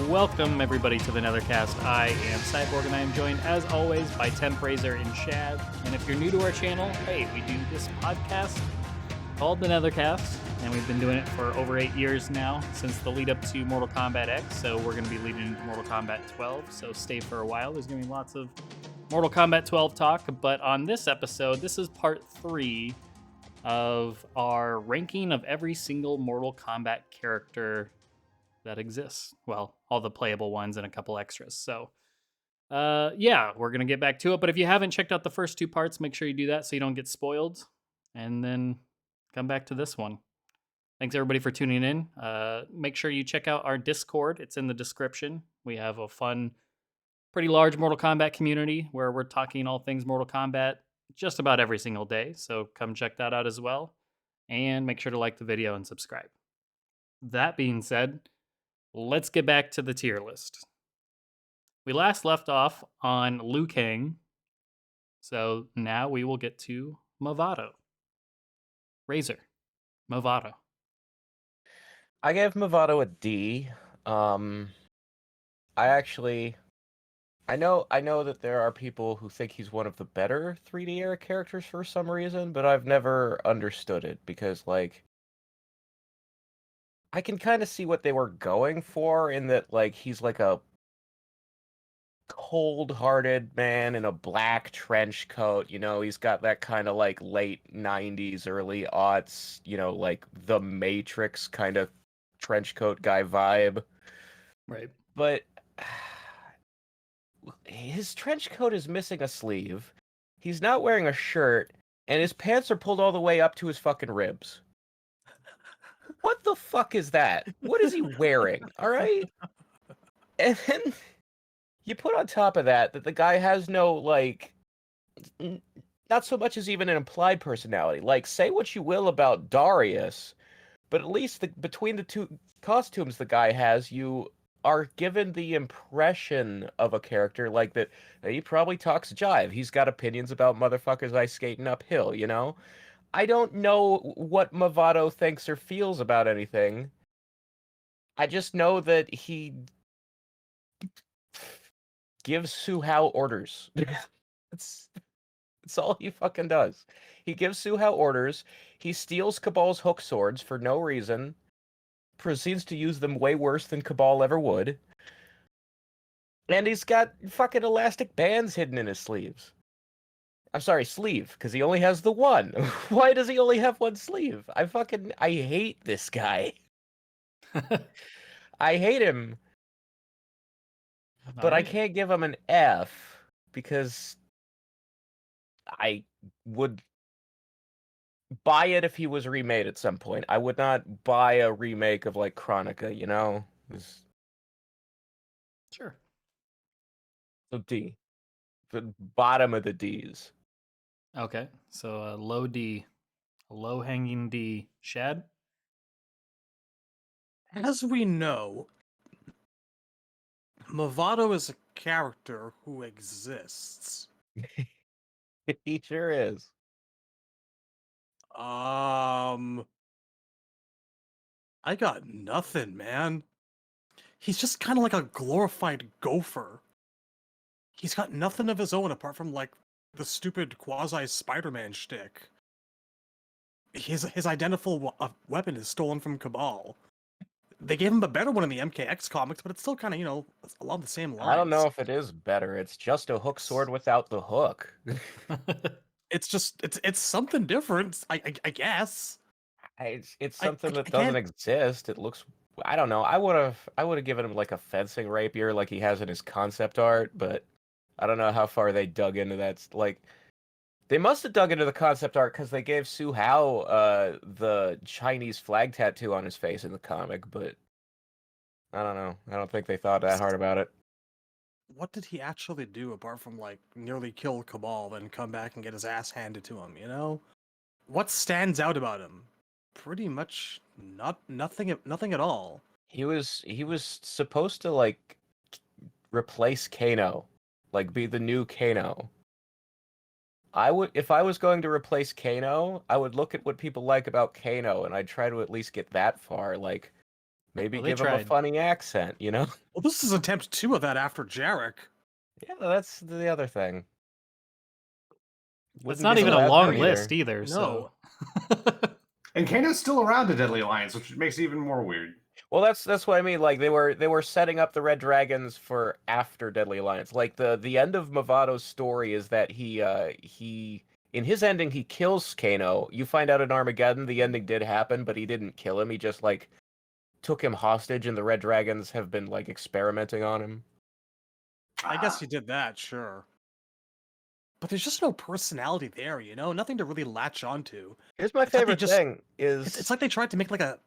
Welcome, everybody, to the Netherkast. I am Cyborg, and I am joined, as always, by Temp, Razor, and Shad. And if you're new to our channel, hey, we do this podcast called the Netherkast, and we've been doing it for over 8 years now, since the lead up to Mortal Kombat X, so we're going to be leading into Mortal Kombat 12, so stay for a while. There's going to be lots of Mortal Kombat 12 talk, but on this episode, this is part 3 of our ranking of every single Mortal Kombat character that exists. Well, all the playable ones and a couple extras. So, yeah, we're going to get back to it. But if you haven't checked out the first 2 parts, make sure you do that so you don't get spoiled. And then come back to this one. Thanks, everybody, for tuning in. Make sure you check out our Discord. It's in the description. We have a fun, pretty large Mortal Kombat community where we're talking all things Mortal Kombat just about every single day. So come check that out as well. And make sure to like the video and subscribe. That being said, let's get back to the tier list. We last left off on Liu Kang, so now we will get to Movado. Razor, Movado. I gave Movado a D. I know that there are people who think he's one of the better 3D era characters for some reason, but I've never understood it because, like, I can kind of see what they were going for in that, like, he's like a cold-hearted man in a black trench coat. You know, he's got that kind of like late 90s, early aughts, you know, like the Matrix kind of trench coat guy vibe. Right. But his trench coat is missing a sleeve. He's not wearing a shirt, and his pants are pulled all the way up to his fucking ribs. What the fuck is that? What is he wearing? All right? And then you put on top of that the guy has no, like, not so much as even an implied personality. Like, say what you will about Darius, but at least between the 2 costumes the guy has, you are given the impression of a character like that. He probably talks jive. He's got opinions about motherfuckers ice skating uphill, you know? I don't know what Movado thinks or feels about anything. I just know that he gives Suhao orders. That's all he fucking does. He gives Suhao orders. He steals Cabal's hook swords for no reason. Proceeds to use them way worse than Cabal ever would. And he's got fucking elastic bands hidden in his sleeves. I'm sorry, sleeve, because he only has the one. Why does he only have one sleeve? I hate this guy. I hate him. But I can't give him an F because I would buy it if he was remade at some point. I would not buy a remake of, like, Chronica, you know? Sure. So D. The bottom of the Ds. Okay, so a low D, a low-hanging D. Shad? As we know, Movado is a character who exists. He sure is. I got nothing, man. He's just kind of like a glorified gopher. He's got nothing of his own apart from, like, the stupid quasi Spider-Man shtick. His identical weapon is stolen from Cabal. They gave him a better one in the MKX comics, but it's still kind of, you know, along the same lines. I don't know if it is better. It's just a hook sword without the hook. It's just it's something different, I guess. It's something that doesn't exist. It looks, I don't know. I would have given him like a fencing rapier like he has in his concept art, but I don't know how far they dug into that. Like, they must have dug into the concept art because they gave Suhao the Chinese flag tattoo on his face in the comic, but I don't know. I don't think they thought that hard about it. What did he actually do apart from, like, nearly kill Cabal, then come back and get his ass handed to him, you know? What stands out about him? Pretty much nothing at all. He was supposed to, like, replace Kano, like, be the new Kano. If I was going to replace Kano, I would look at what people like about Kano, and I'd try to at least get that far. Like, Maybe Well, they give him a tried. funny accent, you know? Well, this is attempt 2 of that after Jarek. Yeah, that's the other thing. It's Wouldn't not be even so a bad long for list either. either. No. So. And Kano's still around the Deadly Alliance, which makes it even more weird. Well, that's what I mean. Like they were setting up the Red Dragons for after Deadly Alliance. Like the end of Mavado's story is that he in his ending he kills Kano. You find out in Armageddon the ending did happen, but he didn't kill him. He just like took him hostage, and the Red Dragons have been like experimenting on him. I guess he did that, sure. But there's just no personality there, you know? Nothing to really latch onto. Here's my It's like they favorite just- thing is It's like they tried to make like a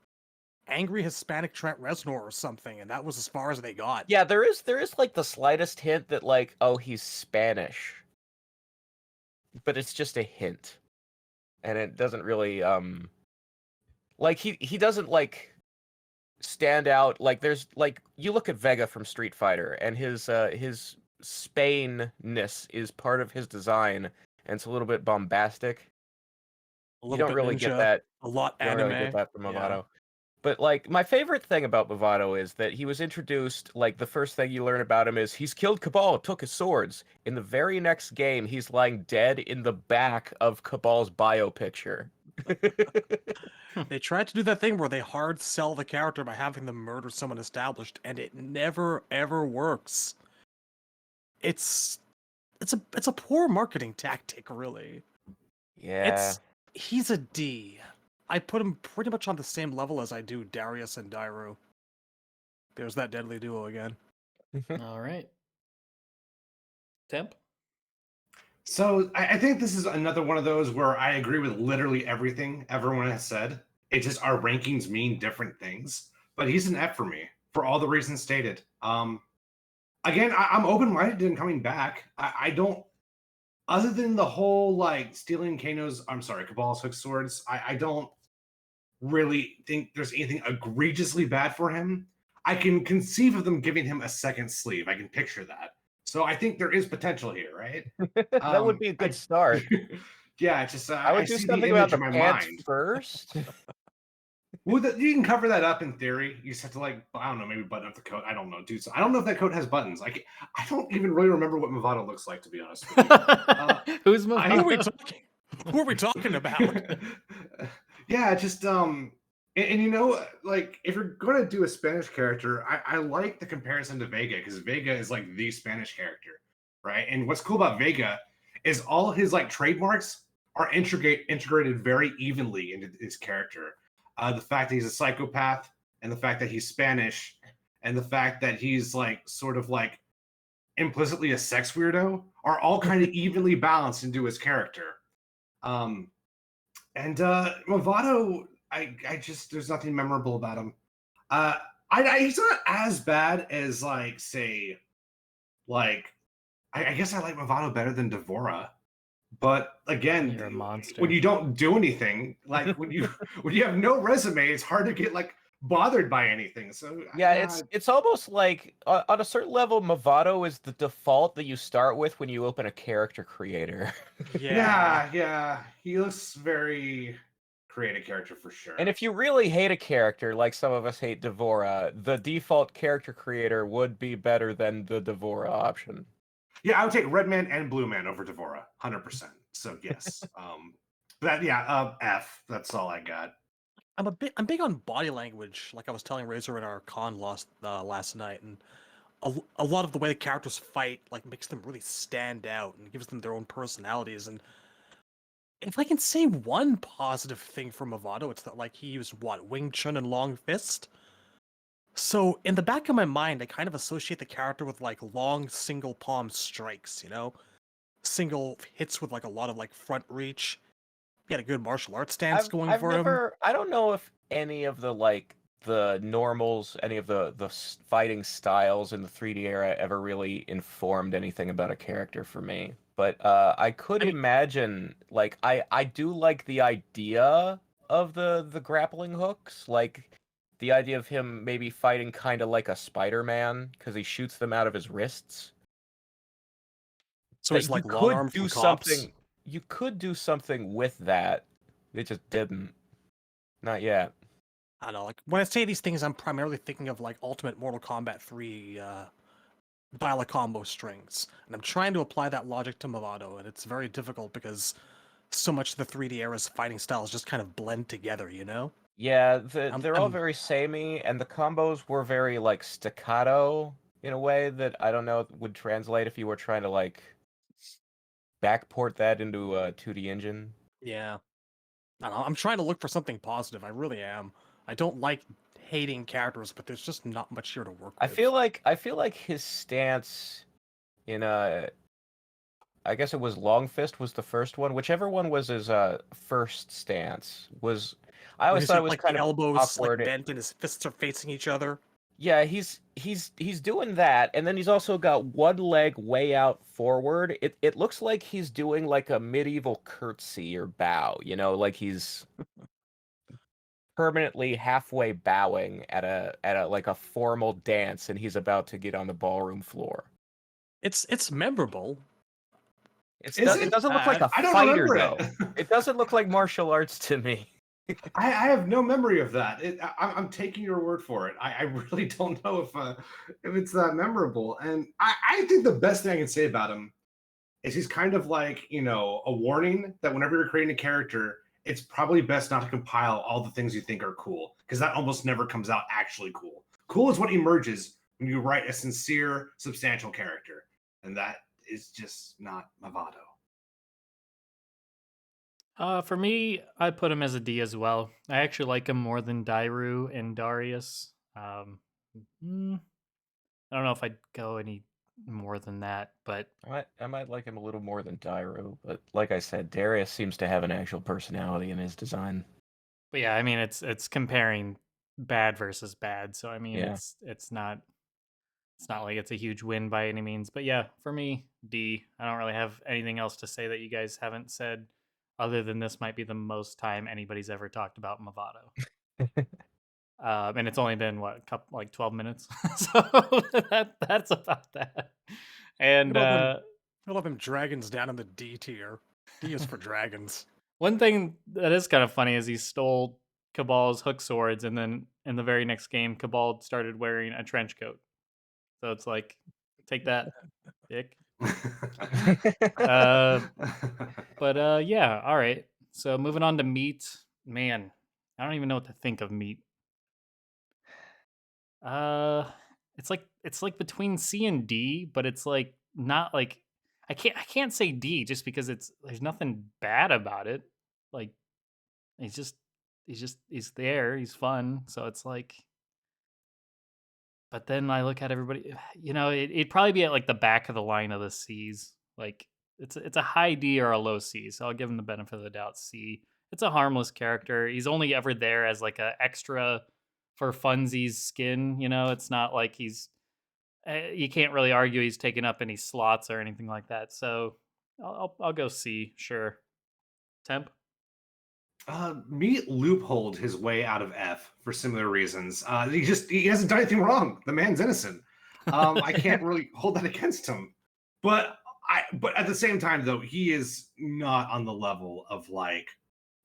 angry Hispanic Trent Reznor or something, and that was as far as they got. yeah, there is like the slightest hint that like, oh, he's Spanish. But it's just a hint. And it doesn't really like he doesn't like stand out. Like there's like you look at Vega from Street Fighter and his Spain-ness is part of his design and it's a little bit bombastic. A You little don't bit really ninja, get that. a lot You don't anime. really get that from Yeah. Movado. But like my favorite thing about Movado is that he was introduced, like the first thing you learn about him is he's killed Cabal, took his swords. In the very next game, he's lying dead in the back of Cabal's bio picture. They tried to do that thing where they hard sell the character by having them murder someone established, and it never ever works. It's a poor marketing tactic, really. Yeah. He's a D. I put him pretty much on the same level as I do Darius and Dairu. There's that deadly duo again. All right. Temp. So I think this is another one of those where I agree with literally everything everyone has said. It's just our rankings mean different things. But he's an F for me for all the reasons stated. Again, I'm open-minded in coming back. I don't, other than the whole like stealing Cabal's hook swords, I don't really think there's anything egregiously bad for him. I can conceive of them giving him a second sleeve. I can picture that. So I think there is potential here, right? That would be a good start. Yeah, just I would do see something the about image the in my pants mind. first. Well, you can cover that up in theory. You just have to like, I don't know, maybe button up the coat. I don't know, dude. So I don't know if that coat has buttons. I don't even really remember what Movado looks like, to be honest with you. Who's Who Movado? are we talking? Who are we talking about? Yeah, just and you know, like if you're going to do a Spanish character, I like the comparison to Vega because Vega is like the Spanish character, right? And what's cool about Vega is all his like trademarks are integrated very evenly into his character. The fact that he's a psychopath, and the fact that he's Spanish, and the fact that he's like sort of like implicitly a sex weirdo are all kind of evenly balanced into his character. And Movado, I just there's nothing memorable about him. He's not as bad as like say, like I guess I like Movado better than Devora. But again, You're a monster. when you don't do anything, like when you have no resume, it's hard to get like bothered by anything. So Yeah, it's almost like on a certain level, Movado is the default that you start with when you open a character creator. yeah. He looks very creative character for sure. And if you really hate a character, like some of us hate Devora, the default character creator would be better than the Devora option. Yeah, I would take Red Man and Blue Man over Devora, 100%. So yes, F. That's all I got. I'm big on body language, like I was telling Razor at our con last night, and a lot of the way the characters fight like makes them really stand out and gives them their own personalities. And if I can say one positive thing from Movado, it's that like he used Wing Chun and Long Fist. So in the back of my mind, I kind of associate the character with like long single palm strikes, you know, single hits with like a lot of like front reach. He had a good martial arts stance going for him. I don't know if any of the like the normals, any of the fighting styles in the 3D era ever really informed anything about a character for me. But I could imagine, like, I do like the idea of the grappling hooks, like the idea of him maybe fighting kind of like a Spider-Man because he shoots them out of his wrists. So he's like long arm from cops. You could do something with that. It just didn't. Not yet. I don't know, like when I say these things, I'm primarily thinking of like Ultimate Mortal Kombat 3 dial a combo strings, and I'm trying to apply that logic to Movado, and it's very difficult because so much of the 3D era's fighting styles just kind of blend together, you know? Yeah, I'm, they're all I'm very samey, and the combos were very like staccato in a way that I don't know would translate if you were trying to like backport that into a 2D engine. yeah. I don't know, I'm trying to look for something positive. I really am. I don't like hating characters, but there's just not much here to work I with. feel like his stance in I guess it was Long Fist was the first one. Whichever one was his first stance was. I When always he's thought it got was like kind the of elbows like awkward. bent and his fists are facing each other. Yeah, he's doing that, and then he's also got one leg way out forward. It looks like he's doing like a medieval curtsy or bow, you know, like he's permanently halfway bowing at a like a formal dance, and he's about to get on the ballroom floor. It's memorable. Is It it? doesn't look like bad. a I don't fighter remember it. though. It doesn't look like martial arts to me. I have no memory of that. I'm taking your word for it. I really don't know if it's that memorable. And I think the best thing I can say about him is he's kind of like, you know, a warning that whenever you're creating a character, it's probably best not to compile all the things you think are cool, because that almost never comes out actually cool. Cool is what emerges when you write a sincere, substantial character. And that is just not Movado. For me, I put him as a D as well. I actually like him more than Dairu and Darius. Mm, I don't know if I'd go any more than that, but I might like him a little more than Dairo, but like I said, Darius seems to have an actual personality in his design. yeah, I mean it's comparing bad versus bad, so I mean Yeah. it's not like it's a huge win by any means. But yeah, for me, D. I don't really have anything else to say that you guys haven't said, other than this might be the most time anybody's ever talked about Movado. And it's only been what, a couple, like 12 minutes, so that's about that. And Look at them dragons down in the D tier. D is for dragons. one thing that is kind of funny is he stole Cabal's hook swords, and then in the very next game, Cabal started wearing a trench coat. So it's like, take that, dick. Uh, but yeah, all right. So moving on to meat, man, I don't even know what to think of meat. Uh, it's like between C and D, but it's like not like I can't say D just because it's there's nothing bad about it. Like he's just he's there, he's fun, so it's like. But then I look at everybody, you know, it'd probably be at like the back of the line of the C's. Like it's a high D or a low C, so I'll give him the benefit of the doubt. C. It's a harmless character. He's only ever there as like a extra for funsies skin. You know, it's not like he's you can't really argue he's taken up any slots or anything like that. So I'll go C. Sure. Temp. Meat loopholed his way out of F for similar reasons. He hasn't done anything wrong. The man's innocent. I can't really hold that against him. But but at the same time though, he is not on the level of like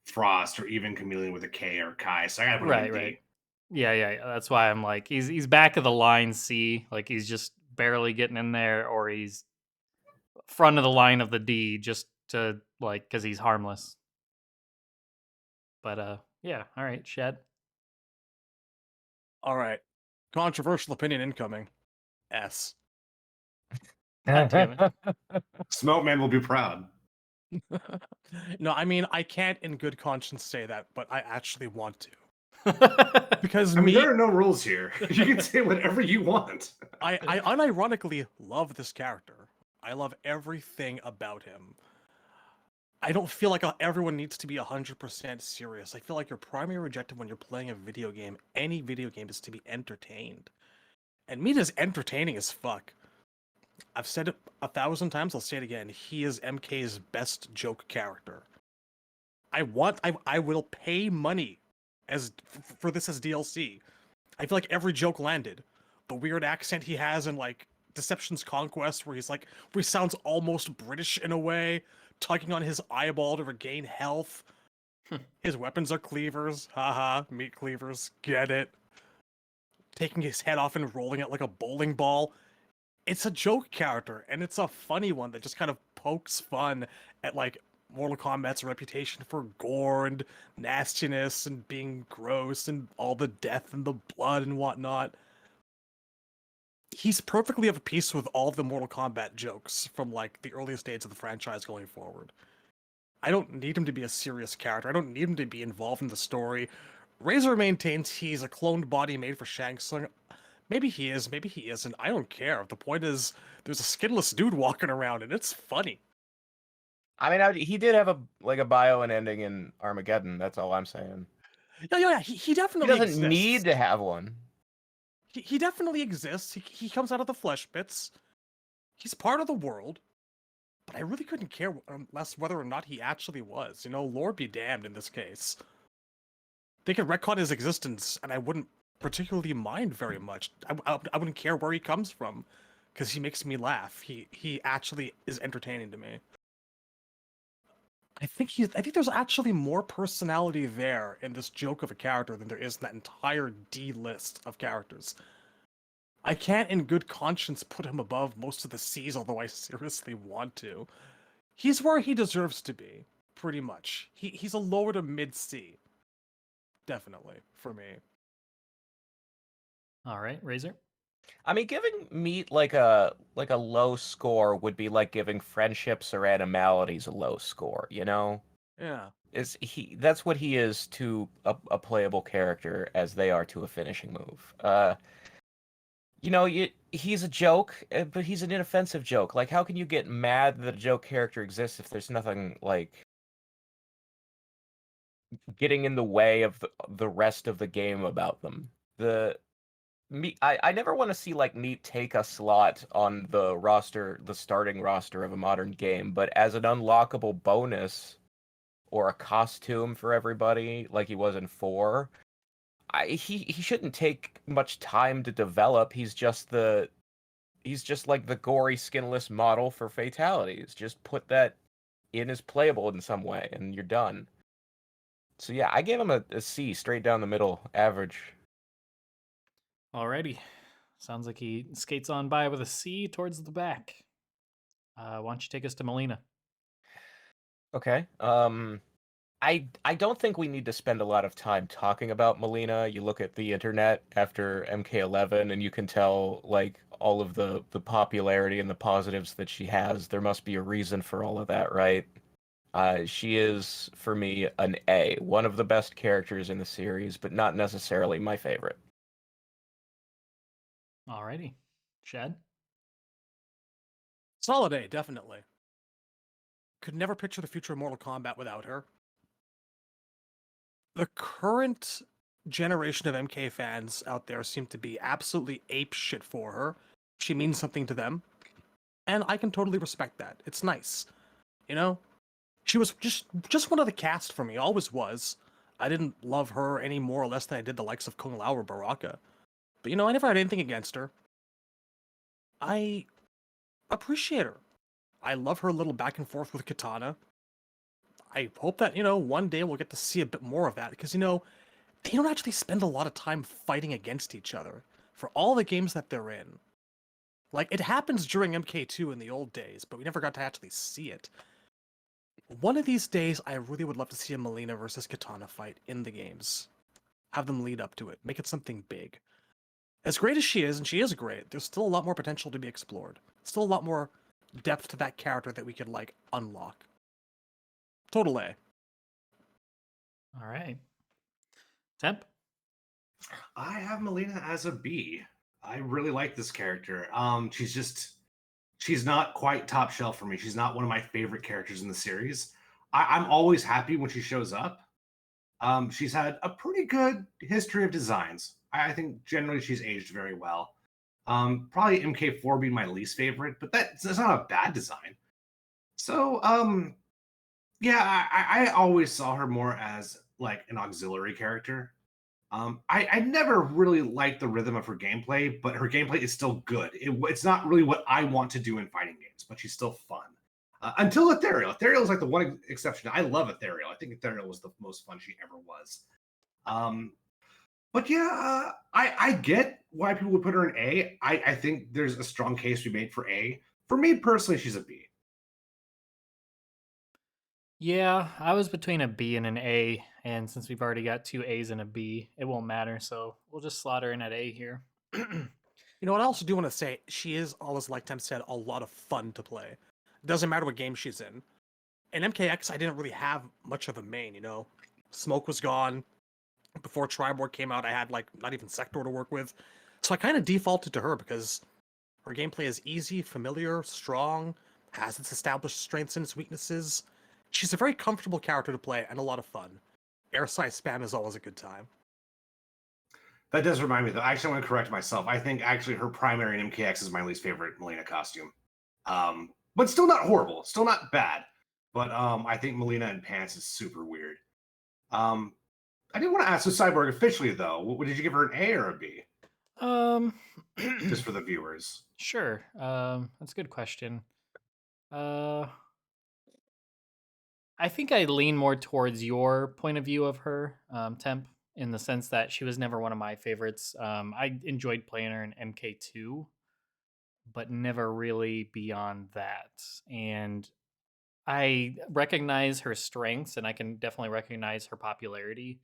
Frost or even Chameleon with a K or Kai. So I gotta put him in D. Right. Yeah. That's why I'm like he's back of the line C. Like he's just barely getting in there, or he's front of the line of the D just to like because he's harmless. But yeah, all right, Shed. All right. Controversial opinion incoming. S. God damn it. Smoke Man will be proud. No, I mean, I can't in good conscience say that, but I actually want to. I Because I mean, me, there are no rules here. You can say whatever you want. I unironically love this character. I love everything about him. I don't feel like everyone needs to be 100% serious. I feel like your primary objective when you're playing a video game, any video game, is to be entertained. And Meat is entertaining as fuck. I've said it 1,000 times, I'll say it again. He is MK's best joke character. I will pay money for this as DLC. I feel like every joke landed. The weird accent he has in like Deception's Conquest, where he sounds almost British in a way, tugging on his eyeball to regain health. His weapons are cleavers. Haha, meat cleavers. Get it. Taking his head off and rolling it like a bowling ball. It's a joke character, and it's a funny one that just kind of pokes fun at like Mortal Kombat's reputation for gore and nastiness and being gross and all the death and the blood and whatnot. He's perfectly of a piece with all the Mortal Kombat jokes from like the earliest days of the franchise going forward. I don't need him to be a serious character. I don't need him to be involved in the story. Razor maintains he's a cloned body made for Shang Tsung. Maybe he is, maybe he isn't. I don't care. The point is, there's a skinless dude walking around, and it's funny. I mean, he did have a bio and ending in Armageddon. That's all I'm saying. Yeah. He He definitely doesn't exists. need to have one. He definitely exists. He comes out of the flesh bits. He's part of the world. But I really couldn't care less whether or not he actually was. You know, Lord be damned in this case. They could retcon his existence, and I wouldn't particularly mind very much. I wouldn't care where he comes from, because he makes me laugh. He actually is entertaining to me. I think there's actually more personality there in this joke of a character than there is in that entire D list of characters. I can't in good conscience put him above most of the C's, although I seriously want to. He's where he deserves to be, pretty much. He's a lower to mid C. Definitely, for me. All right, Razor. I mean, giving meat like a low score would be like giving friendships or animalities a low score, you know? Yeah. That's what he is to a playable character as they are to a finishing move. You know, he's a joke, but he's an inoffensive joke. Like, how can you get mad that a joke character exists if there's nothing like getting in the way of the rest of the game about them? I never want to see like Meat take a slot on the roster, the starting roster of a modern game, but as an unlockable bonus or a costume for everybody, like he was in 4, he shouldn't take much time to develop. He's just like the gory skinless model for fatalities. Just put that in as playable in some way, and you're done. So yeah, I gave him a C, straight down the middle, average. Alrighty. Sounds like he skates on by with a C towards the back. Why don't you take us to Melina? Okay. I don't think we need to spend a lot of time talking about Melina. You look at the internet after MK11 and you can tell like all of the popularity and the positives that she has. There must be a reason for all of that, right? She is, for me, an A. One of the best characters in the series, but not necessarily my favorite. Alrighty. Shad? Solid A, definitely. Could never picture the future of Mortal Kombat without her. The current generation of MK fans out there seem to be absolutely ape shit for her. She means something to them. And I can totally respect that. It's nice. You know? She was just one of the cast for me, always was. I didn't love her any more or less than I did the likes of Kung Lao or Baraka. But you know, I never had anything against her. I appreciate her. I love her little back and forth with Katana. I hope that, you know, one day we'll get to see a bit more of that, because, you know, they don't actually spend a lot of time fighting against each other for all the games that they're in. Like, it happens during MK2 in the old days, but we never got to actually see it. One of these days, I really would love to see a Melina versus Katana fight in the games. Have them lead up to it. Make it something big. As great as she is, and she is great, there's still a lot more potential to be explored. Still a lot more depth to that character that we could, like, unlock. Total A. All right. Temp? I have Melina as a B. I really like this character. She's not quite top shelf for me. She's not one of my favorite characters in the series. I'm always happy when she shows up. She's had a pretty good history of designs. I think generally she's aged very well. Probably MK4 being my least favorite, but that's not a bad design. So, yeah, I always saw her more as like an auxiliary character. I never really liked the rhythm of her gameplay, but her gameplay is still good. It's not really what I want to do in fighting games, but she's still fun. Until Ethereal. Ethereal is like the one exception. I love Ethereal. I think Ethereal was the most fun she ever was. But yeah, I get why people would put her in A. I think there's a strong case to be made for A. For me personally, she's a B. Yeah, I was between a B and an A, and since we've already got two A's and a B, it won't matter. So we'll just slot her in at A here. You know what I also do want to say? She is, all as Lifetime said, a lot of fun to play. Doesn't matter what game she's in. In MKX, I didn't really have much of a main, you know? Smoke was gone. Before Triborg came out, I had, like, not even Sector to work with. So I kind of defaulted to her because her gameplay is easy, familiar, strong, has its established strengths and its weaknesses. She's a very comfortable character to play and a lot of fun. Airside spam is always a good time. That does remind me, though. I actually want to correct myself. I think actually her primary in MKX is my least favorite Melina costume. But still not horrible. Still not bad. But I think Melina in pants is super weird. I didn't want to ask the Cyborg officially, though. Did you give her an A or a B? Just for the viewers. Sure. That's a good question. I think I lean more towards your point of view of her, Temp, in the sense that she was never one of my favorites. I enjoyed playing her in MK2, but never really beyond that. And I recognize her strengths, and I can definitely recognize her popularity.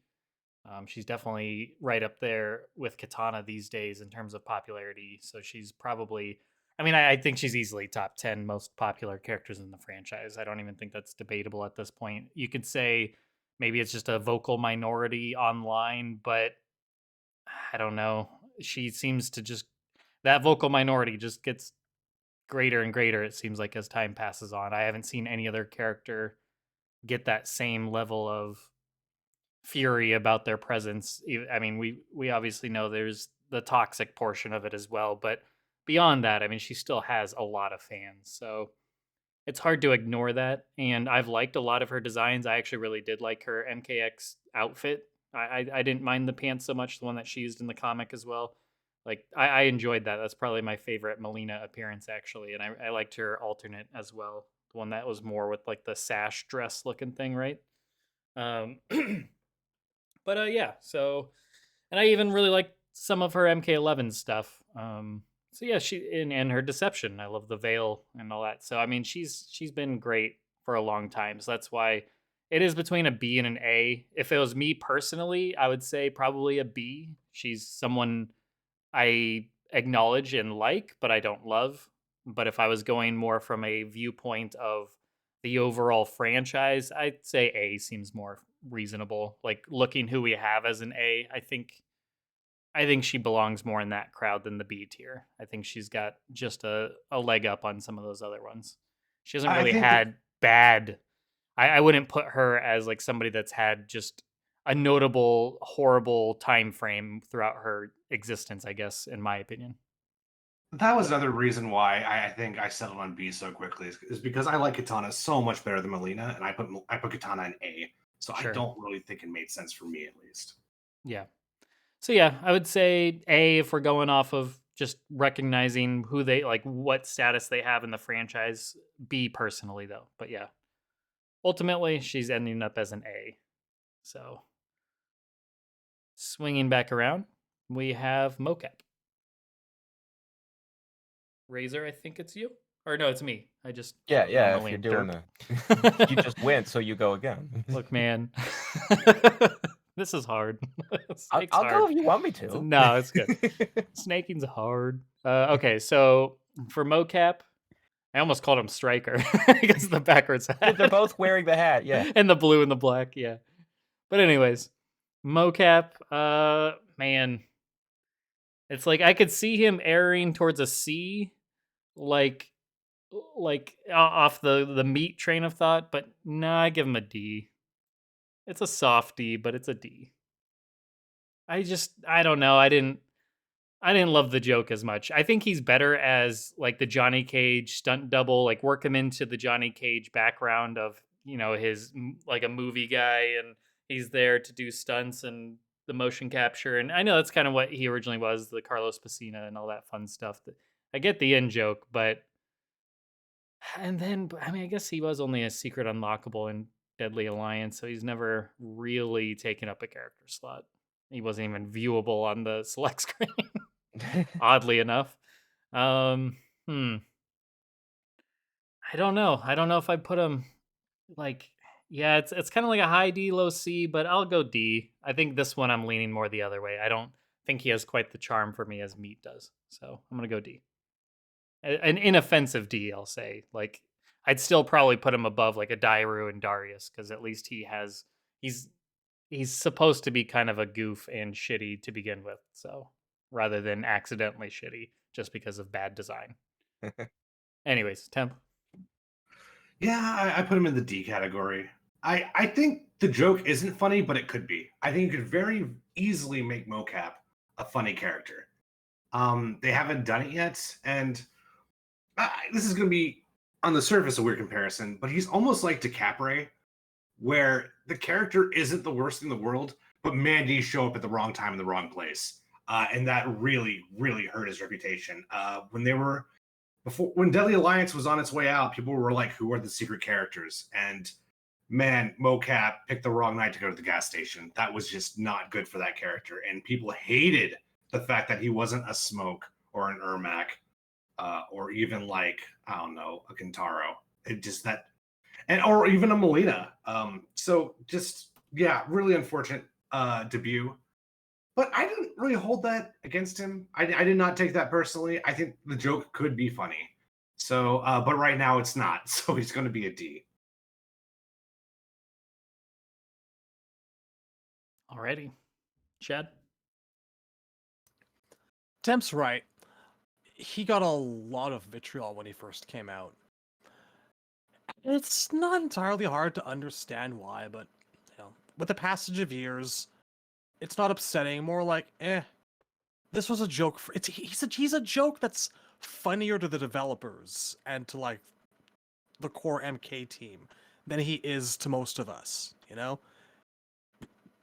She's definitely right up there with Katana these days in terms of popularity. So she's probably, I mean, I think she's easily top 10 most popular characters in the franchise. I don't even think that's debatable at this point. You could say maybe it's just a vocal minority online, but I don't know. She seems to just, that vocal minority just gets greater and greater, it seems like, as time passes on. I haven't seen any other character get that same level of fury about their presence. I mean, we obviously know there's the toxic portion of it as well, but beyond that, I mean, she still has a lot of fans. So it's hard to ignore that. And I've liked a lot of her designs. I actually really did like her MKX outfit. I didn't mind the pants so much, the one that she used in the comic as well. Like I enjoyed that. That's probably my favorite Melina appearance actually, and I liked her alternate as well, the one that was more with like the sash dress looking thing, right? Um, But yeah, so and I even really like some of her MK11 stuff. So yeah, she and her deception. I love the veil and all that. So I mean, she's been great for a long time. So that's why it is between a B and an A. If it was me personally, I would say probably a B. She's someone I acknowledge and like, but I don't love. But if I was going more from a viewpoint of the overall franchise, I'd say A seems more reasonable. Like looking who we have as an A, I think she belongs more in that crowd than the B tier. I think she's got just a leg up on some of those other ones. She hasn't I really think had bad. I wouldn't put her as like somebody that's had just a notable horrible time frame throughout her existence, I guess, in my opinion. that was another reason why I think I settled on B so quickly is because I like Katana so much better than Melina, and I put Katana in A. So I Sure. don't really think it made sense for me, at least. Yeah. So yeah, I would say A if we're going off of just recognizing who they like, what status they have in the franchise. B personally though, but yeah, ultimately she's ending up as an A. So swinging back around, we have mocap. Razor, I think it's you, or no, it's me. I just Yeah, called yeah. If Emily you're a doing derp. you just went, so you go again. Look, man, this is hard. I'll, Snake's I'll hard. go if you want me to. No, it's good. Snaking's hard. Okay, so for mocap, I almost called him Striker because of the backwards hat. They're both wearing the hat. Yeah. And the blue and the black, yeah. But anyways, mocap, man, it's like I could see him erring towards a C, like off the meat train of thought, but nah, I give him a D. It's a soft D, but it's a D. I don't know. I didn't love the joke as much. I think he's better as like the Johnny Cage stunt double, like work him into the Johnny Cage background of, his like a movie guy and he's there to do stunts and the motion capture. And I know that's kind of what he originally was, the Carlos Pacina and all that fun stuff. I get the in joke, but And then, I mean, I guess he was only a secret unlockable in Deadly Alliance, so he's never really taken up a character slot. He wasn't even viewable on the select screen, oddly enough. Um, hmm. I don't know. I don't know if I put him like, yeah, it's kind of like a high D, low C, but I'll go D. I think this one I'm leaning more the other way. I don't think he has quite the charm for me as Meat does, so I'm gonna go D. An inoffensive D, I'll say. Like, I'd still probably put him above like a Dairu and Darius because at least he's he's supposed to be kind of a goof and shitty to begin with. So rather than accidentally shitty just because of bad design. Anyways, Temp. Yeah, I put him in the D category. I think the joke isn't funny, but it could be. I think you could very easily make Mocap a funny character. They haven't done it yet, and this is going to be on the surface a weird comparison, but he's almost like DiCaprio, where the character isn't the worst thing in the world, but man, did he show up at the wrong time in the wrong place, and that really, really hurt his reputation. When Deadly Alliance was on its way out, people were like, "Who are the secret characters?" And man, Mocap picked the wrong night to go to the gas station. That was just not good for that character, and people hated the fact that he wasn't a Smoke or an Ermac, or even like I don't know a Kentaro. It just that, and or even a Molina. So just yeah, really unfortunate debut. But I didn't really hold that against him. I did not take that personally. I think the joke could be funny. So, but right now it's not. So he's going to be a D. Alrighty. Chad? Temp's right. He got a lot of vitriol when he first came out. It's not entirely hard to understand why, but with the passage of years, it's not upsetting. More like, this was a joke. He's a joke that's funnier to the developers and to like the core MK team than he is to most of us.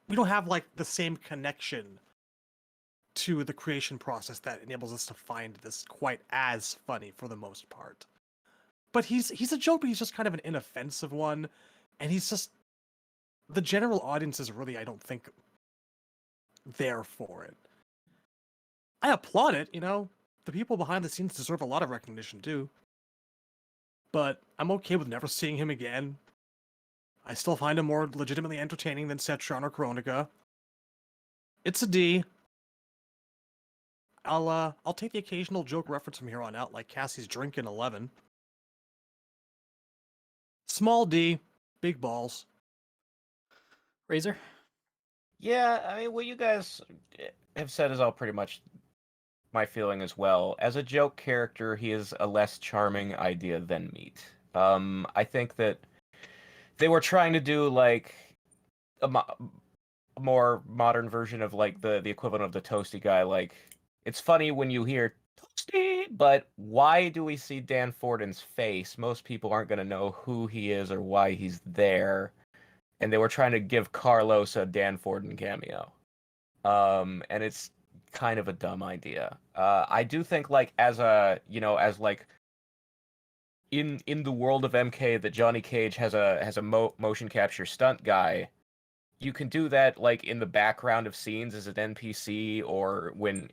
We don't have like the same connection to the creation process that enables us to find this quite as funny for the most part. But he's a joke, but he's just kind of an inoffensive one, and he's just the general audience is really, I don't think, there for it. I applaud it, the people behind the scenes deserve a lot of recognition too. But I'm okay with never seeing him again. I still find him more legitimately entertaining than Setron or Chronica. It's a D. I'll take the occasional joke reference from here on out, like Cassie's drink in 11. Small D, big balls. Razor? Yeah, I mean, what you guys have said is all pretty much my feeling as well. As a joke character, he is a less charming idea than Meat. I think that they were trying to do like a more modern version of like the equivalent of the Toasty guy. Like, it's funny when you hear Toasty, but why do we see Dan Forden's face? Most people aren't going to know who he is or why he's there. And they were trying to give Carlos a Dan Forden cameo. And it's kind of a dumb idea. I do think like as like in the world of MK that Johnny Cage has a motion capture stunt guy. You can do that like in the background of scenes as an NPC, or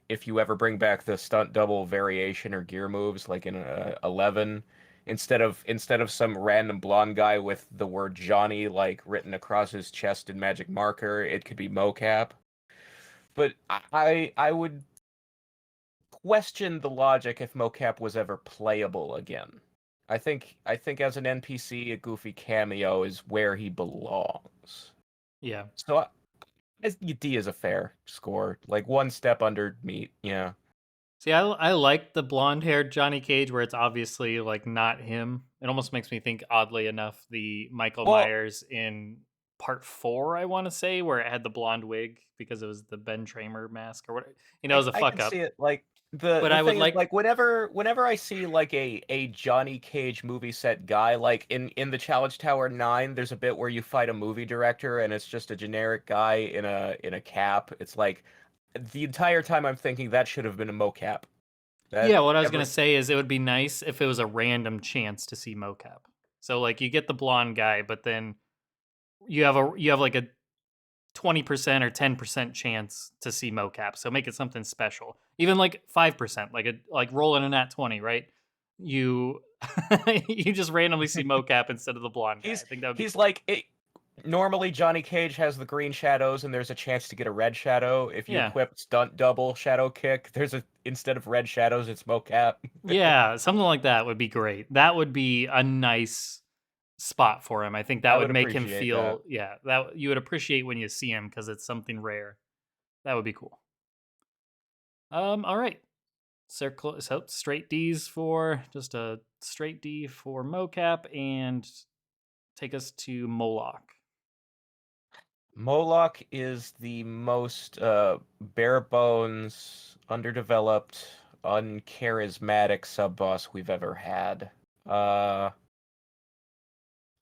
if you ever bring back the stunt double variation or gear moves like in 11, instead of some random blonde guy with the word Johnny like written across his chest in magic marker, it could be mocap. But I would question the logic if mocap was ever playable again. I think as an NPC, a goofy cameo is where he belongs. Yeah. So D is a fair score, like one step under Meat. Yeah. See, I like the blonde-haired Johnny Cage where it's obviously like not him. It almost makes me think, oddly enough, the Michael Myers in part 4, I want to say, where it had the blonde wig because it was the Ben Tramer mask or what. It was a I fuck can up. see it. Like the I would thing is, like- like whenever I see like a Johnny Cage movie set guy, like in the Challenge Tower 9, there's a bit where you fight a movie director and it's just a generic guy in a cap. It's like the entire time I'm thinking that should have been a mocap. Yeah, what I was gonna say is it would be nice if it was a random chance to see mocap. So like you get the blonde guy, but then you have like a 20% or 10% chance to see mocap. So make it something special. Even like 5%, like rolling a nat 20, right? You you just randomly see mocap instead of the blonde guy. I think that would be He's cool. like normally Johnny Cage has the green shadows and there's a chance to get a red shadow. If you Yeah. equip stunt double shadow kick, instead of red shadows, it's mocap. Yeah, something like that would be great. That would be a nice spot for him. I think that I would would make him appreciate feel that you would appreciate when you see him because it's something rare. That would be cool. All right. Circle, so straight D's for just a straight D for mocap, and take us to Moloch. Moloch is the most bare bones, underdeveloped, uncharismatic sub-boss we've ever had.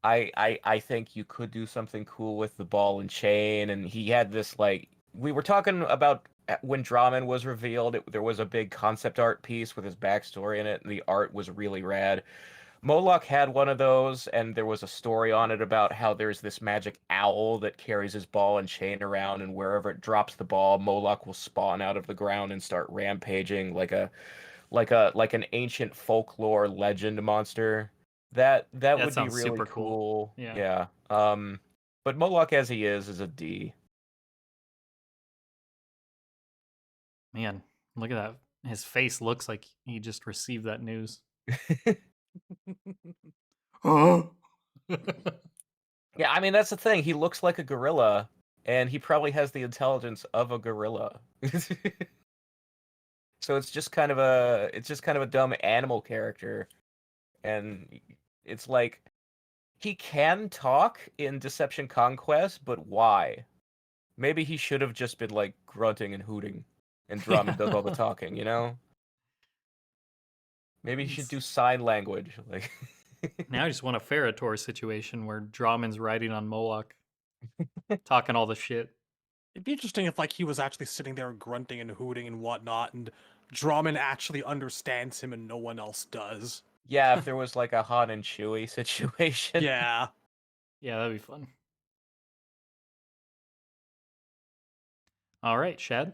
I think you could do something cool with the ball and chain, and he had this like we were talking about when Draman was revealed. There was a big concept art piece with his backstory in it, and the art was really rad. Moloch had one of those, and there was a story on it about how there's this magic owl that carries his ball and chain around, and wherever it drops the ball, Moloch will spawn out of the ground and start rampaging like an ancient folklore legend monster. That would be sounds really super cool. cool. Yeah. Yeah. But Moloch as he is a D. Man, look at that. His face looks like he just received that news. Yeah, I mean that's the thing. He looks like a gorilla, and he probably has the intelligence of a gorilla. So it's just kind of a dumb animal character, and it's like he can talk in Deception Conquest, but why? Maybe he should have just been like grunting and hooting, and Drummond does all the talking, you know? Maybe he should do sign language, like. Now I just want a Ferrotor situation where Dramen's riding on Moloch, talking all the shit. It'd be interesting if like he was actually sitting there grunting and hooting and whatnot, and Drummond actually understands him and no one else does. Yeah, if there was like a Han and Chewie situation. Yeah. Yeah, that'd be fun. All right, Shad.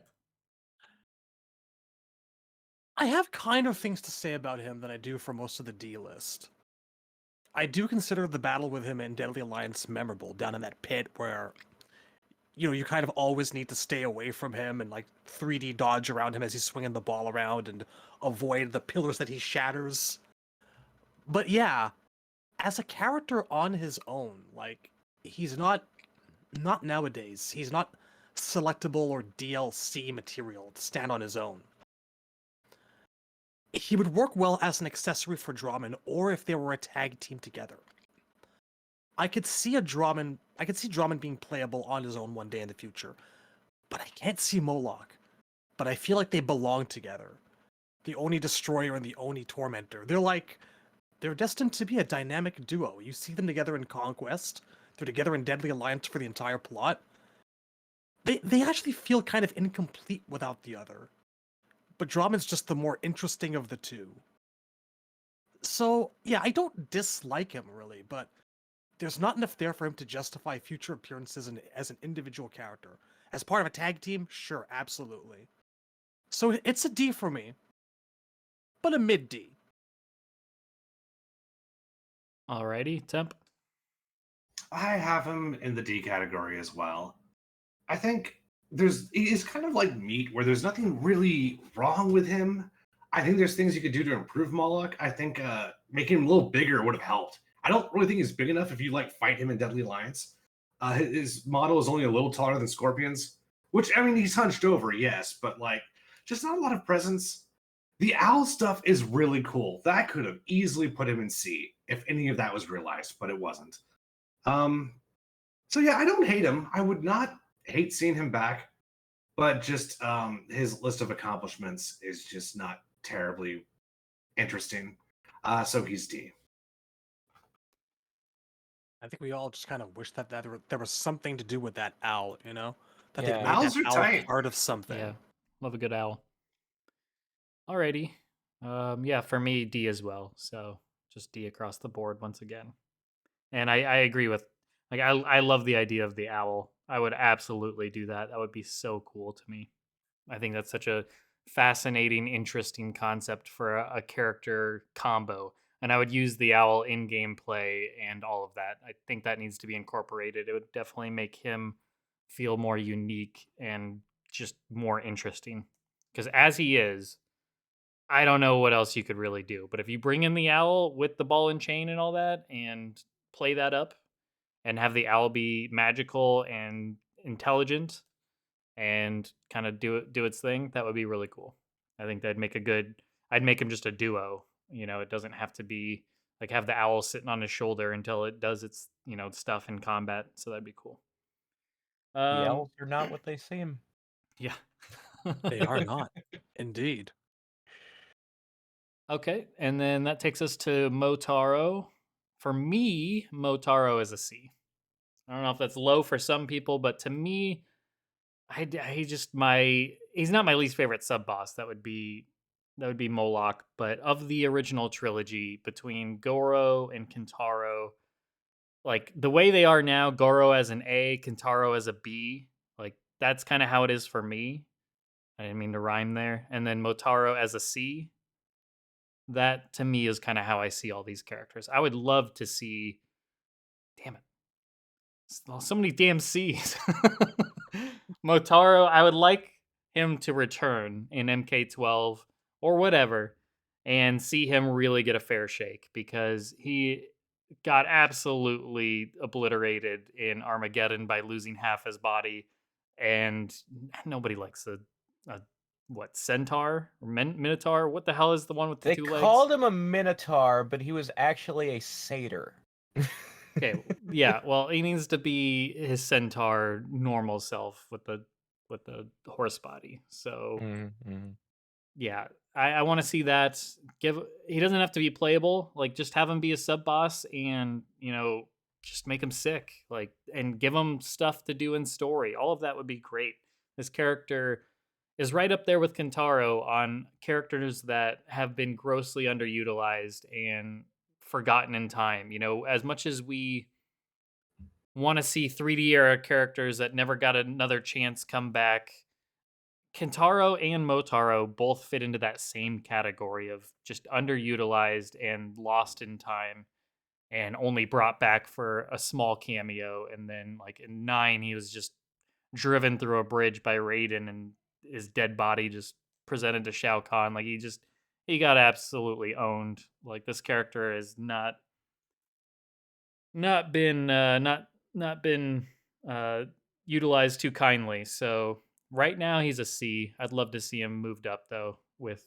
I have kind of things to say about him than I do for most of the D list. I do consider the battle with him in Deadly Alliance memorable, down in that pit where, you kind of always need to stay away from him and like 3D dodge around him as he's swinging the ball around and avoid the pillars that he shatters. But yeah, as a character on his own, like, he's not nowadays. He's not selectable or DLC material to stand on his own. He would work well as an accessory for Drummond, or if they were a tag team together. I could see Drummond being playable on his own one day in the future, but I can't see Moloch. But I feel like they belong together. The Oni Destroyer and the Oni Tormentor. They're destined to be a dynamic duo. You see them together in Conquest. They're together in Deadly Alliance for the entire plot. They actually feel kind of incomplete without the other. But Drummond's just the more interesting of the two. So, yeah, I don't dislike him, really, but there's not enough there for him to justify future appearances as an individual character. As part of a tag team, sure, absolutely. So it's a D for me, but a mid-D. Alrighty, Temp. I have him in the D category as well. I think he's kind of like meat where there's nothing really wrong with him. I think there's things you could do to improve Moloch. I think making him a little bigger would have helped. I don't really think he's big enough if you like fight him in Deadly Alliance. His model is only a little taller than Scorpion's, which I mean he's hunched over, yes, but like just not a lot of presence. The owl stuff is really cool. That could have easily put him in C if any of that was realized, but it wasn't. So yeah, I don't hate him. I would not hate seeing him back, but just his list of accomplishments is just not terribly interesting. So he's D. I think we all just kind of wish that there was something to do with that owl, That Yeah. they made Owls that are owl tight. part of something. Yeah, love a good owl. Alrighty, Yeah, for me, D as well. So just D across the board once again. And I agree with, like, I love the idea of the owl. I would absolutely do that. That would be so cool to me. I think that's such a fascinating, interesting concept for a character combo. And I would use the owl in gameplay and all of that. I think that needs to be incorporated. It would definitely make him feel more unique and just more interesting. Because as he is, I don't know what else you could really do. But if you bring in the owl with the ball and chain and all that and play that up and have the owl be magical and intelligent and kind of do its thing, that would be really cool. I think that'd make a good. I'd make him just a duo. It doesn't have to be like have the owl sitting on his shoulder until it does its stuff in combat. So that'd be cool. The Um, elves are not what they seem. yeah. They are not. Indeed. Okay, and then that takes us to Motaro. For me, Motaro is a C. I don't know if that's low for some people, but to me, he just he's not my least favorite sub boss. That would be Moloch. But of the original trilogy between Goro and Kintaro, like the way they are now, Goro as an A, Kintaro as a B, like that's kind of how it is for me. I didn't mean to rhyme there. And then Motaro as a C. That to me is kind of how I see all these characters. I would love to see. Damn it. So many damn C's. Motaro, I would like him to return in MK12 or whatever and see him really get a fair shake because he got absolutely obliterated in Armageddon by losing half his body. And nobody likes a what, centaur or minotaur? What the hell is the one with the They two legs? called him a minotaur, but he was actually a satyr. Okay, yeah. Well, he needs to be his centaur normal self with the horse body. So Mm-hmm. yeah, I want to see that. He doesn't have to be playable. Like just have him be a sub boss, and just make him sick. Like and give him stuff to do in story. All of that would be great. This character is right up there with Kentaro on characters that have been grossly underutilized and forgotten in time. As much as we want to see 3D era characters that never got another chance come back, Kentaro and Motaro both fit into that same category of just underutilized and lost in time and only brought back for a small cameo. And then, like in 9, he was just driven through a bridge by Raiden and his dead body just presented to Shao Kahn. Like he got absolutely owned. Like this character is not been uh, utilized too kindly. So right now he's a C. I'd love to see him moved up though with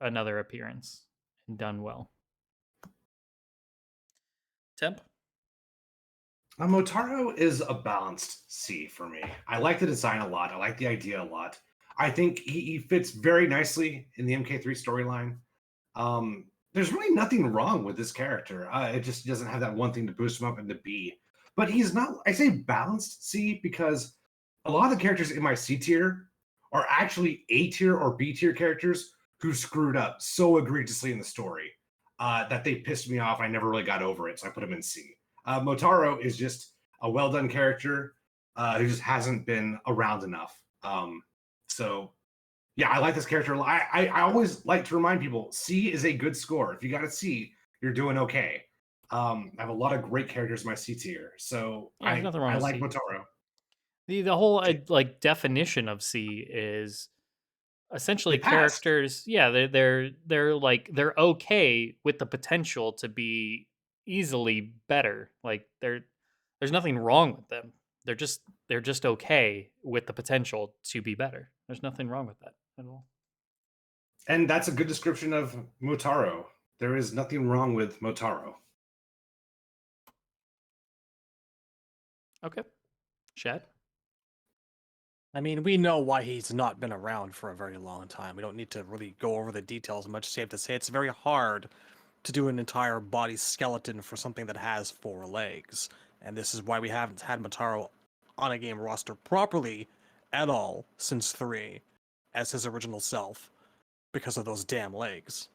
another appearance and done well. Temp. Motaro is a balanced C for me. I like the design a lot. I like the idea a lot. I think he fits very nicely in the MK3 storyline. There's really nothing wrong with this character. It just doesn't have that one thing to boost him up into B. But he's not, I say balanced C because a lot of the characters in my C tier are actually A tier or B tier characters who screwed up so egregiously in the story that they pissed me off. I never really got over it, so I put him in C. Motaro is just a well done character who just hasn't been around enough. So yeah, I like this character. I always like to remind people C is a good score. If you got a C, you're doing okay. I have a lot of great characters in my C tier, so Yeah, there's nothing wrong I with like C. Motaro. The whole like definition of C is essentially They pass. characters. Yeah, they're okay with the potential to be easily better. Like there's nothing wrong with them. They're just okay with the potential to be better. There's nothing wrong with that at all. And that's a good description of Motaro. There is nothing wrong with Motaro. Okay, Shad. I mean, we know why he's not been around for a very long time. We don't need to really go over the details much. Safe to say, it's very hard to do an entire body skeleton for something that has 4 legs. And this is why we haven't had Motaro on a game roster properly at all since 3 as his original self, because of those damn legs.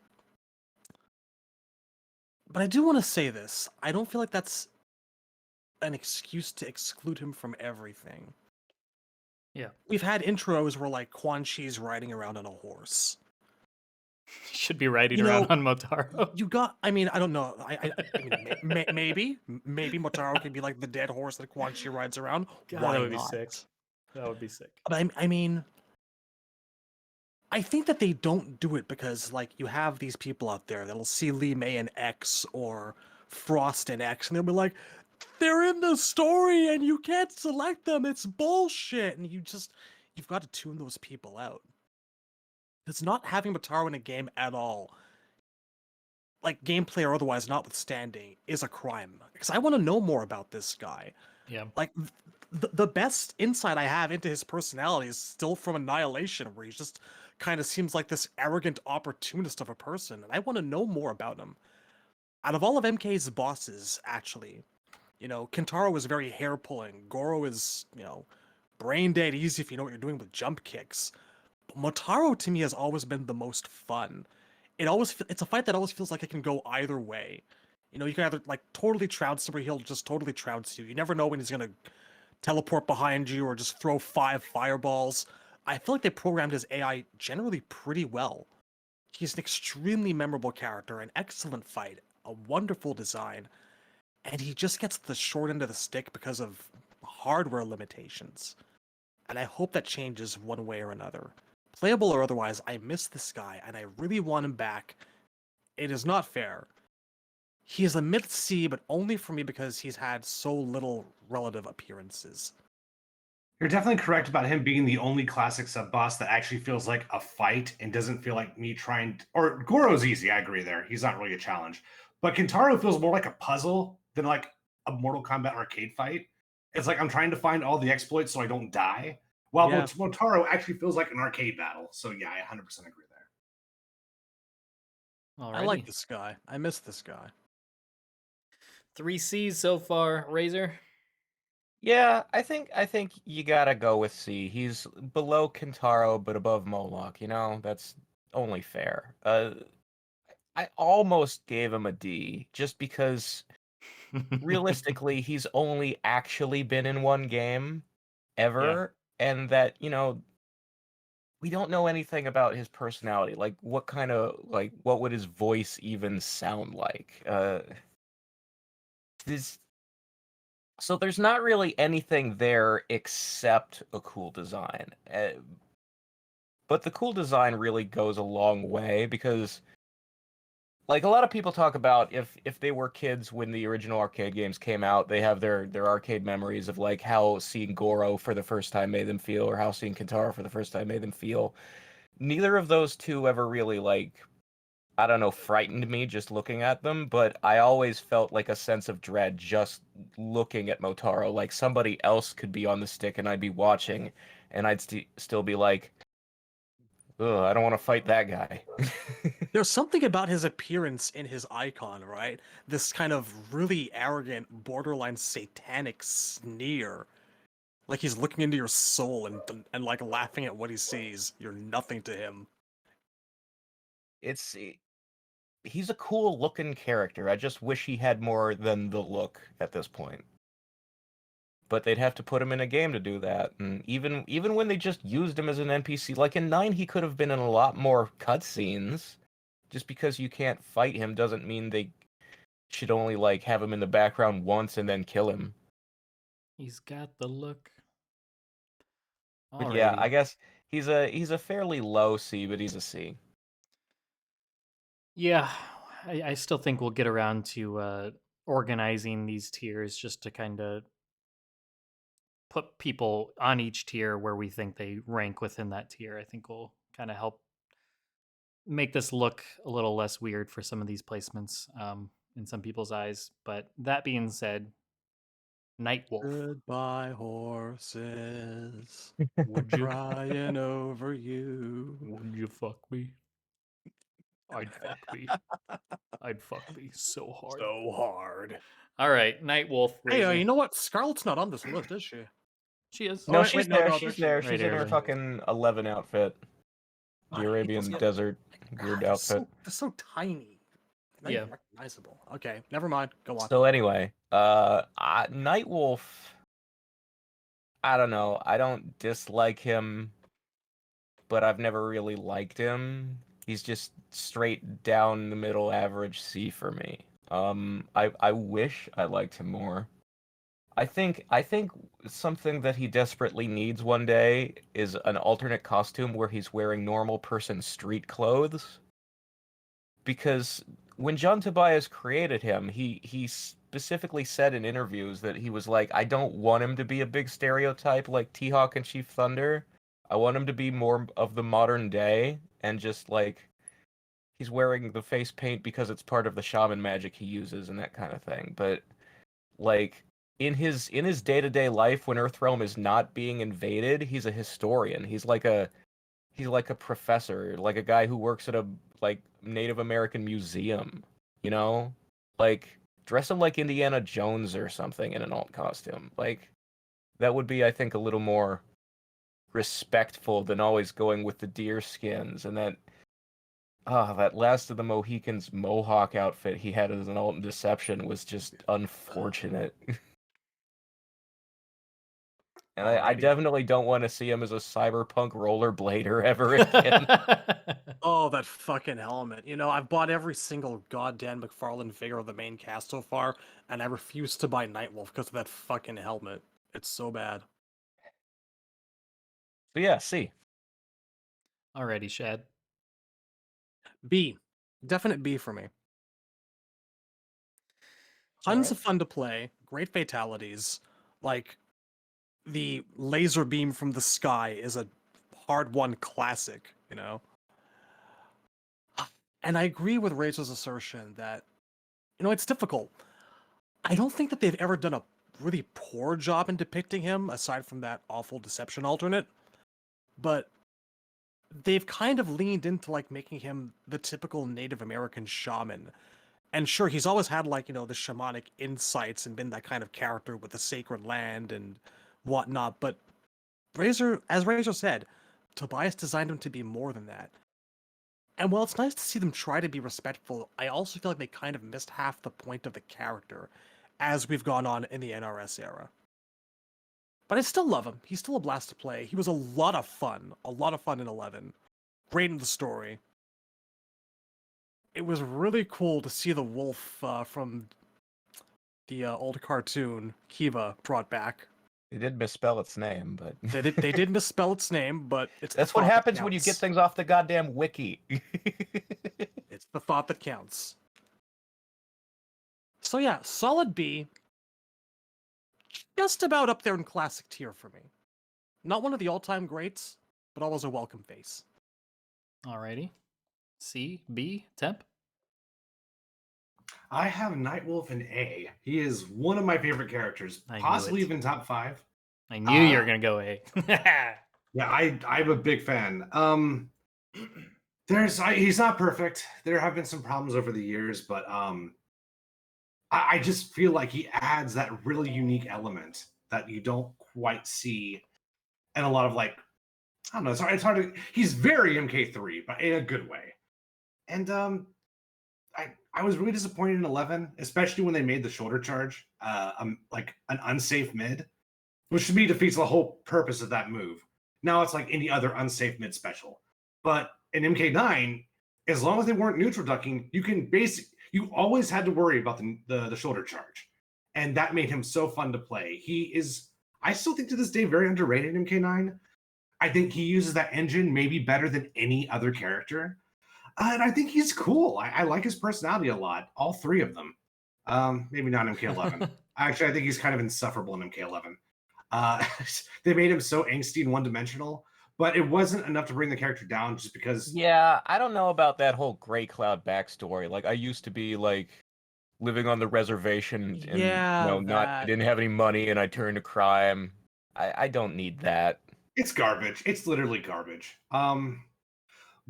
But I do want to say this. I don't feel like that's an excuse to exclude him from everything. Yeah. We've had intros where like Quan Chi's riding around on a horse. He should be riding You around know, on Motaro. You got. I mean, I don't know. I mean, maybe Motaro could be like the dead horse that Quan Chi rides around. God, Why that would be not? sick. That would be sick. But I mean, I think that they don't do it because like you have these people out there that'll see Lee May in X or Frost in X, and they'll be like, they're in the story and you can't select them. It's bullshit. And you've got to tune those people out. It's not having Motaro in a game at all, like gameplay or otherwise notwithstanding, is a crime. Because I want to know more about this guy. Yeah. Like the best insight I have into his personality is still from Annihilation, where he just kind of seems like this arrogant opportunist of a person, and I want to know more about him. Out of all of MK's bosses, actually, Kentaro is very hair pulling. Goro is, brain dead easy if you know what you're doing with jump kicks. But Motaro to me has always been the most fun. It's a fight that always feels like it can go either way. You can either like totally trounce somebody, he'll just totally trounce you. You never know when he's gonna teleport behind you or just throw 5 fireballs. I feel like they programmed his AI generally pretty well. He's an extremely memorable character, an excellent fight, a wonderful design, and he just gets the short end of the stick because of hardware limitations. And I hope that changes one way or another. Playable or otherwise, I miss this guy, and I really want him back. It is not fair. He is a mid C, but only for me because he's had so little relative appearances. You're definitely correct about him being the only classic sub boss that actually feels like a fight and doesn't feel like me trying. Or Goro's easy, I agree there. He's not really a challenge. But Kentaro feels more like a puzzle than like a Mortal Kombat arcade fight. It's like I'm trying to find all the exploits so I don't die. While Yeah. Motaro actually feels like an arcade battle. So yeah, I 100% agree there. Alrighty. I like this guy. I miss this guy. 3 C's so far, Razor. Yeah, I think you gotta go with C. He's below Kentaro but above Moloch. That's only fair. I almost gave him a D just because realistically he's only actually been in one game ever, and that we don't know anything about his personality. Like what would his voice even sound like? So there's not really anything there except a cool design. But the cool design really goes a long way because, like, a lot of people talk about if they were kids when the original arcade games came out, they have their arcade memories of like how seeing Goro for the first time made them feel, or how seeing Kentaro for the first time made them feel. Neither of those two ever really, like, I don't know, frightened me just looking at them, but I always felt like a sense of dread just looking at Motaro. Like somebody else could be on the stick and I'd be watching, and I'd still be like, ugh, I don't want to fight that guy. There's something about his appearance in his icon, right? This kind of really arrogant, borderline satanic sneer. Like he's looking into your soul and like laughing at what he sees. You're nothing to him. He's a cool looking character. I just wish he had more than the look at this point. But they'd have to put him in a game to do that. And even when they just used him as an NPC, like in 9, he could have been in a lot more cutscenes. Just because you can't fight him doesn't mean they should only like have him in the background once and then kill him. He's got the look. But yeah, Alrighty. I guess he's a fairly low C, but he's a C. Yeah, I still think we'll get around to organizing these tiers just to kind of put people on each tier where we think they rank within that tier. I think will kind of help make this look a little less weird for some of these placements in some people's eyes. But that being said, Nightwolf. Goodbye, horses. Would you Crying over you. would you fuck me? I'd fuck me. I'd fuck me so hard. So hard. All right, Nightwolf. Hey, Razor. you know what? Scarlet's not on this list, is she? She is. No, wait, she's no, there. no, She's there there. she She's is. in Right her here. fucking 11 outfit. The I hate Arabian those- desert weird God, outfit. they're so tiny. Not even recognizable. Okay, never mind. Go on. So anyway, Nightwolf. I don't know. I don't dislike him, but I've never really liked him. He's just straight down the middle average C for me. I wish I liked him more. I think something that he desperately needs one day is an alternate costume where he's wearing normal person street clothes. Because when John Tobias created him, he specifically said in interviews that he was like, I don't want him to be a big stereotype like T-Hawk and Chief Thunder. I want him to be more of the modern day and just like he's wearing the face paint because it's part of the shaman magic he uses and that kind of thing. But like in his day-to-day life when Earthrealm is not being invaded, he's a historian. He's like a professor, like a guy who works at a like Native American museum, you know? Like dress him like Indiana Jones or something in an alt costume. Like that would be, I think, a little more respectful than always going with the deer skins and that Last of the Mohicans mohawk outfit he had as an alt in Deception was just unfortunate. And I Alrighty. definitely don't want to see him as a cyberpunk rollerblader ever again. Oh, that fucking helmet. You know, I've bought every single goddamn McFarlane figure of the main cast so far, and I refuse to buy Nightwolf because of that fucking helmet. It's so bad. But yeah, C. Alrighty, Shad. B. Definite B for me. Tons of fun to play, great fatalities. Like, the laser beam from the sky is a hard-won classic, you know? And I agree with Razor's assertion that, you know, it's difficult. I don't think that they've ever done a really poor job in depicting him, aside from that awful Deception alternate. But they've kind of leaned into, like, making him the typical Native American shaman. And sure, he's always had, like, you know, the shamanic insights and been that kind of character with the sacred land and whatnot. But Razor, as Razor said, Tobias designed him to be more than that. And while it's nice to see them try to be respectful, I also feel like they kind of missed half the point of the character as we've gone on in the NRS era. But I still love him. He's still a blast to play. He was a lot of fun in 11. Great in the story. It was really cool to see the wolf from the old cartoon, Kiva, brought back. They did misspell its name, but They did misspell its name, but it's that's the what thought that happens when you get counts. things off the goddamn wiki. It's the thought that counts. So yeah, solid B. Just about up there in classic tier for me. Not one of the all-time greats, but always a welcome face. Alrighty. C, B, Temp. I have Nightwolf in A. He is one of my favorite characters, I knew possibly it. even top 5. I knew you were gonna go A. Yeah, I'm a big fan. He's not perfect. There have been some problems over the years, but I just feel like he adds that really unique element that you don't quite see in a lot of, like, I don't know. It's hard to. He's very MK3, but in a good way. And I was really disappointed in 11, especially when they made the shoulder charge like an unsafe mid, which to me defeats the whole purpose of that move. Now it's like any other unsafe mid special. But in MK9, as long as they weren't neutral ducking, you always had to worry about the shoulder charge. And that made him so fun to play. I still think to this day, very underrated in MK9. I think he uses that engine maybe better than any other character. And I think he's cool. I like his personality a lot. All 3 of them. Maybe not MK11. Actually, I think he's kind of insufferable in MK11. They made him so angsty and one-dimensional, but it wasn't enough to bring the character down just because... Yeah, I don't know about that whole Grey Cloud backstory. Like, I used to be, like, living on the reservation and, I didn't have any money and I turned to crime. I don't need that. It's garbage. It's literally garbage.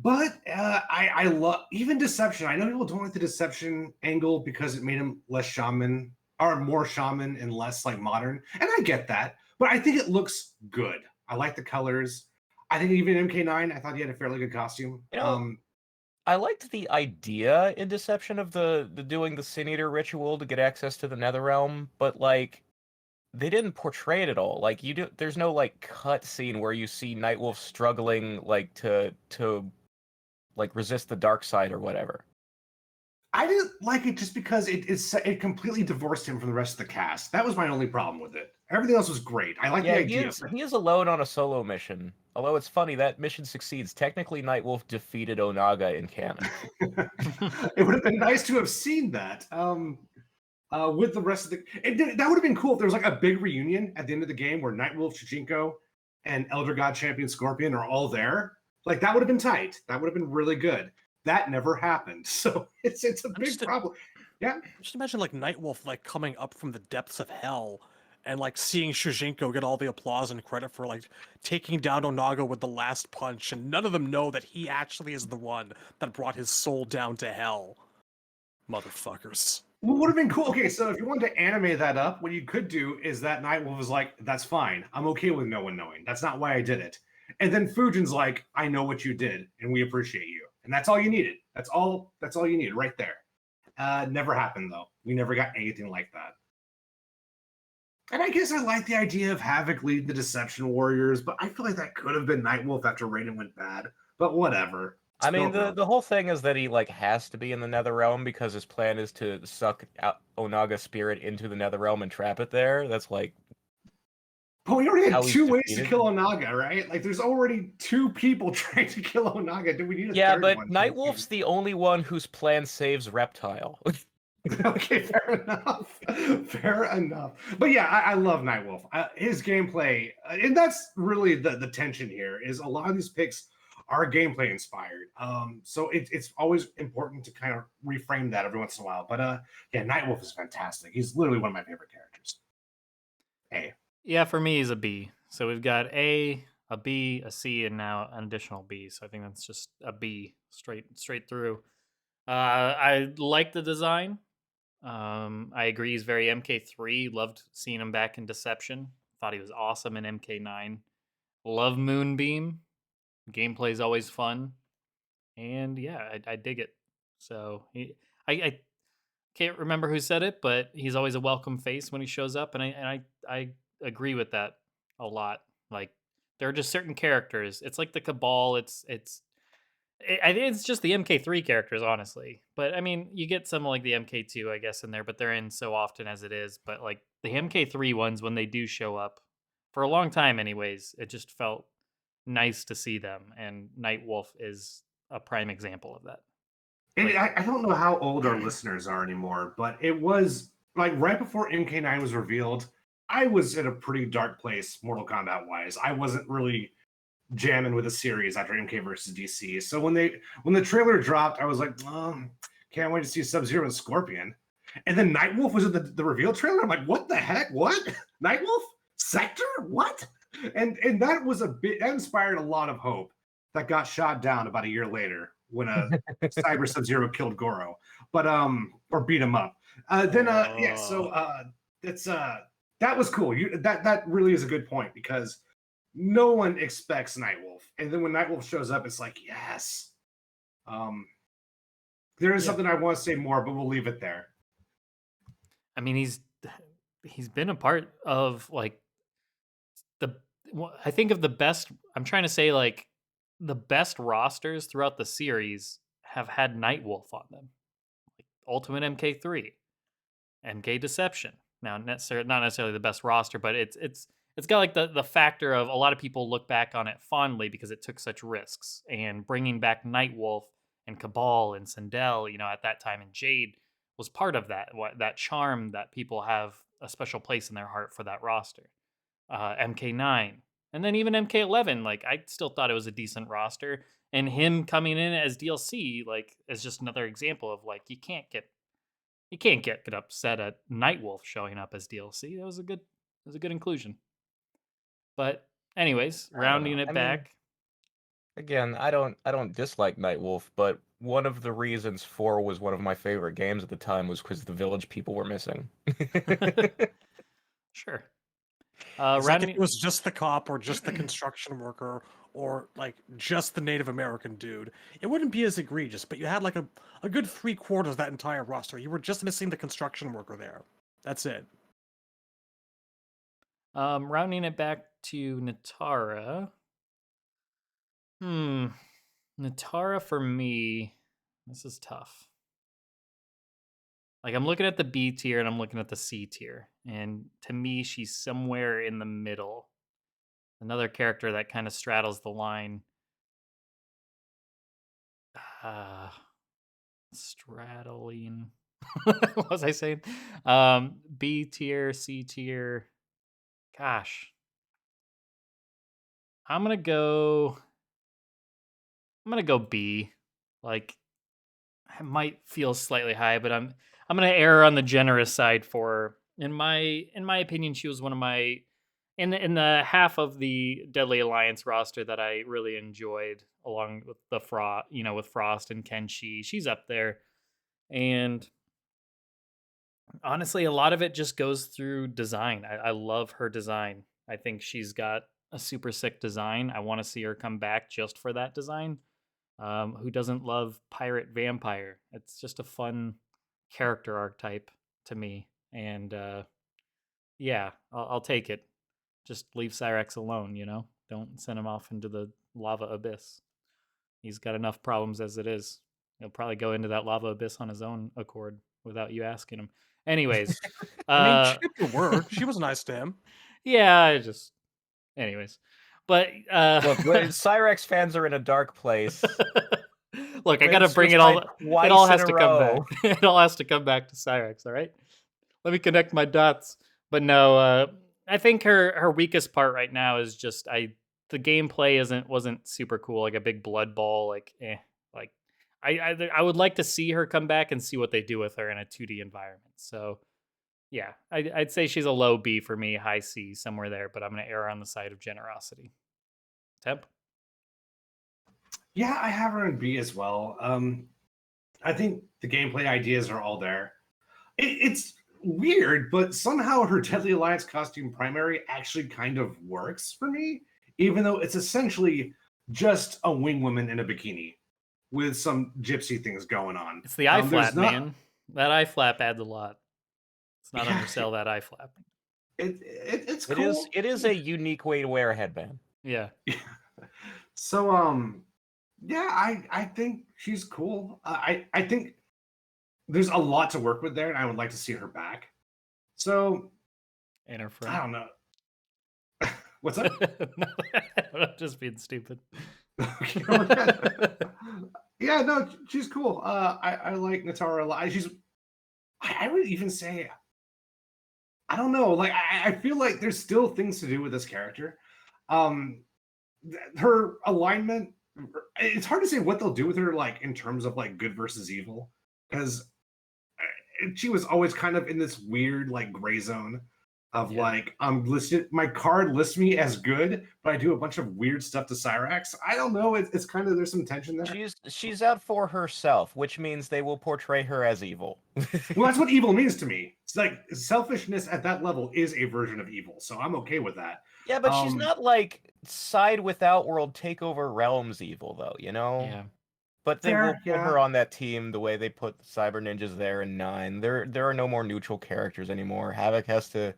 But I love even Deception. I know people don't like the Deception angle because it made him less shaman or more shaman and less like modern. And I get that, but I think it looks good. I like the colors. I think even MK9, I thought he had a fairly good costume. You know, I liked the idea in Deception of the doing the Sin Eater ritual to get access to the Netherrealm, but like they didn't portray it at all. Like there's no like cut scene where you see Nightwolf struggling like to like resist the dark side or whatever. I didn't like it just because it completely divorced him from the rest of the cast. That was my only problem with it. Everything else was great. I like the idea. He is alone on a solo mission. Although it's funny that mission succeeds. Technically, Nightwolf defeated Onaga in canon. It would have been nice to have seen that. With the rest of the, that would have been cool if there was like a big reunion at the end of the game where Nightwolf, Shujinko, and Elder God Champion Scorpion are all there. Like that would have been tight. That would have been really good. That never happened, so it's a big problem. Yeah, just imagine like Nightwolf like coming up from the depths of hell and like seeing Shujinko get all the applause and credit for like taking down Onaga with the last punch, and none of them know that he actually is the one that brought his soul down to hell. Motherfuckers. Well, would have been cool. Okay, so if you wanted to animate that up, what you could do is that Nightwolf was like, "That's fine. I'm okay with no one knowing. That's not why I did it." And then Fujin's like, "I know what you did, and we appreciate you." And that's all you needed. That's all you needed right there. Never happened though. We never got anything like that. And I guess I like the idea of Havoc leading the Deception Warriors, but I feel like that could have been Nightwolf after Raiden went bad. But whatever. I mean, the whole thing is that he like has to be in the Netherrealm because his plan is to suck out Onaga's spirit into the Netherrealm and trap it there. That's like. But we already had two ways to kill Onaga, right? Like, there's already two people trying to kill Onaga. Do we need a third one? Yeah, but Nightwolf's the only one whose plan saves Reptile. Okay, fair enough. Fair enough. But yeah, I love Nightwolf. His gameplay, and that's really the tension here, is a lot of these picks are gameplay inspired. So it's always important to kind of reframe that every once in a while. But yeah, Nightwolf is fantastic. He's literally one of my favorite characters. A. Yeah, for me, he's a B. So we've got A, B, a C, and now an additional B. So I think that's just a B straight through. I like the design. I agree he's very MK3. Loved seeing him back in Deception. Thought he was awesome in MK9. Love Moonbeam. Gameplay's always fun. And yeah, I dig it. So I can't remember who said it, but he's always a welcome face when he shows up, and I agree with that a lot. Like there are just certain characters. It's like the Cabal. I think it's just the MK3 characters, honestly. But I mean, you get some like the MK2, I guess, in there, but they're in so often as it is. But like the MK3 ones, when they do show up, for a long time, anyways, it just felt nice to see them. And Nightwolf is a prime example of that. And I don't know how old our listeners are anymore, but it was like right before MK9 was revealed. I was in a pretty dark place, Mortal Kombat wise. I wasn't really jamming with the series after MK versus DC. So when the trailer dropped, I was like, can't wait to see Sub-Zero and Scorpion. And then Nightwolf was in the reveal trailer. I'm like, what the heck? What? Nightwolf? Sector? What? And that was that inspired a lot of hope that got shot down about a year later when Cyber Sub-Zero killed Goro, but or beat him up. Yeah, so it's that was cool. That really is a good point because no one expects Nightwolf, and then when Nightwolf shows up, it's like yes. There is something I want to say more, but we'll leave it there. I mean, he's been a part of like I think of the best. I'm trying to say like the best rosters throughout the series have had Nightwolf on them. Like Ultimate MK3, MK Deception. Now, not necessarily the best roster, but it's got like the factor of a lot of people look back on it fondly because it took such risks. And bringing back Nightwolf and Cabal and Sindel, at that time, and Jade was part of that charm that people have a special place in their heart for that roster. MK9, and then even MK11, like I still thought it was a decent roster, and him coming in as DLC, like is just another example of like you can't get upset at Nightwolf showing up as DLC. That was a good inclusion. But anyways, rounding it back. Again, I don't dislike Nightwolf, but one of the reasons 4 was one of my favorite games at the time was because the village people were missing. Sure. Like if it was just the cop or just the construction worker or like just the Native American dude, it wouldn't be as egregious, but you had like a good 3/4 of that entire roster. You were just missing the construction worker there. That's it. Rounding it back to Natara. Natara for me, this is tough. Like, I'm looking at the B tier and I'm looking at the C tier. And to me, she's somewhere in the middle. Another character that kind of straddles the line. Straddling. What was I saying? B tier, C tier. Gosh. I'm gonna go B. Like, I might feel slightly high, but I'm gonna err on the generous side for her. In my opinion, she was one of my in the half of the Deadly Alliance roster that I really enjoyed, along with the with Frost and Kenshi. She's up there, and honestly, a lot of it just goes through design. I love her design. I think she's got a super sick design. I want to see her come back just for that design. Who doesn't love pirate vampire? It's just a fun character archetype to me, and yeah, I'll take it. Just leave Cyrax alone, Don't send him off into the lava abyss. He's got enough problems as it is. He'll probably go into that lava abyss on his own accord without you asking him. Anyways, I mean, she kept her word. She was nice to him. Yeah, anyways. But Look, Cyrex fans are in a dark place. Look, I gotta bring it all. It all has to come back. It all has to come back to Cyrex. All right. Let me connect my dots. But no, I think her weakest part right now is just the gameplay wasn't super cool. Like a big blood ball. Like I would like to see her come back and see what they do with her in a 2D environment. So yeah, I'd say she's a low B for me, high C, somewhere there. But I'm gonna err on the side of generosity. Temp. Yeah, I have her in B as well. I think the gameplay ideas are all there. It's weird, but somehow her Deadly Alliance costume primary actually kind of works for me, even though it's essentially just a wing woman in a bikini with some gypsy things going on. It's the eye flap, man. That eye flap adds a lot. It's not undersell that eye flap. It's cool. It is a unique way to wear a headband. Yeah. So yeah, I think she's cool. I think there's a lot to work with there, and I would like to see her back. So And her friend. I don't know. What's up? I'm just being stupid. Yeah, no, she's cool. I like Natara a lot. I would even say, I don't know. Like, I feel like there's still things to do with this character. Her alignment, it's hard to say what they'll do with her, like in terms of like good versus evil, because she was always kind of in this weird like gray zone of like I'm listed. My card lists me as good, but I do a bunch of weird stuff to Cyrax. I don't know. It's kind of there's some tension there. She's out for herself, which means they will portray her as evil. Well, that's what evil means to me. It's like selfishness at that level is a version of evil, so I'm okay with that. Yeah, but she's not like side with Outworld takeover realms evil though, Yeah. But they will put her on that team the way they put Cyber Ninjas there in 9. There are no more neutral characters anymore. Havoc has to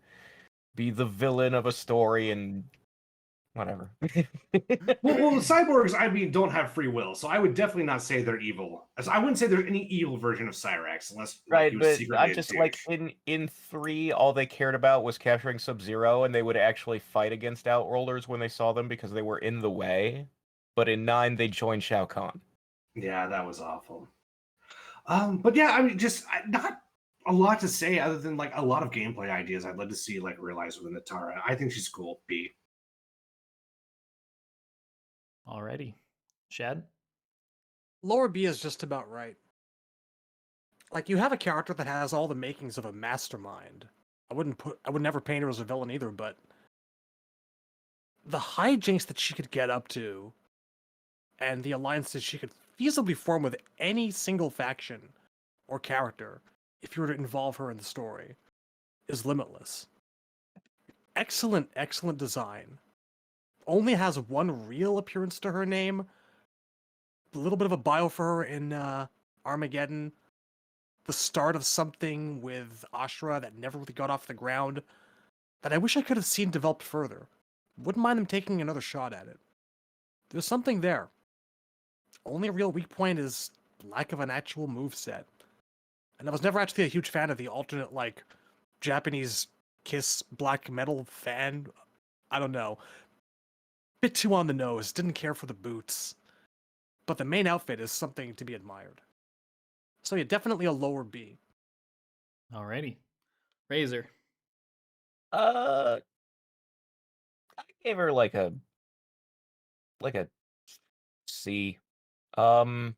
be the villain of a story and whatever. well, cyborgs, I mean, don't have free will, so I would definitely not say they're evil. So I wouldn't say there's any evil version of Cyrax, unless right. But I'm just like in 3, all they cared about was capturing Sub-Zero, and they would actually fight against Outworlders when they saw them because they were in the way. But in 9, they joined Shao Kahn. Yeah, that was awful. But yeah, I mean, just not a lot to say other than like a lot of gameplay ideas I'd love to see like realized with Natara. I think she's cool. B. Alrighty. Shad? Lower B is just about right. Like, you have a character that has all the makings of a mastermind. I would never paint her as a villain either, but the hijinks that she could get up to and the alliances she could feasibly form with any single faction or character, if you were to involve her in the story, is limitless. Excellent design. only has one real appearance to her name. A little bit of a bio for her in Armageddon. The start of something with Ashra that never really got off the ground that I wish I could have seen developed further. Wouldn't mind them taking another shot at it. There's something there. Only real weak point is lack of an actual move set. And I was never actually a huge fan of the alternate, like, Japanese Kiss black metal fan. I don't know. Bit too on the nose. Didn't care for the boots. But the main outfit is something to be admired. So yeah, definitely a lower B. Alrighty. Razor. I gave her like a C. So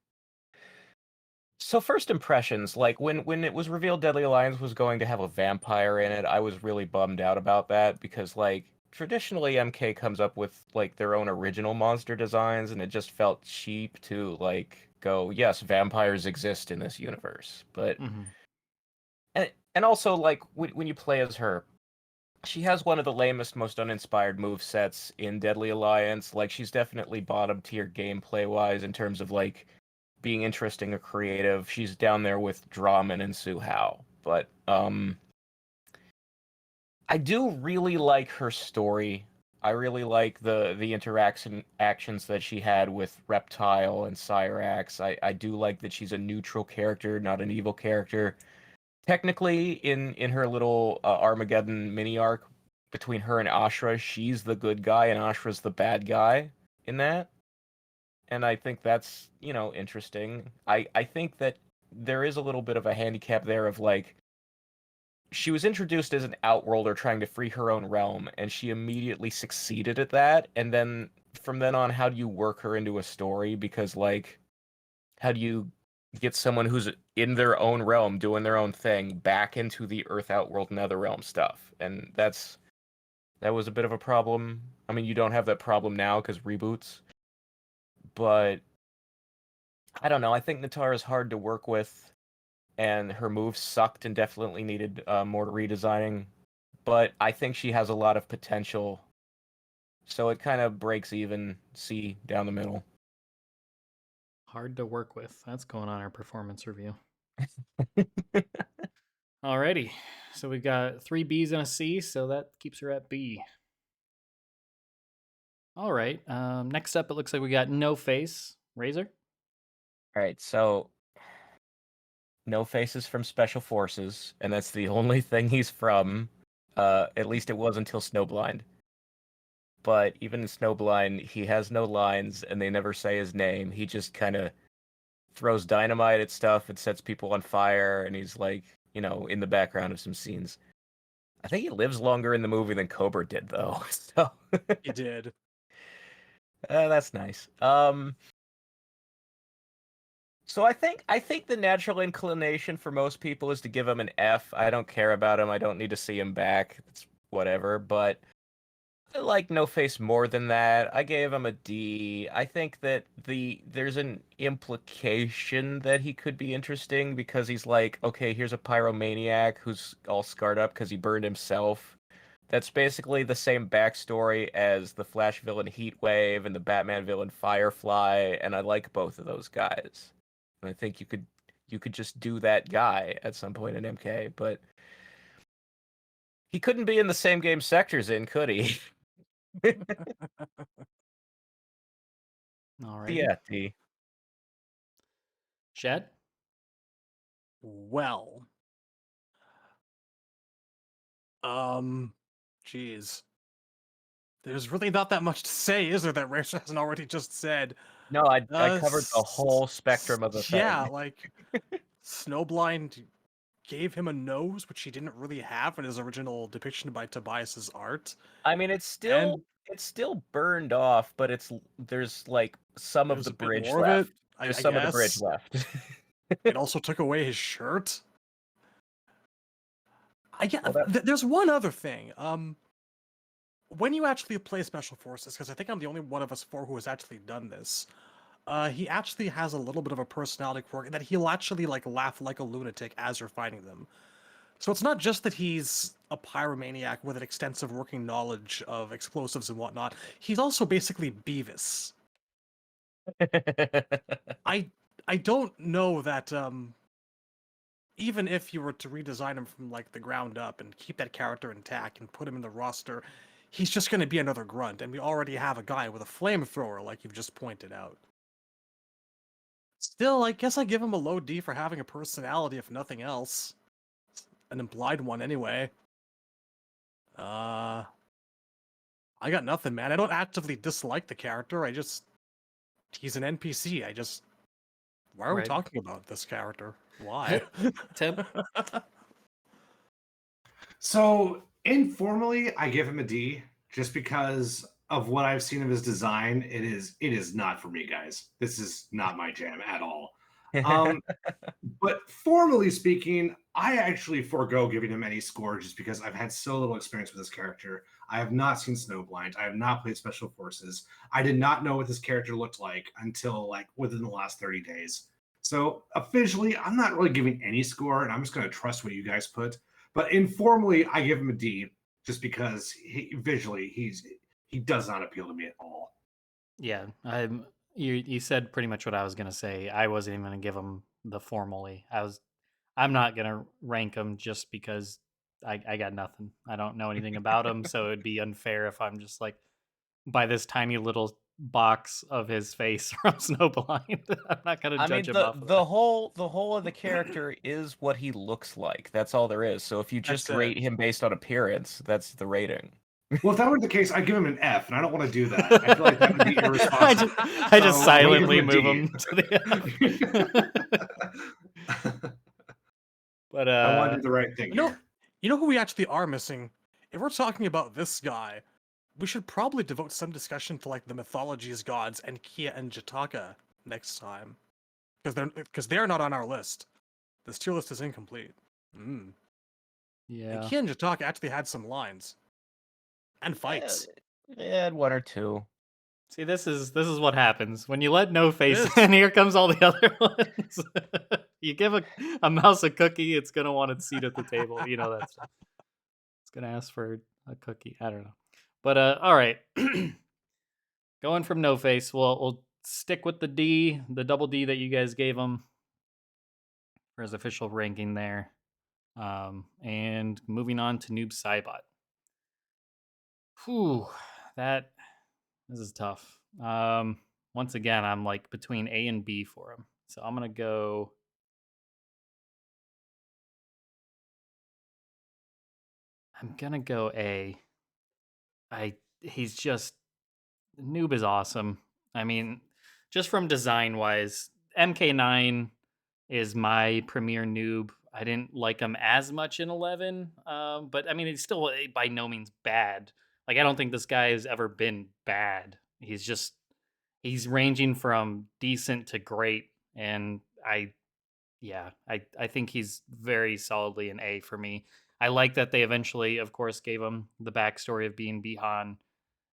first impressions, like when it was revealed Deadly Alliance was going to have a vampire in it, I was really bummed out about that because like traditionally MK comes up with like their own original monster designs and it just felt cheap to like go, yes, vampires exist in this universe. But Mm-hmm. and also like when you play as her, she has one of the lamest, most uninspired move sets in Deadly Alliance. Like she's definitely bottom tier gameplay wise in terms of like being interesting or creative. She's down there with Draman and Su Hao. But I do really like her story. I really like the actions that she had with Reptile and Cyrax. I do like that she's a neutral character, not an evil character. Technically, in her little Armageddon mini arc between her and Ashra, she's the good guy and Ashra's the bad guy in that. And I think that's, interesting. I think that there is a little bit of a handicap there of like, she was introduced as an outworlder trying to free her own realm, and she immediately succeeded at that. And then from then on, how do you work her into a story? Because like, how do you get someone who's in their own realm doing their own thing back into the Earth Outworld Netherrealm stuff? And that was a bit of a problem. I mean, you don't have that problem now because reboots, but I don't know. I think Natara's hard to work with, and her moves sucked and definitely needed more redesigning. But I think she has a lot of potential, so it kind of breaks even C down the middle. Hard to work with. That's going on our performance review. Alrighty. So we've got 3 B's and a C, so that keeps her at B. All right. Next up, it looks like we got No Face. Razor? All right, so No Face is from Special Forces, and that's the only thing he's from. At least it was until Snowblind. But even in Snowblind, he has no lines, and they never say his name. He just kind of throws dynamite at stuff and sets people on fire, and he's like, in the background of some scenes. I think he lives longer in the movie than Cobra did, though. So He did. that's nice. So I think the natural inclination for most people is to give him an F. I don't care about him. I don't need to see him back. It's whatever. But I like No Face more than that. I gave him a D. I think that there's an implication that he could be interesting because he's like, okay, here's a pyromaniac who's all scarred up because he burned himself. That's basically the same backstory as the Flash villain Heatwave and the Batman villain Firefly, and I like both of those guys. And I think you could just do that guy at some point in MK, but he couldn't be in the same game Sector's in, could he? All right. Yeah, D. Shad? Well. Geez. There's really not that much to say, is there, that Rachel hasn't already just said? No, I covered the whole spectrum of the thing. Yeah, like, Snowblind gave him a nose, which he didn't really have in his original depiction by Tobias's art. I mean, it's still burned off, but there's like some of There's the a bit bridge more of left. it, There's I some of the bridge guess. left. It also took away his shirt. Well, There's one other thing. When you actually play Special Forces, because I think I'm the only one of us four who has actually done this, he actually has a little bit of a personality quirk in that he'll actually like laugh like a lunatic as you're fighting them. So it's not just that he's a pyromaniac with an extensive working knowledge of explosives and whatnot. He's also basically Beavis. I I don't know that even if you were to redesign him from like the ground up and keep that character intact and put him in the roster, he's just going to be another grunt, and we already have a guy with a flamethrower, like you've just pointed out. Still, I guess I give him a low D for having a personality, if nothing else. An implied one, anyway. I got nothing, man. I don't actively dislike the character. He's an NPC. Why are we Right. talking about this character? Why? Tim? So informally, I give him a D just because of what I've seen of his design. It is not for me, guys. This is not my jam at all. But formally speaking, I actually forego giving him any score just because I've had so little experience with this character. I have not seen Snowblind. I have not played Special Forces. I did not know what this character looked like until like within the last 30 days. So officially, I'm not really giving any score, and I'm just going to trust what you guys put. But informally, I give him a D just because visually he does not appeal to me at all. Yeah, you said pretty much what I was gonna say. I wasn't even gonna give him the formally. I'm not gonna rank him just because I got nothing. I don't know anything about him, so it'd be unfair if I'm just like by this tiny little box of his face from Snowblind. I'm not gonna I judge mean, him off of the that. whole of the character is what he looks like. That's all there is. So if you just That's it. rate him based on appearance, that's the rating. Well, if that were the case, I'd give him an F, and I don't want to do that. I feel like that would be irresponsible. I just So, silently we give move him him to the F. But I want to do the right thing You know, here. you know who we actually are missing? If we're talking about this guy, we should probably devote some discussion to like the mythology's gods and Kia and Jataka next time, because they're not on our list. This tier list is incomplete. And yeah. Kia and Jataka actually had some lines and fights. Yeah, one or two. See, this is what happens when you let No Face It is. in. Here comes all the other ones. You give a mouse a cookie, it's gonna want its seat at the table. You know that stuff. It's gonna ask for a cookie. I don't know, but all right. Going from No Face, we'll stick with the D, the double D that you guys gave him for his official ranking there. And moving on to Noob Saibot. Whew, this is tough. Once again, I'm like between A and B for him. So I'm gonna go. I'm gonna go A. He's just Noob is awesome. I mean, just from design wise, MK9 is my premier Noob. I didn't like him as much in 11, but I mean, he's still by no means bad. Like, I don't think this guy has ever been bad. He's ranging from decent to great, and I think he's very solidly an A for me. I like that they eventually, of course, gave him the backstory of being Bihan.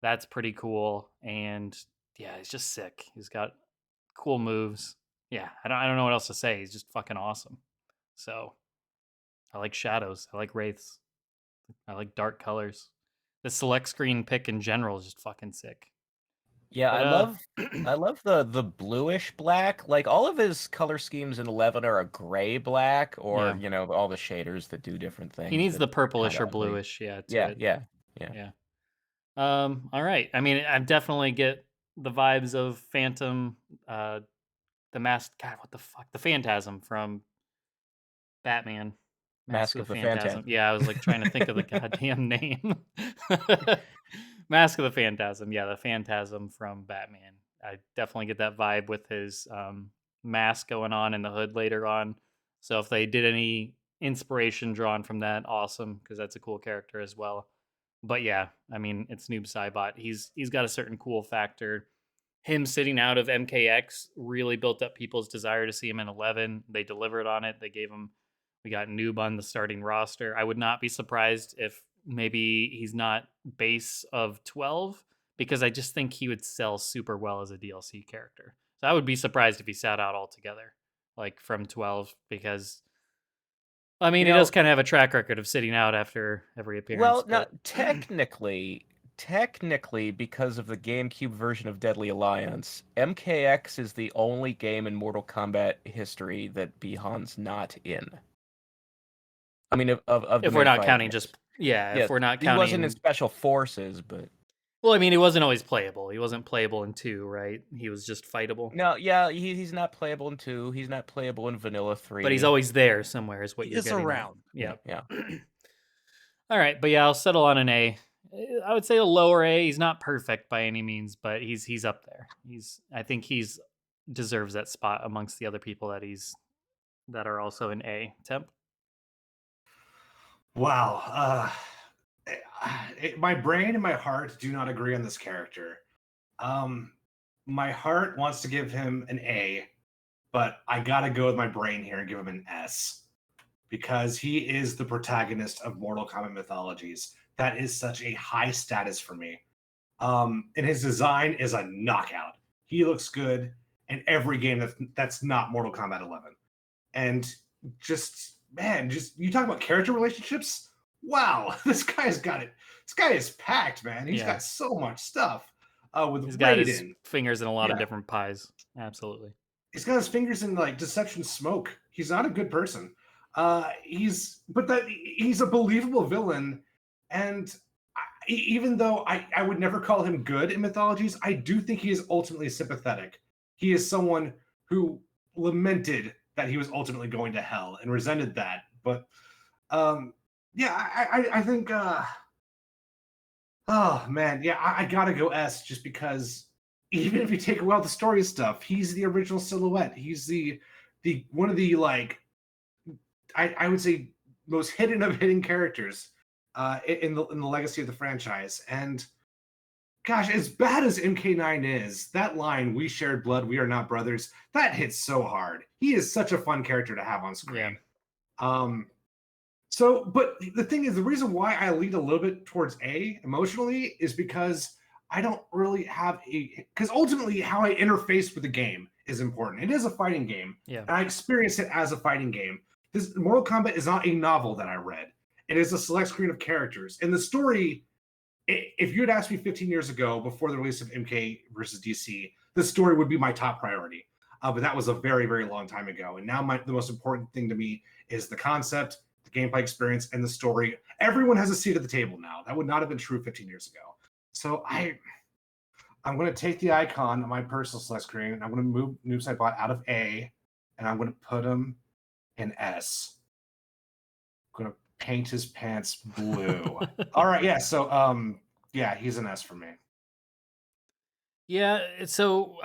That's pretty cool, and yeah, he's just sick. He's got cool moves. Yeah, I don't know what else to say. He's just fucking awesome. So I like shadows. I like wraiths. I like dark colors. The select screen pick in general is just fucking sick. Yeah, But, I love the bluish black. Like all of his color schemes in 11 are a gray black, or Yeah. you know, all the shaders that do different things. He needs that the are purplish kinda or ugly. bluish, to Yeah, it. yeah. Yeah. All right. I mean, I definitely get the vibes of Phantom, the mask. God, what the fuck? The Phantasm from Batman. Mask of the Phantasm. Yeah, I was like trying to think of the goddamn name. Mask of the Phantasm. Yeah, the Phantasm from Batman. I definitely get that vibe with his mask going on in the hood later on. So if they did any inspiration drawn from that, awesome, because that's a cool character as well. But yeah, I mean, it's Noob Saibot. He's got a certain cool factor. Him sitting out of MKX really built up people's desire to see him in 11. They delivered on it. We got Noob on the starting roster. I would not be surprised if maybe he's not base of 12, because I just think he would sell super well as a DLC character. So I would be surprised if he sat out altogether, like from 12, because I mean, You he does know- kind of have a track record of sitting out after every appearance. Well, no, but- technically, because of the GameCube version of Deadly Alliance, MKX is the only game in Mortal Kombat history that Bihan's not in. I mean, of the if we're main not fighting counting games. just if we're not He counting, wasn't in Special Forces, but well, I mean, he wasn't always playable. He wasn't playable in 2, right? He was just fightable. no, yeah, he's not playable in 2. He's not playable in Vanilla 3. But he's always there somewhere. Is what He you're is getting at. around. Yeah. Yeah. All right, but yeah, I'll settle on an A. I would say a lower A. He's not perfect by any means, but he's up there. I think he's deserves that spot amongst the other people that are also in A. Temp. Wow. My brain and my heart do not agree on this character. My heart wants to give him an A, but I gotta go with my brain here and give him an S because he is the protagonist of Mortal Kombat Mythologies. That is such a high status for me. And his design is a knockout. He looks good in every game that's not Mortal Kombat 11. And just you talk about character relationships. Wow, this guy's got it. This guy is packed, man. He's got so much stuff. With He's got his Raiden, fingers in a lot of Yeah. different pies. Absolutely. he's got his fingers in like Deception Smoke. He's not a good person. He's a believable villain, and even though I would never call him good in Mythologies, I do think he is ultimately sympathetic. He is someone who lamented that he was ultimately going to hell and resented that. But I think oh man, yeah, I gotta go S just because even if you take away all the story stuff, he's the original silhouette. He's the one of the like I would say most hidden of hidden characters in the legacy of the franchise. And gosh, as bad as MK9 is, that line "We shared blood, we are not brothers" that hits so hard. He is such a fun character to have on screen. So, but the thing is, the reason why I lean a little bit towards A emotionally is because I don't really have because ultimately how I interface with the game is important. It is a fighting game, and I experience it as a fighting game. This Mortal Kombat is not a novel that I read. It is a select screen of characters. And the story, if you had asked me 15 years ago, before the release of MK versus DC, this story would be my top priority. But that was a very, very long time ago. And now the most important thing to me is the concept, the gameplay experience, and the story. Everyone has a seat at the table now. That would not have been true 15 years ago. So I'm going to take the icon on my personal select screen, and I'm going to move Noob Saibot out of A, and I'm going to put him in S. I'm going to paint his pants blue. All right, yeah. So he's an S for me. Yeah, so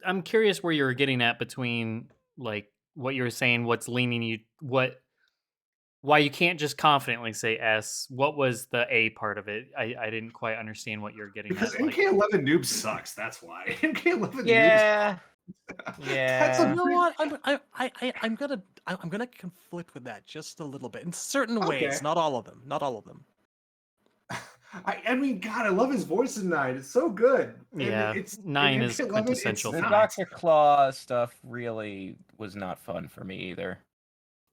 I'm curious where you were getting at between like what you were saying, what's leaning you, why you can't just confidently say S. What was the A part of it? I didn't quite understand what you're getting Because at. MK11 Noob sucks. That's why MK11 Yeah. Noobs. Yeah. You know what? I'm gonna conflict with that just a little bit in certain ways. Okay. Not all of them. Not all of them. I mean, God, I love his voice in 9. It's so good. Yeah, it's 9 is MK11, quintessential it's The for not. me. Dr. Claw stuff really was not fun for me either.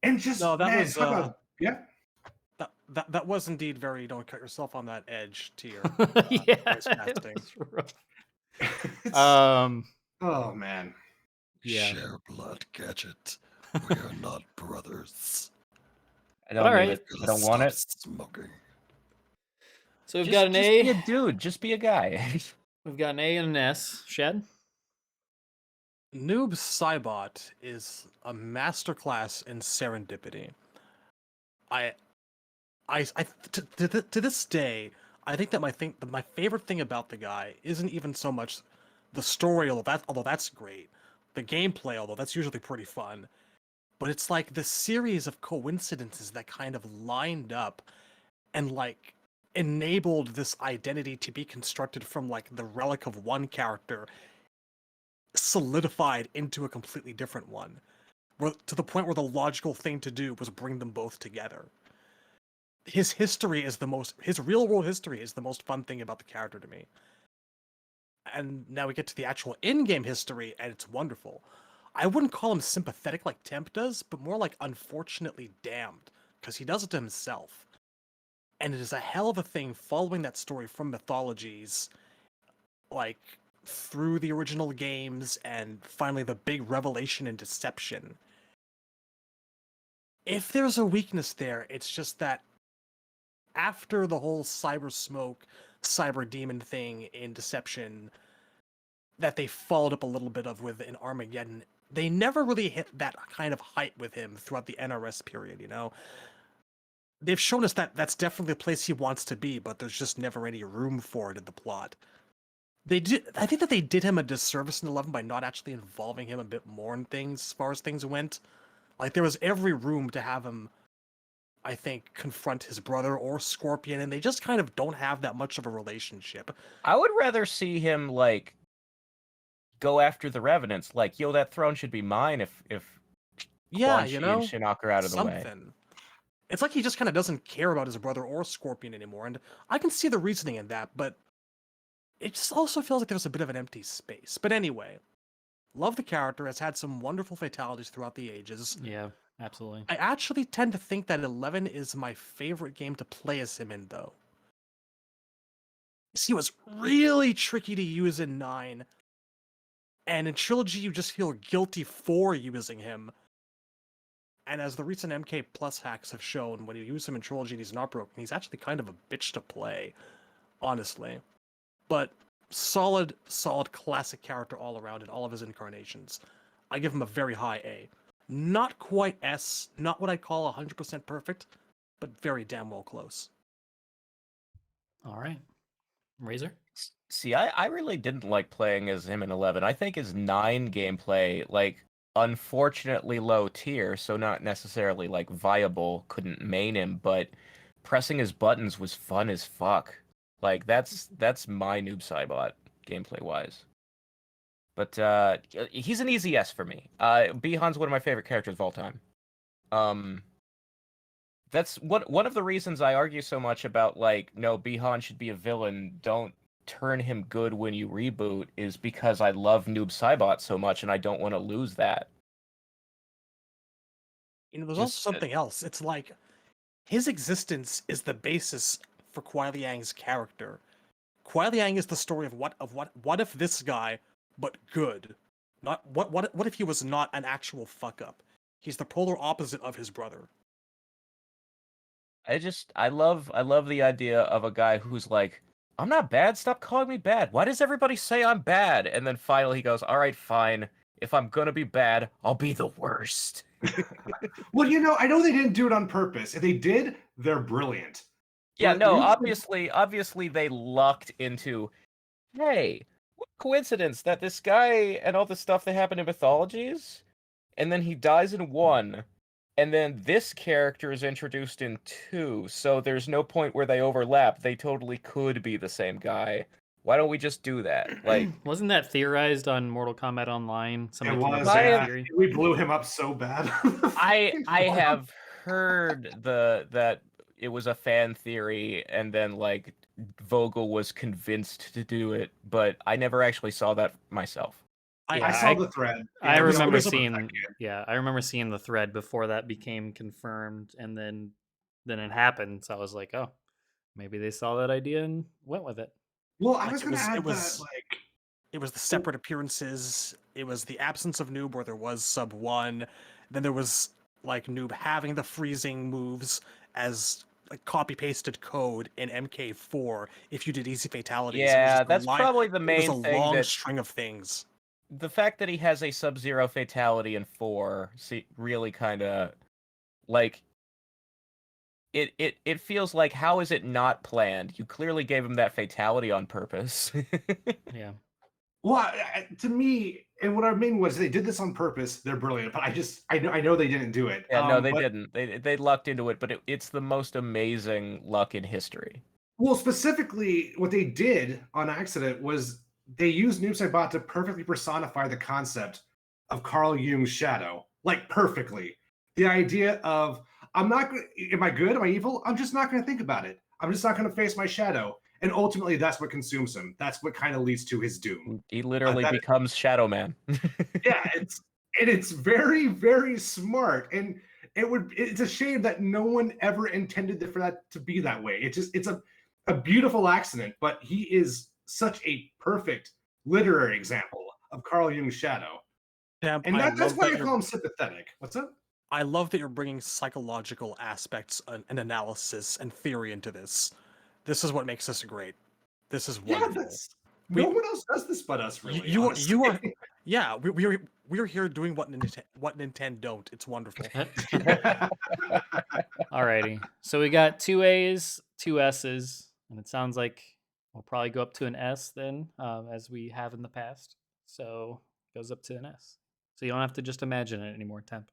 And just No, that man, was talk about that was indeed very don't cut yourself on that edge tier. Yeah, voice it casting. was rough. it's- oh man. Yeah. Share blood, Gadget. We are not brothers. I don't All need right. it. I don't want Stop it. smoking. So we've Just, got an just A. be a dude. Just be a guy. We've got an A and an S. Shad? Noob Saibot is a masterclass in serendipity. To this day, I think that my favorite thing about the guy isn't even so much the story, although that's great, the gameplay, although that's usually pretty fun, but it's like the series of coincidences that kind of lined up and like enabled this identity to be constructed from like the relic of one character solidified into a completely different one, to the point where the logical thing to do was bring them both together. His real world history is the most fun thing about the character to me. And now we get to the actual in-game history, and it's wonderful. I wouldn't call him sympathetic like Temp does, but more like unfortunately damned because he does it to himself. And it is a hell of a thing following that story from mythologies, like through the original games and finally the big revelation and deception. If there's a weakness there, it's just that after the whole cyber smoke, cyber demon thing in Deception that they followed up a little bit of with in Armageddon, they never really hit that kind of height with him throughout the NRS period, you know? They've shown us that that's definitely a place he wants to be, but there's just never any room for it in the plot. I think that they did him a disservice in 11 by not actually involving him a bit more in things as far as things went. Like, there was every room to have him, I think, confront his brother or Scorpion, and they just kind of don't have that much of a relationship. I would rather see him, like, go after the Revenants. Like, yo, that throne should be mine if Yeah, Quan Chi you know? and Shinnok are out of the way. Something. It's like he just kind of doesn't care about his brother or Scorpion anymore, and I can see the reasoning in that, but it just also feels like there's a bit of an empty space. But anyway, love the character, has had some wonderful fatalities throughout the ages. Yeah, absolutely. I actually tend to think that 11 is my favorite game to play as him in, though. He was really tricky to use in 9, and in Trilogy you just feel guilty for using him. And as the recent MK Plus hacks have shown, when you use him in Trilogy and he's not broken, he's actually kind of a bitch to play, honestly. But solid classic character all around in all of his incarnations. I give him a very high A. Not quite S, not what I'd call 100% perfect, but very damn well close. All right. Razor? See, I really didn't like playing as him in 11. I think his 9 gameplay, like, unfortunately low tier, so not necessarily, like, viable, couldn't main him, but pressing his buttons was fun as fuck. Like, that's my noob Cybot, gameplay-wise. But, he's an easy S for me. Bihan's one of my favorite characters of all time. That's one of the reasons I argue so much about, like, no, Bihan should be a villain, don't turn him good when you reboot, is because I love Noob Saibot so much and I don't want to lose that. You know, there's Just, also something else. It's like his existence is the basis for Kuai Liang's character. Kuai Liang is the story of what if this guy, but good. Not what if he was not an actual fuck up. He's the polar opposite of his brother. I love the idea of a guy who's like, I'm not bad, stop calling me bad. Why does everybody say I'm bad? And then finally he goes, all right, fine. If I'm gonna be bad, I'll be the worst. Well, you know, I know they didn't do it on purpose. If they did, they're brilliant. Yeah, But no, you- obviously they lucked into, hey, what coincidence that this guy and all the stuff that happened in mythologies, and then he dies in 1, and then this character is introduced in 2, so there's no point where they overlap. They totally could be the same guy. Why don't we just do that? Like, Wasn't that theorized on Mortal Kombat Online? It Somebody came up was, with that yeah. theory. We blew him up so bad. I have heard that it was a fan theory, and then, like, Vogel was convinced to do it, but I never actually saw that myself. I saw the thread. I Yeah, it was remember always seeing like- I remember seeing the thread before that became confirmed, and then it happened. So I was like, oh, maybe they saw that idea and went with it. Well, I Like, was it going to was- add it was- that, like, It was the separate appearances. It was the absence of Noob where there was sub 1. Then there was like Noob having the freezing moves as like copy pasted code in MK4 if you did easy fatalities. It was Yeah, just a that's probably the it was main a thing long that string of things. the fact that he has a Sub-Zero fatality in 4 really kind of, like, it feels like, how is it not planned? You clearly gave him that fatality on purpose. Yeah. well, to me, and what I mean was they did this on purpose. They're brilliant, but I know they didn't do it. Yeah, no, they but- didn't. They lucked into it, but it's the most amazing luck in history. Well, specifically, what they did on accident was they used Noob Saibot to perfectly personify the concept of Carl Jung's shadow, like perfectly. The idea of am I good? Am I evil? I'm just not going to think about it. I'm just not going to face my shadow. And ultimately, that's what consumes him. That's what kind of leads to his doom. He literally that- becomes Shadow Man. Yeah, it's very, very smart. And It's a shame that no one ever intended for that to be that way. It's a beautiful accident, but he is such a perfect literary example of Carl Jung's shadow. Temp, And I that's love why that I call him sympathetic. What's up? I love that you're bringing psychological aspects and analysis and theory into this. This is what makes this great. This is Yeah, wonderful. that's no one else does this but us, really. You are, honestly. yeah. We're here doing what Nintendo don't. It's wonderful. Alrighty. So we got 2 A's, 2 S's, and it sounds like we'll probably go up to an S then, as we have in the past. So it goes up to an S. So you don't have to just imagine it anymore, Temp.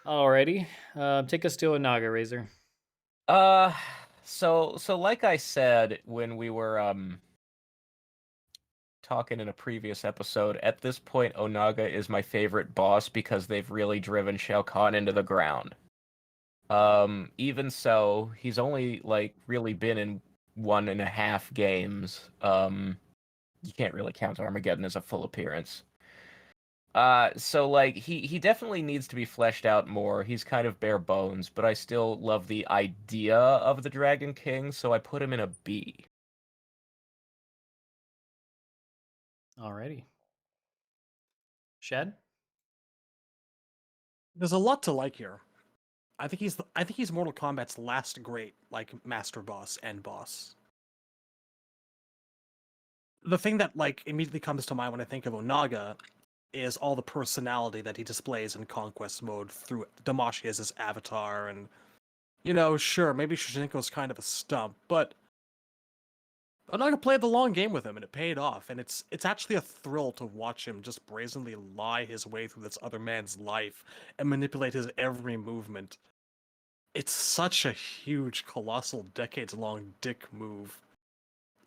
Alrighty. Take us to Onaga, Razor. So like I said when we were talking in a previous episode, at this point Onaga is my favorite boss because they've really driven Shao Kahn into the ground. Even so, he's only like really been in 1.5 games. You can't really count Armageddon as a full appearance. So like he definitely needs to be fleshed out more. He's kind of bare bones, but I still love the idea of the Dragon King, so I put him in a B. Alrighty. Shad? There's a lot to like here. I think he's Mortal Kombat's last great like master boss, end boss. The thing that like immediately comes to mind when I think of Onaga is all the personality that he displays in Conquest mode through Damashi as his avatar, and sure, maybe Shujinko's kind of a stump, but Onaga played the long game with him and it paid off, and it's actually a thrill to watch him just brazenly lie his way through this other man's life and manipulate his every movement. It's such a huge, colossal, decades-long dick move.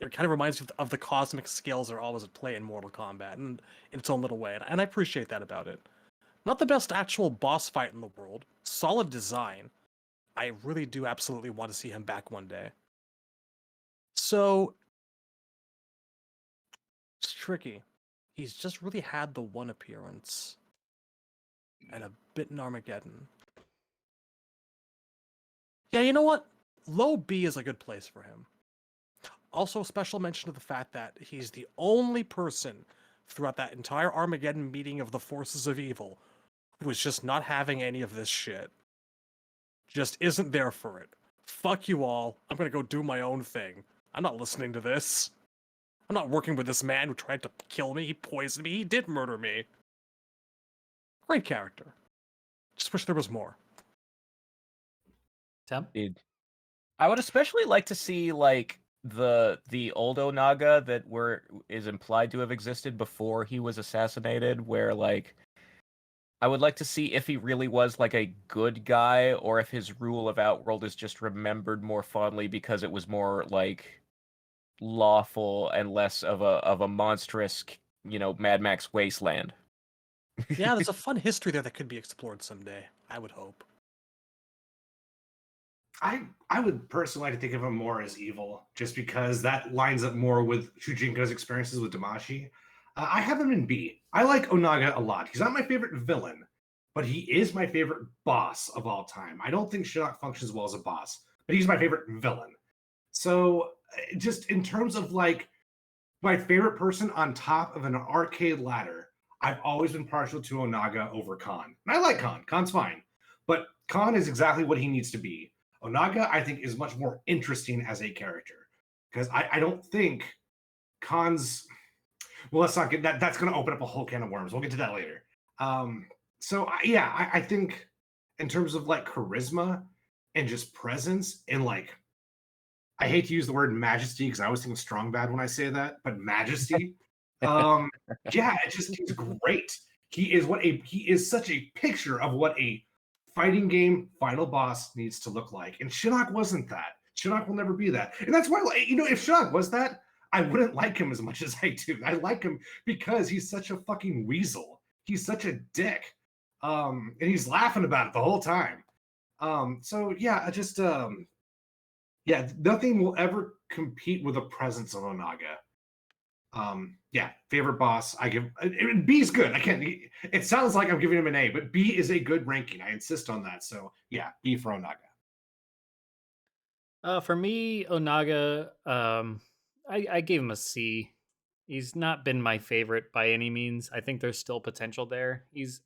It kind of reminds me of the cosmic scales that are always at play in Mortal Kombat, and in its own little way, and I appreciate that about it. Not the best actual boss fight in the world. Solid design. I really do absolutely want to see him back one day. So, it's tricky. He's just really had the one appearance. And a bit in Armageddon. Yeah, you know what? Low B is a good place for him. Also, special mention to the fact that he's the only person throughout that entire Armageddon meeting of the forces of evil who is just not having any of this shit. Just isn't there for it. Fuck you all. I'm gonna go do my own thing. I'm not listening to this. I'm not working with this man who tried to kill me. He poisoned me. He did murder me. Great character. Just wish there was more. Temp? Dude. I would especially like to see like the old Onaga that is implied to have existed before he was assassinated, where like I would like to see if he really was like a good guy or if his rule of Outworld is just remembered more fondly because it was more like lawful and less of a monstrous, Mad Max wasteland. Yeah, there's a fun history there that could be explored someday. I would hope. I would personally like to think of him more as evil, just because that lines up more with Shujinko's experiences with Damashi. I have him in B. I like Onaga a lot. He's not my favorite villain, but he is my favorite boss of all time. I don't think Shinnok functions well as a boss, but he's my favorite villain. So, just in terms of like my favorite person on top of an arcade ladder, I've always been partial to Onaga over Khan. And I like Khan. Khan's fine. But Khan is exactly what he needs to be. Onaga, I think, is much more interesting as a character. Because I don't think Khan's... Well, let's not get that. That's going to open up a whole can of worms. We'll get to that later. I think in terms of like charisma and just presence and like, I hate to use the word majesty because I always think of strong bad when I say that, but majesty. He's great. He is such a picture of what a fighting game final boss needs to look like. And Shinnok wasn't that. Shinnok will never be that. And that's why, if Shinnok was that, I wouldn't like him as much as I do. I like him because he's such a fucking weasel. He's such a dick. And he's laughing about it the whole time. Nothing will ever compete with the presence of Onaga. Yeah, favorite boss. I give B's good. I can't. It sounds like I'm giving him an A, but B is a good ranking. I insist on that. So yeah, B for Onaga. For me, Onaga, I gave him a C. He's not been my favorite by any means. I think there's still potential there. He's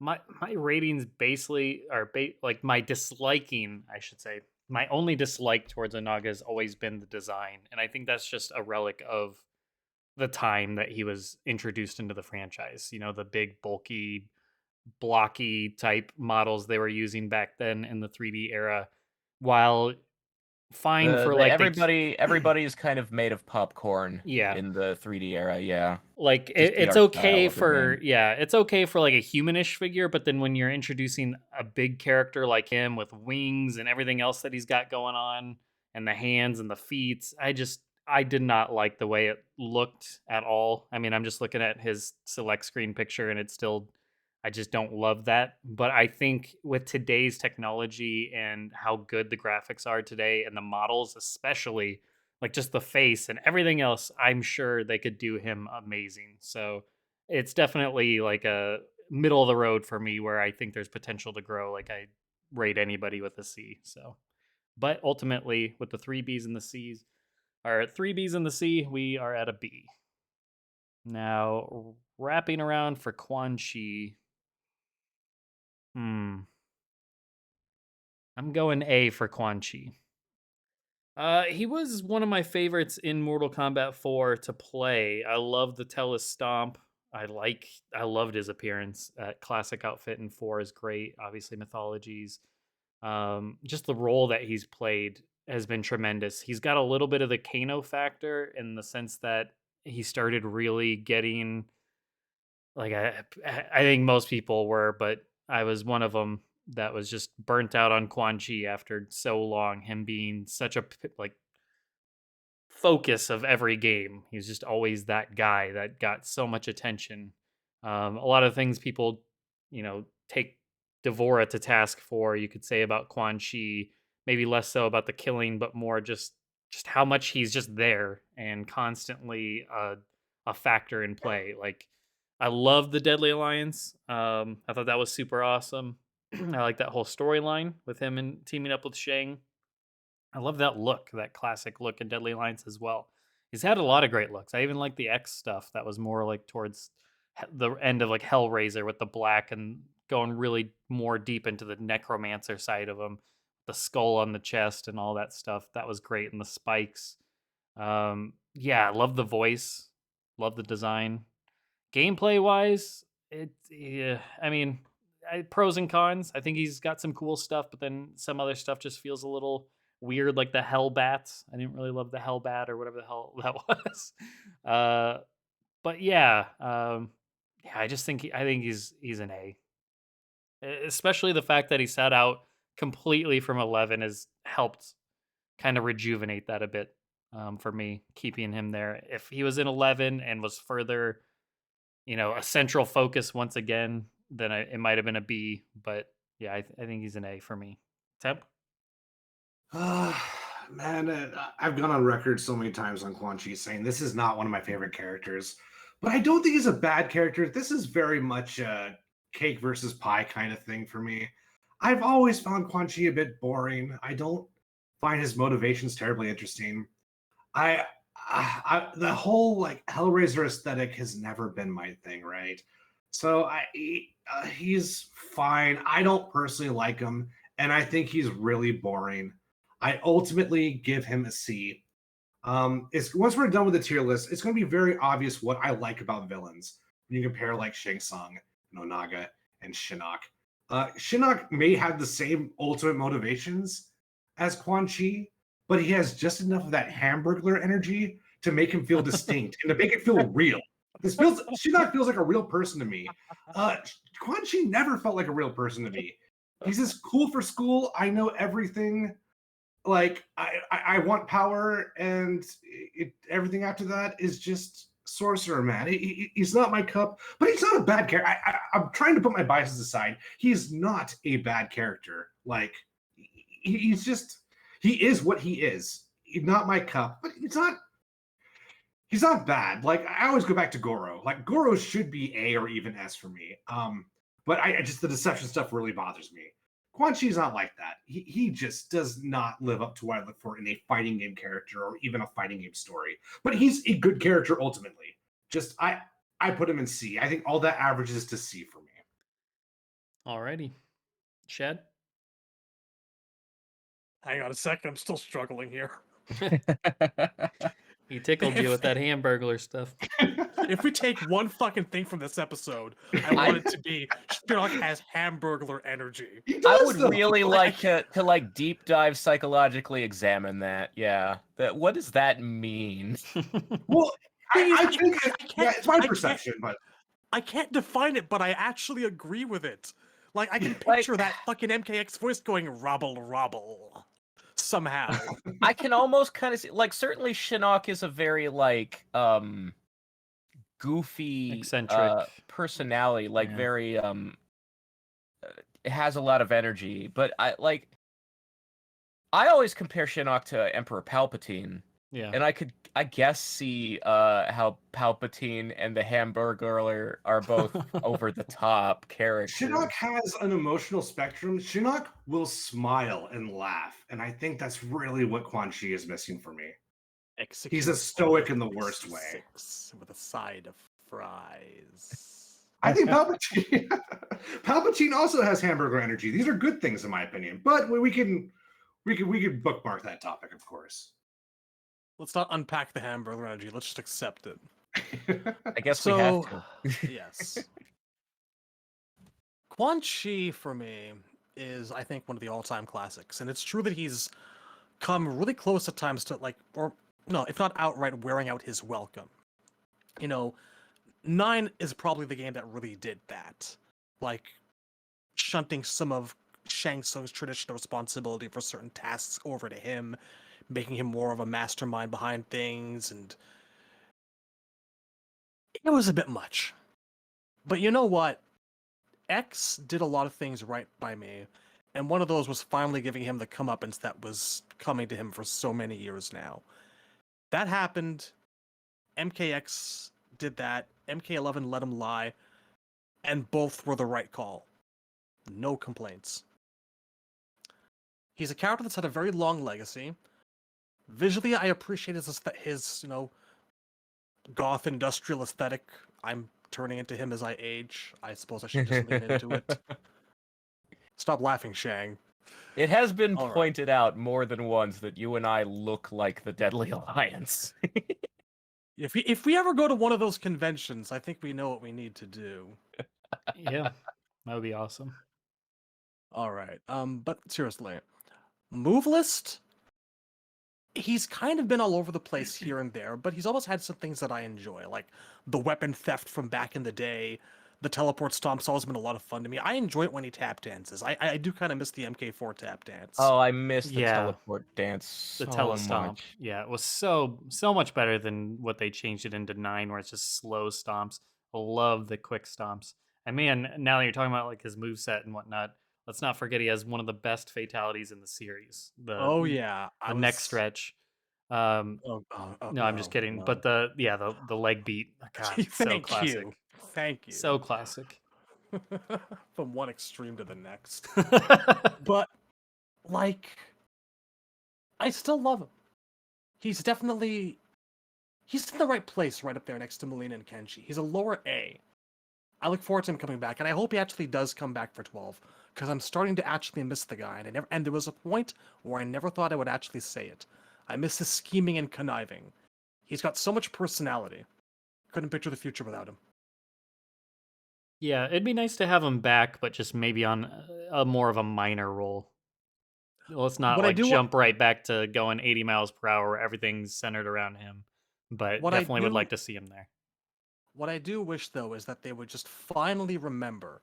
my ratings basically are like my disliking, I should say. My only dislike towards Onaga has always been the design, and I think that's just a relic of the time that he was introduced into the franchise. You know, the big, bulky, blocky type models they were using back then in the 3D era. While fine for like Everybody's kind of made of popcorn yeah, in the 3D era, yeah. like Just the it's art style okay of it, for man. it's okay for like a humanish figure, but then when you're introducing a big character like him with wings and everything else that he's got going on and the hands and the feet, I did not like the way it looked at all. I mean, I'm just looking at his select screen picture and it's still, I just don't love that. But I think with today's technology and how good the graphics are today and the models especially, like just the face and everything else, I'm sure they could do him amazing. So it's definitely like a middle of the road for me where I think there's potential to grow. Like I rate anybody with a C. So, but ultimately with the three B's and the C's, or three B's and the C, we are at a B. Now wrapping around for Quan Chi. I'm going A for Quan Chi. He was one of my favorites in Mortal Kombat 4 to play. I love the telestomp. I loved his appearance. Classic outfit in 4 is great. Obviously, mythologies. Just the role that he's played has been tremendous. He's got a little bit of the Kano factor in the sense that he started really getting like I think most people were, but I was one of them that was just burnt out on Quan Chi after so long. Him being such a like focus of every game. He's just always that guy that got so much attention. A lot of things people, take Devora to task for. You could say about Quan Chi, maybe less so about the killing, but more just how much he's just there and constantly a factor in play. Like I love the Deadly Alliance. I thought that was super awesome. I like that whole storyline with him and teaming up with Shang. I love that look, that classic look in Deadly Alliance as well. He's had a lot of great looks. I even like the X stuff that was more like towards the end of like Hellraiser with the black and going really more deep into the necromancer side of him, the skull on the chest and all that stuff. That was great, and the spikes. Yeah, I love the voice, love the design. Gameplay wise, I mean, pros and cons. I think he's got some cool stuff, but then some other stuff just feels a little weird, like the Hell Bats. I didn't really love the Hell Bat or whatever the hell that was. But yeah, yeah, I think he's an A. Especially the fact that he sat out completely from 11 has helped kind of rejuvenate that a bit for me, keeping him there. If he was in 11 and was further, a central focus once again, then it might have been a B. But yeah, I think he's an A for me. Temp? Man, I've gone on record so many times on Quan Chi saying this is not one of my favorite characters, but I don't think he's a bad character. This is very much a cake versus pie kind of thing for me. I've always found Quan Chi a bit boring. I don't find his motivations terribly interesting. The whole like Hellraiser aesthetic has never been my thing, right? So he's fine. I don't personally like him, and I think he's really boring. I ultimately give him a C. It's once we're done with the tier list, it's going to be very obvious what I like about villains when you compare like Shang Tsung and Onaga and Shinnok. Shinnok may have the same ultimate motivations as Quan Chi, but he has just enough of that Hamburglar energy to make him feel distinct and to make it feel real. Shinnok feels like a real person to me. Quan Chi never felt like a real person to me. He's just cool for school. I know everything. Like I want power, and everything after that is just sorcerer, man. He's not my cup, but he's not a bad character. I'm trying to put my biases aside. He's not a bad character. Like he's just he is what he is. He's not my cup, but he's not. he's not bad. Like I always go back to Goro. Like Goro should be A or even S for me. But I just the deception stuff really bothers me. Quan Chi's not like that. He just does not live up to what I look for in a fighting game character or even a fighting game story. But he's a good character ultimately. Just I put him in C. I think all that averages to C for me. Alrighty. Shed? Hang on a second, I'm still struggling here. He tickled you with that Hamburglar stuff. If we take one fucking thing from this episode, I want it to be Sherlock has Hamburglar energy. I would really like to like deep dive psychologically examine that. Yeah, what does that mean? Well, I think it's my perception, but I can't define it, but I actually agree with it. Like I can picture that fucking MKX voice going rubble rubble somehow. I can almost kind of see, like, certainly Shinnok is a very like goofy eccentric personality, like yeah. very has a lot of energy, but I always compare Shinnok to Emperor Palpatine. Yeah. And I guess see how Palpatine and the Hamburglar are both over the top characters. Shinnok has an emotional spectrum. Shinnok will smile and laugh, and I think that's really what Quan Chi is missing for me. He's a stoic in the worst way. With a side of fries. I think Palpatine also has hamburger energy. These are good things in my opinion, but we could bookmark that topic, of course. Let's not unpack the Hamburglar energy. Let's just accept it. I guess we have to. Yes. Quan Chi, for me, is, I think, one of the all-time classics. And it's true that he's come really close at times to, like, or, no, if not outright wearing out his welcome. You know, 9 is probably the game that really did that. Like, shunting some of Shang Tsung's traditional responsibility for certain tasks over to him, making him more of a mastermind behind things, and it was a bit much. But you know what? X did a lot of things right by me, and one of those was finally giving him the comeuppance that was coming to him for so many years now. That happened. MKX did that. MK11 let him lie, and both were the right call. No complaints. He's a character that's had a very long legacy. Visually, I appreciate his goth industrial aesthetic. I'm turning into him as I age. I suppose I should just lean into it. Stop laughing, Shang. It has been pointed out more than once that you and I look like the Deadly Alliance. If we ever go to one of those conventions, I think we know what we need to do. Yeah, that would be awesome. All right. But seriously, move list. He's kind of been all over the place here and there, but he's always had some things that I enjoy, like the weapon theft from back in the day. The teleport stomp's always been a lot of fun to me. I enjoy it when he tap dances. I do kind of miss the MK4 tap dance. Oh, I miss the teleport dance so the telestomp. much. Yeah, it was so much better than what they changed it into 9, where it's just slow stomps. I love the quick stomps. And man, now that you're talking about like his moveset and whatnot, let's not forget he has one of the best fatalities in the series. The neck stretch. No, I'm just kidding. No. But the leg beat. God, so classic. Thank you. So classic. From one extreme to the next. But like, I still love him. He's in the right place, right up there next to Melina and Kenshi. He's a lower A. I look forward to him coming back, and I hope he actually does come back for 12, because I'm starting to actually miss the guy, and there was a point where I never thought I would actually say it. I miss his scheming and conniving. He's got so much personality. Couldn't picture the future without him. Yeah, it'd be nice to have him back, but just maybe on a more of a minor role. Let's not jump right back to going 80 miles per hour where everything's centered around him. But definitely would like to see him there. What I do wish, though, is that they would just finally remember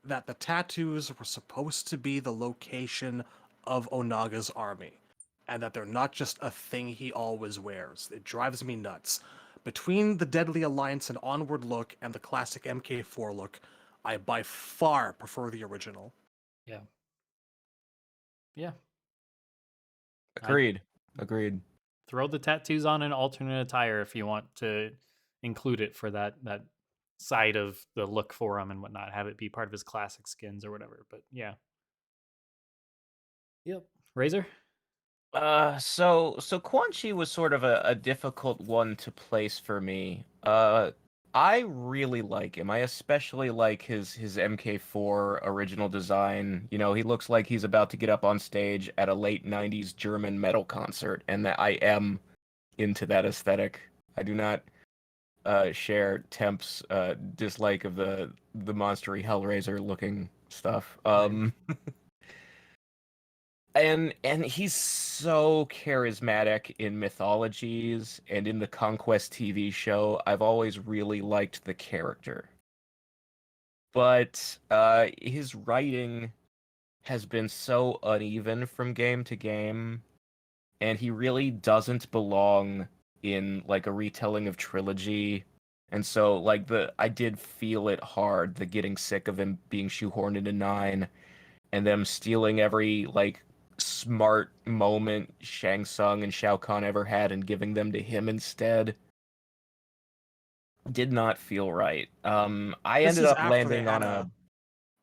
that the tattoos were supposed to be the location of Onaga's army, and that they're not just a thing he always wears. It drives me nuts. Between the Deadly Alliance and Onward look and the classic MK4 look, I by far prefer the original. Yeah. Yeah. Agreed. throw the tattoos on an alternate attire if you want to include it for that side of the look for him and whatnot. Have it be part of his classic skins or whatever. But yeah. Yep. Razor? So Quan Chi was sort of a difficult one to place for me. I really like him. I especially like his MK4 original design. You know, he looks like he's about to get up on stage at a late 90s German metal concert, and that I am into that aesthetic. I do not share Temp's dislike of the monstery Hellraiser looking stuff. And he's so charismatic in mythologies and in the Conquest TV show. I've always really liked the character. But his writing has been so uneven from game to game, and he really doesn't belong in like a retelling of trilogy. And so like I did feel it hard, the getting sick of him being shoehorned into 9 and them stealing every like smart moment Shang Tsung and Shao Kahn ever had and giving them to him instead. Did not feel right. I This ended is up after they landing had on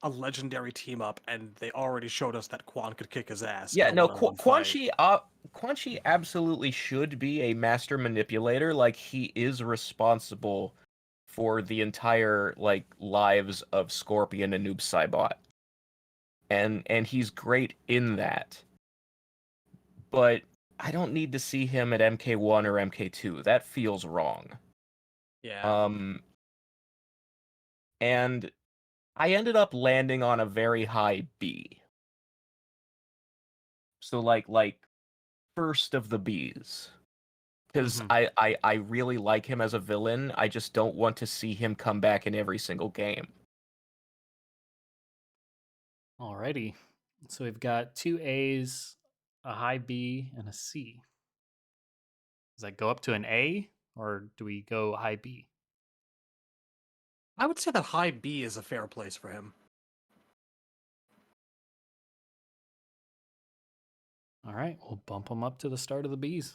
a legendary team up, and they already showed us that Quan could kick his ass yeah, in a no, one-on-one Quan fight. Chi absolutely should be a master manipulator. Like, he is responsible for the entire like lives of Scorpion and Noob Saibot. And he's great in that. But I don't need to see him at MK1 or MK2. That feels wrong. Yeah. And I ended up landing on a very high B. So like first of the Bs. Because Mhm. I really like him as a villain. I just don't want to see him come back in every single game. Alrighty. So we've got 2 A's, a high B, and a C. Does that go up to an A, or do we go high B? I would say that high B is a fair place for him. All right, we'll bump him up to the start of the B's.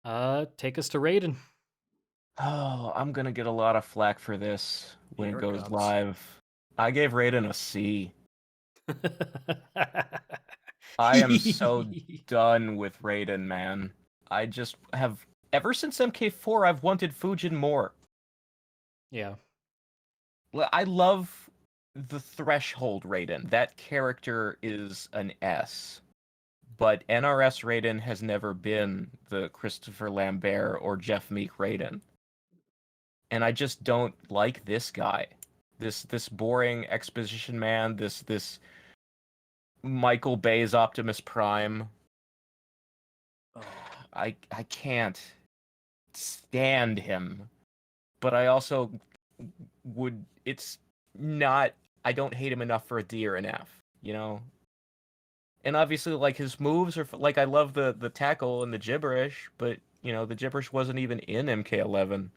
Take us to Raiden. Oh, I'm gonna get a lot of flack for this when Here it it goes comes. live. I gave Raiden a C. I am so done with Raiden, man. I just have ever since MK4 I've wanted Fujin more. Yeah. I love the Threshold Raiden. That character is an S. But NRS Raiden has never been the Christopher Lambert or Jeff Meek Raiden. And I just don't like this guy. This boring exposition man, this Michael Bay's Optimus Prime. Oh. I can't stand him. But I also would it's not I don't hate him enough for a D or an F, you know? And obviously like his moves are like I love the tackle and the gibberish, but you know, the gibberish wasn't even in MK11.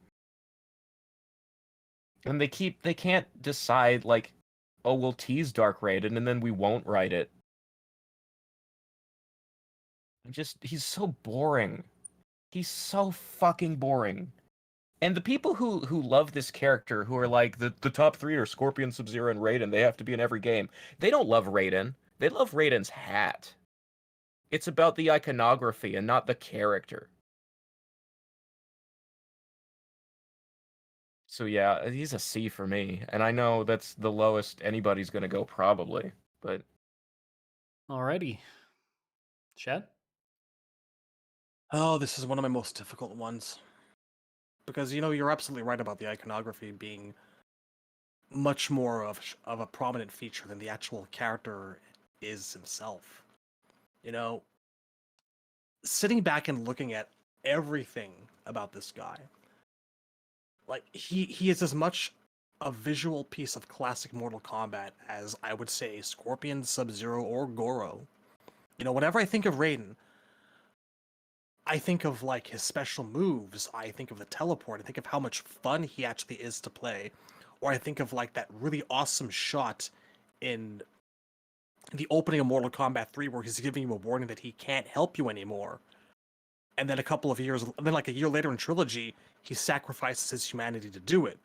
And they can't decide like, oh, we'll tease Dark Raiden and then we won't write it. He's so boring. He's so fucking boring. And the people who love this character, who are like the top 3 are Scorpion, Sub-Zero, and Raiden, they have to be in every game. They don't love Raiden. They love Raiden's hat. It's about the iconography and not the character. So yeah, he's a C for me. And I know that's the lowest anybody's gonna go probably, but Alrighty. Chad? Oh, this is one of my most difficult ones. Because, you know, you're absolutely right about the iconography being much more of a prominent feature than the actual character is himself. You know, sitting back and looking at everything about this guy, like he is as much a visual piece of classic Mortal Kombat as I would say Scorpion, Sub-Zero, or Goro. You know, whenever I think of Raiden, I think of like his special moves, I think of the teleport, I think of how much fun he actually is to play, or I think of like that really awesome shot in the opening of Mortal Kombat 3 where he's giving you a warning that he can't help you anymore. And then like a year later in Trilogy, he sacrifices his humanity to do it.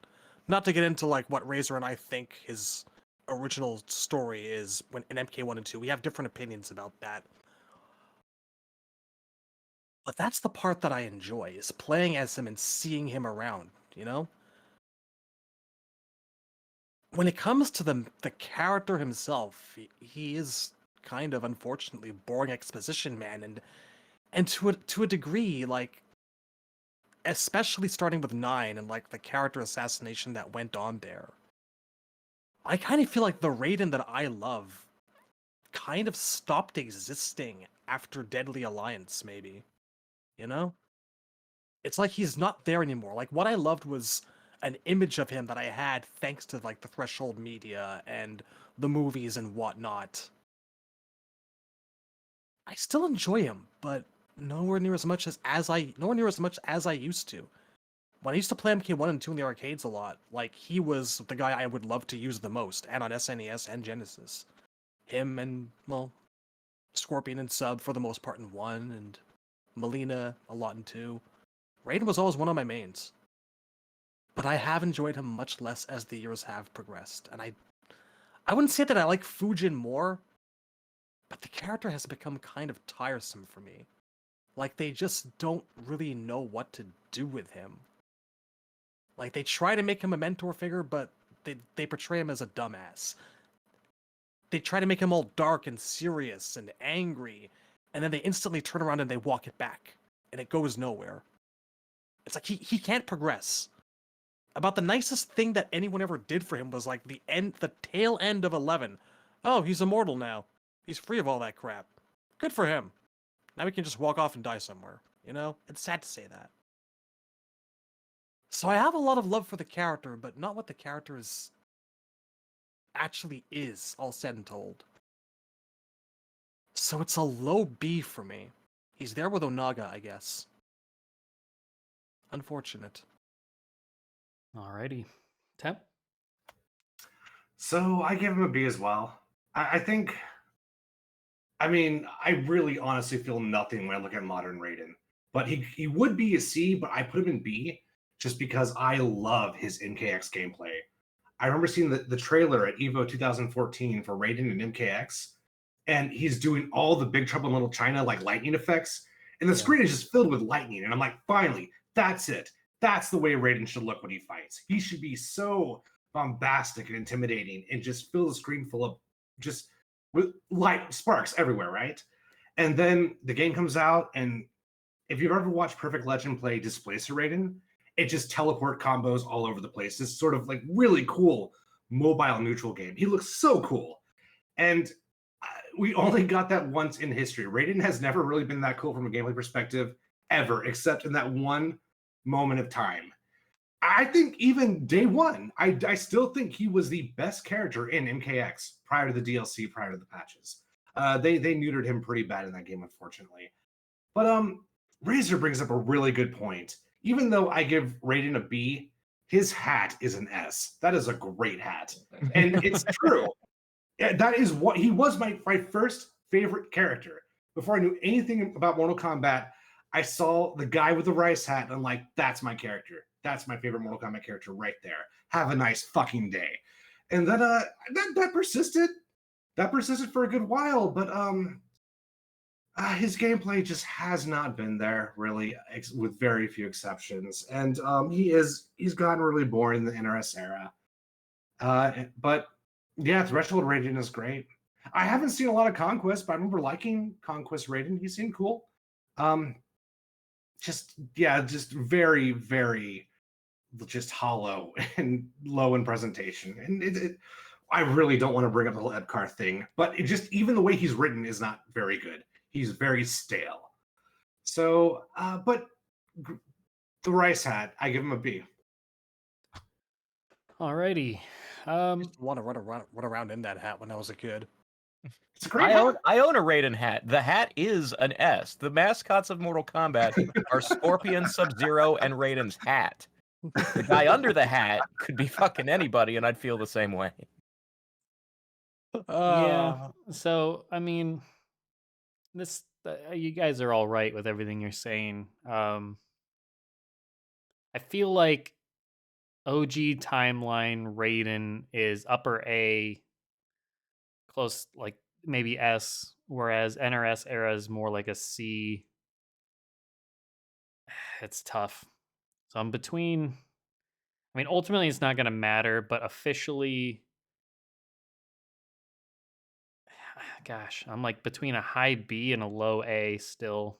Not to get into like what Razor and I think his original story is when in MK1 and 2. We have different opinions about that. But that's the part that I enjoy, is playing as him and seeing him around, you know? When it comes to the character himself, he is kind of, unfortunately, boring exposition man, and to a degree, like, especially starting with 9 and like the character assassination that went on there, I kind of feel like the Raiden that I love kind of stopped existing after Deadly Alliance, maybe. You know? It's like he's not there anymore. Like, what I loved was an image of him that I had thanks to like the Threshold media and the movies and whatnot. I still enjoy him, but nowhere near as much as I used to. When I used to play MK1 and 2 in the arcades a lot, like, he was the guy I would love to use the most, and on SNES and Genesis. Him and, well, Scorpion and Sub for the most part in 1, and Melina a lot in 2. Raiden was always one of my mains. But I have enjoyed him much less as the years have progressed, and I wouldn't say that I like Fujin more, but the character has become kind of tiresome for me. Like, they just don't really know what to do with him. Like, they try to make him a mentor figure, but they portray him as a dumbass. They try to make him all dark and serious and angry, and then they instantly turn around and they walk it back, and it goes nowhere. It's like he can't progress. About the nicest thing that anyone ever did for him was like the tail end of 11. Oh, he's immortal now. He's free of all that crap. Good for him. Now he can just walk off and die somewhere. You know? It's sad to say that. So I have a lot of love for the character, but not what the character actually is, all said and told. So it's a low B for me. He's there with Onaga, I guess. Unfortunate. Alrighty. Temp? So I give him a B as well. I think, I mean, I really honestly feel nothing when I look at modern Raiden. But he would be a C, but I put him in B just because I love his MKX gameplay. I remember seeing the trailer at EVO 2014 for Raiden and MKX, and he's doing all the Big Trouble in Little China, like lightning effects, and the screen is just filled with lightning, and I'm like, finally, that's it. That's the way Raiden should look when he fights. He should be so bombastic and intimidating and just fill the screen full of just with light sparks everywhere, right? And then the game comes out, and if you've ever watched Perfect Legend play Displacer Raiden, it just teleport combos all over the place. This sort of like really cool mobile neutral game. He looks so cool. And we only got that once in history. Raiden has never really been that cool from a gameplay perspective ever, except in that one moment of time. I think even day one, I still think he was the best character in MKX prior to the DLC, prior to the patches. They neutered him pretty bad in that game, unfortunately. But Razor brings up a really good point. Even though I give Raiden a B, his hat is an S. That is a great hat. And it's true. That is what he was my first favorite character. Before I knew anything about Mortal Kombat, I saw the guy with the rice hat, and I'm like, that's my character. That's my favorite Mortal Kombat character right there. Have a nice fucking day. And then that persisted. That persisted for a good while, but his gameplay just has not been there, really, with very few exceptions. And he's gotten really boring in the NRS era. But yeah, Threshold Raiden is great. I haven't seen a lot of Conquest, but I remember liking Conquest Raiden. He seemed cool. Just very, very just hollow and low in presentation. And I really don't want to bring up the whole Ebcar thing, but even the way he's written is not very good. He's very stale. So, but the rice hat, I give him a B. Alrighty. I used to want to run around in that hat when I was a kid. It's a great hat. I own a Raiden hat. The hat is an S. The mascots of Mortal Kombat are Scorpion, Sub-Zero, and Raiden's hat. The guy under the hat could be fucking anybody, and I'd feel the same way. Yeah. So, I mean, this you guys are all right with everything you're saying. I feel like OG timeline Raiden is upper A, close like maybe S, whereas NRS era is more like a C. It's tough. So I'm between. I mean, ultimately, it's not going to matter, but officially, gosh, I'm like between a high B and a low A still.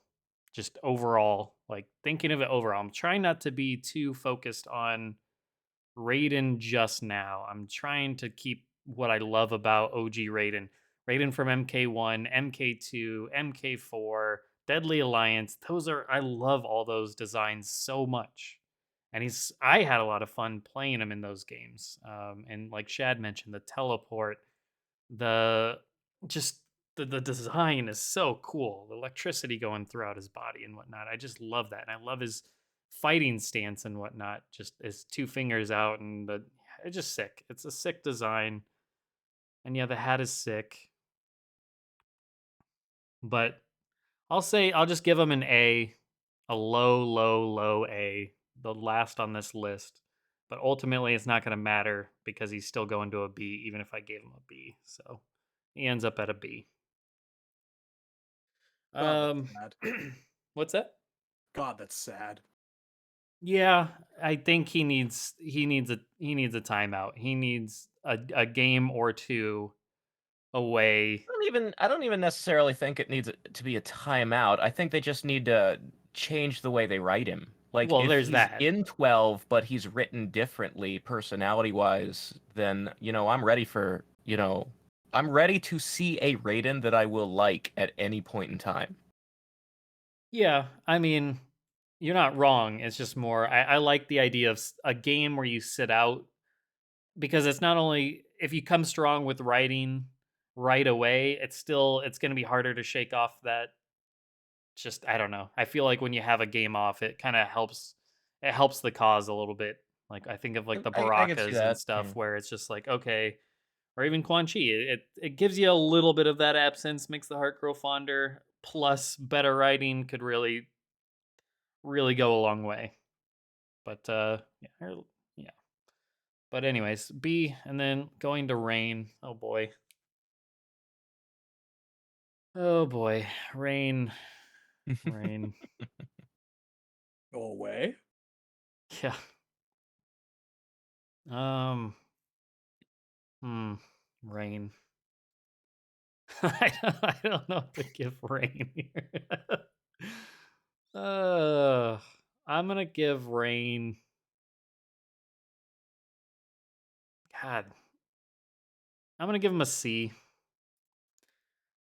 Just overall, like thinking of it overall, I'm trying not to be too focused on Raiden just now. I'm trying to keep what I love about OG Raiden. Raiden from MK1, MK2, MK4, Deadly Alliance. I love all those designs so much. And I had a lot of fun playing him in those games. And like Shad mentioned, the teleport, the just the design is so cool. The electricity going throughout his body and whatnot. I just love that. And I love his fighting stance and whatnot. Just his two fingers out and it's just sick. It's a sick design. And yeah, the hat is sick. But I'll just give him an A, a low, low, low A, the last on this list. But ultimately, it's not going to matter because he's still going to a B, even if I gave him a B. So he ends up at a B. God, that's sad. What's that? God, that's sad. Yeah, I think he needs a timeout. He needs a game or two away. I don't even necessarily think it needs to be a timeout. I think they just need to change the way they write him. Like Well, if there's he's that. in 12 but he's written differently personality-wise, then, I'm ready for, I'm ready to see a Raiden that I will like at any point in time. Yeah, I mean, you're not wrong. It's just more I like the idea of a game where you sit out because it's not only if you come strong with writing right away, it's going to be harder to shake off that. Just I don't know. I feel like when you have a game off, it kind of helps. It helps the cause a little bit. Like I think of like the I can see Barakas and that. stuff, Yeah. where it's just like okay, or even Quan Chi. It gives you a little bit of that absence, makes the heart grow fonder. Plus, better writing could really go a long way. But yeah. But anyways, B, and then going to Rain. Oh boy. Oh boy, Rain. Rain. Go away. Yeah. Um. Rain. I don't know what to give Rain here. uh, I'm gonna give Rain. God, I'm gonna give him a C.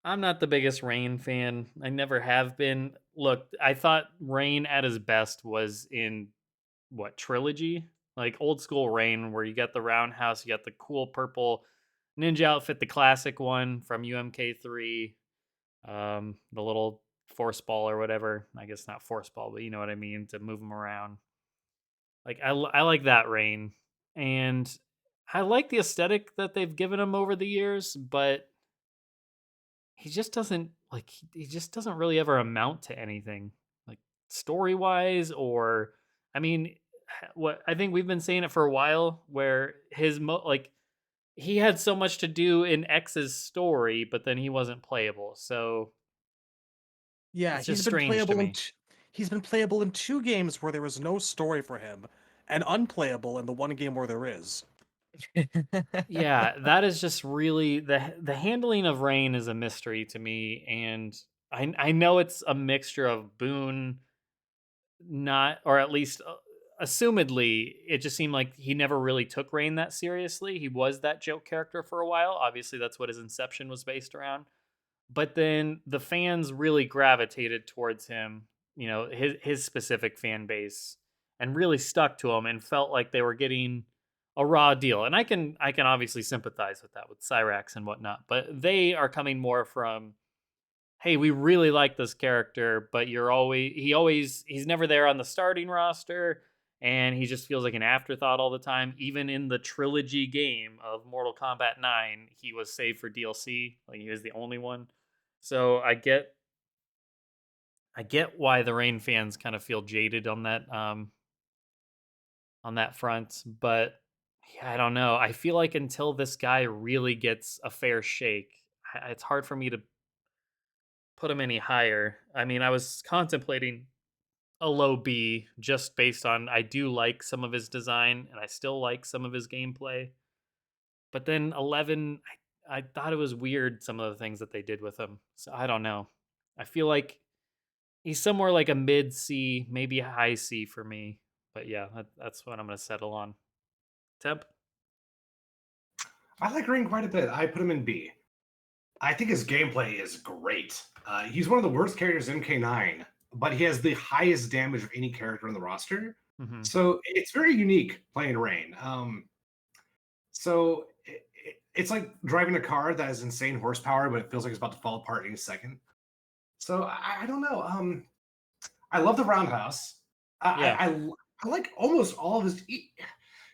I'm not the biggest Rain fan. I never have been. Look, I thought Rain at his best was in what trilogy? Like old school Rain, where you got the roundhouse, you got the cool purple ninja outfit, the classic one from UMK3, the little force ball or whatever. I guess not force ball, but you know what I mean to move them around. Like I like that Rain, and I like the aesthetic that they've given him over the years, but he just doesn't like he just doesn't really ever amount to anything like story wise or I mean what I think we've been saying it for a while where like he had so much to do in X's story but then he wasn't playable so Yeah, it's just strange to me. He's been playable in 2 games where there was no story for him, and unplayable in the 1 game where there is. Yeah, that is just really the handling of Rain is a mystery to me and I know it's a mixture of Boon not or at least assumedly it just seemed like he never really took Rain that seriously. He was that joke character for a while. Obviously that's what his Inception was based around. But then the fans really gravitated towards him, you know, his specific fan base and really stuck to him and felt like they were getting a raw deal. And I can obviously sympathize with that with Cyrax and whatnot, but they are coming more from hey, we really like this character, but he's never there on the starting roster. and he just feels like an afterthought all the time. Even in the trilogy game of Mortal Kombat 9, he was saved for DLC. Like he was the only one. So I get why the Rain fans kind of feel jaded on that front, but yeah, I don't know. I feel like until this guy really gets a fair shake, it's hard for me to put him any higher. I mean, I was contemplating a low B just based on I do like some of his design and I still like some of his gameplay. But then 11, I thought it was weird some of the things that they did with him. So I don't know. I feel like he's somewhere like a mid C, maybe a high C for me. But yeah, that's what I'm going to settle on. Temp? I like Rain quite a bit. I put him in B. I think his gameplay is great. He's one of the worst characters in MK9, but he has the highest damage of any character on the roster. Mm-hmm. So it's very unique playing Rain. So it's like driving a car that has insane horsepower, but it feels like it's about to fall apart any second. So I don't know. I love the roundhouse. Yeah. I like almost all of his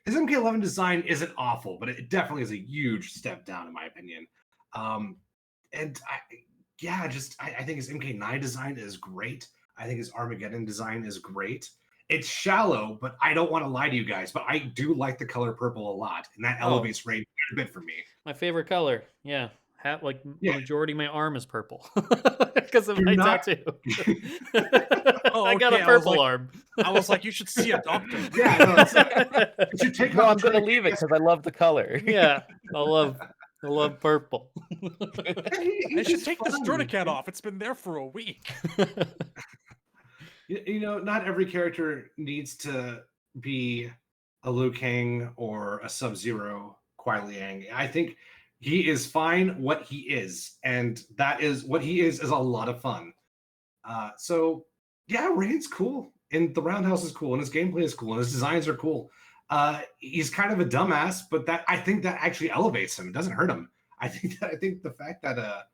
MK11 design isn't awful, but it definitely is a huge step down in my opinion. And I think his MK9 design is great. I think his Armageddon design is great. It's shallow, but I don't want to lie to you guys, but I do like the color purple a lot, and that elevates Rain quite a bit for me. My favorite color, yeah. The Yeah. majority of my arm is purple because of You're my not- tattoo. Oh, I got a okay, I was purple like- arm. I was like, you should see a doctor. Yeah, no, you should take No, off I'm the gonna tourniquet. leave it because I love the color. Yeah, I love purple. I should take this tourniquet off. It's been there for a week. You know, not every character needs to be a Liu Kang or a Sub-Zero Kuai Liang. I think he is fine what he is, and that is what he is a lot of fun. So yeah, Rain's cool, and the roundhouse is cool, and his gameplay is cool, and his designs are cool. He's kind of a dumbass, but I think that actually elevates him. It doesn't hurt him. I think the fact that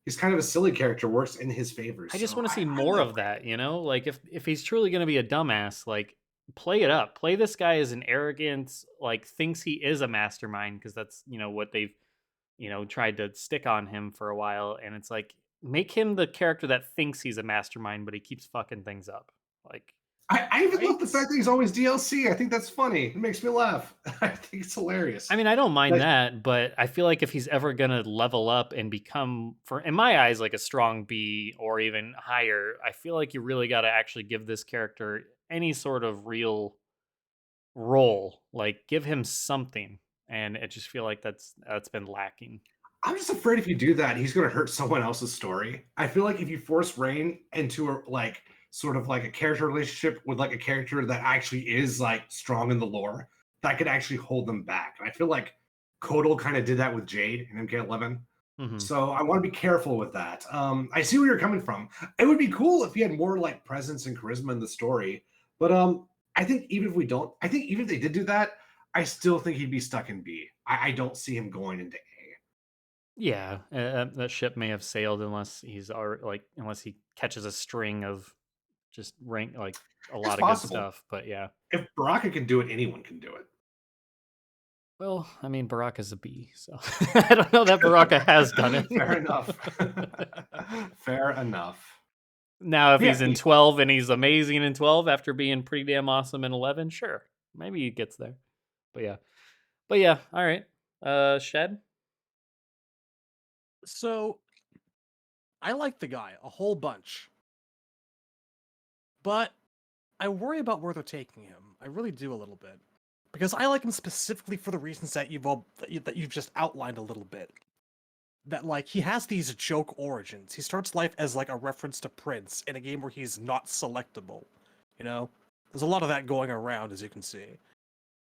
he's kind of a silly character works in his favor. I just So want to see I more like of that, you know? Like if he's truly going to be a dumbass, like play it up. Play this guy as an arrogant, like thinks he is a mastermind because that's, what they've, tried to stick on him for a while, and it's like make him the character that thinks he's a mastermind but he keeps fucking things up. Like I even love the fact that he's always DLC. I think that's funny. It makes me laugh. I think it's hilarious. I mean, I don't mind But- that, but I feel like if he's ever gonna level up and become, in my eyes, like a strong B or even higher, I feel like you really got to actually give this character any sort of real role. Like, give him something, and I just feel like that's been lacking. I'm just afraid if you do that, he's going to hurt someone else's story. I feel like if you force Rain into a sort of like a character relationship with like a character that actually is like strong in the lore, that could actually hold them back. And I feel like Kodal kind of did that with Jade in MK11. Mhm. So I want to be careful with that. I see where you're coming from. It would be cool if he had more like presence and charisma in the story. But I think even if they did do that, I still think he'd be stuck in B. I don't see him going into A. Yeah, that ship may have sailed unless unless he catches a string of just rank like a lot of possible. good stuff. But yeah. If Baraka can do it, anyone can do it. Well, I mean, Baraka's a B, so I don't know that Baraka has done it. Fair enough. Fair enough. Now, if Yeah, he's in 12 and he's amazing in 12 after being pretty damn awesome in 11, sure, maybe he gets there. But yeah, all right. Shed? So, I like the guy a whole bunch. But I worry about where they're taking him. I really do a little bit. Because I like him specifically for the reasons that you've just outlined a little bit. That like he has these joke origins. He starts life as like a reference to Prince in a game where he's not selectable. There's a lot of that going around, as you can see.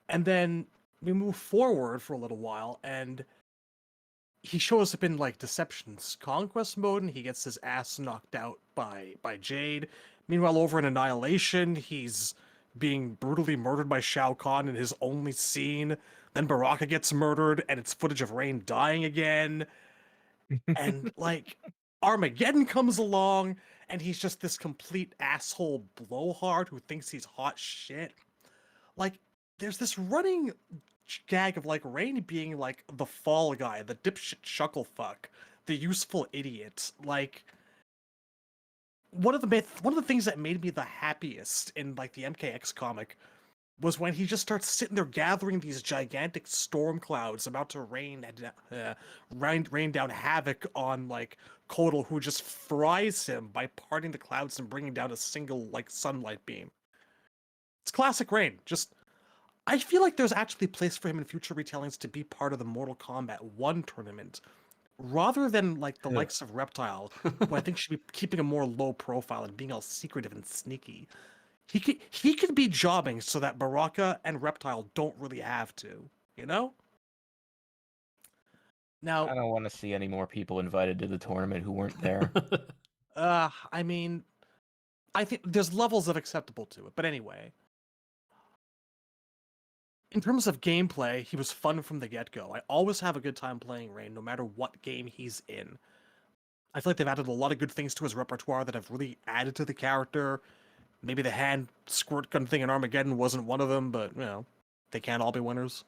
And then we move forward for a little while, and he shows up in like Deception's Conquest mode, and he gets his ass knocked out by Jade. Meanwhile, over in Annihilation, he's being brutally murdered by Shao Kahn in his only scene. Then Baraka gets murdered, and it's footage of Rain dying again. And like Armageddon comes along, and he's just this complete asshole blowhard who thinks he's hot shit. like, there's this running gag of like Rain being like the fall guy, the dipshit shucklefuck, the useful idiot. Like, one of the things that made me the happiest in like the MKX comic was when he just starts sitting there gathering these gigantic storm clouds about to rain down havoc on like Kotal, who just fries him by parting the clouds and bringing down a single like sunlight beam. It's classic Rain. Just, I feel like there's actually a place for him in future retellings to be part of the Mortal Kombat 1 tournament, rather than like the likes of Reptile, who I think should be keeping a more low profile and being all secretive and sneaky. He could be jobbing so that Baraka and Reptile don't really have to, you know? Now, I don't want to see any more people invited to the tournament who weren't there. I mean, I think there's levels of acceptable to it, but anyway. In terms of gameplay, he was fun from the get-go. I always have a good time playing Rain, no matter what game he's in. I feel like they've added a lot of good things to his repertoire that have really added to the character. Maybe the hand squirt gun thing in Armageddon wasn't one of them, but, you know, they can't all be winners.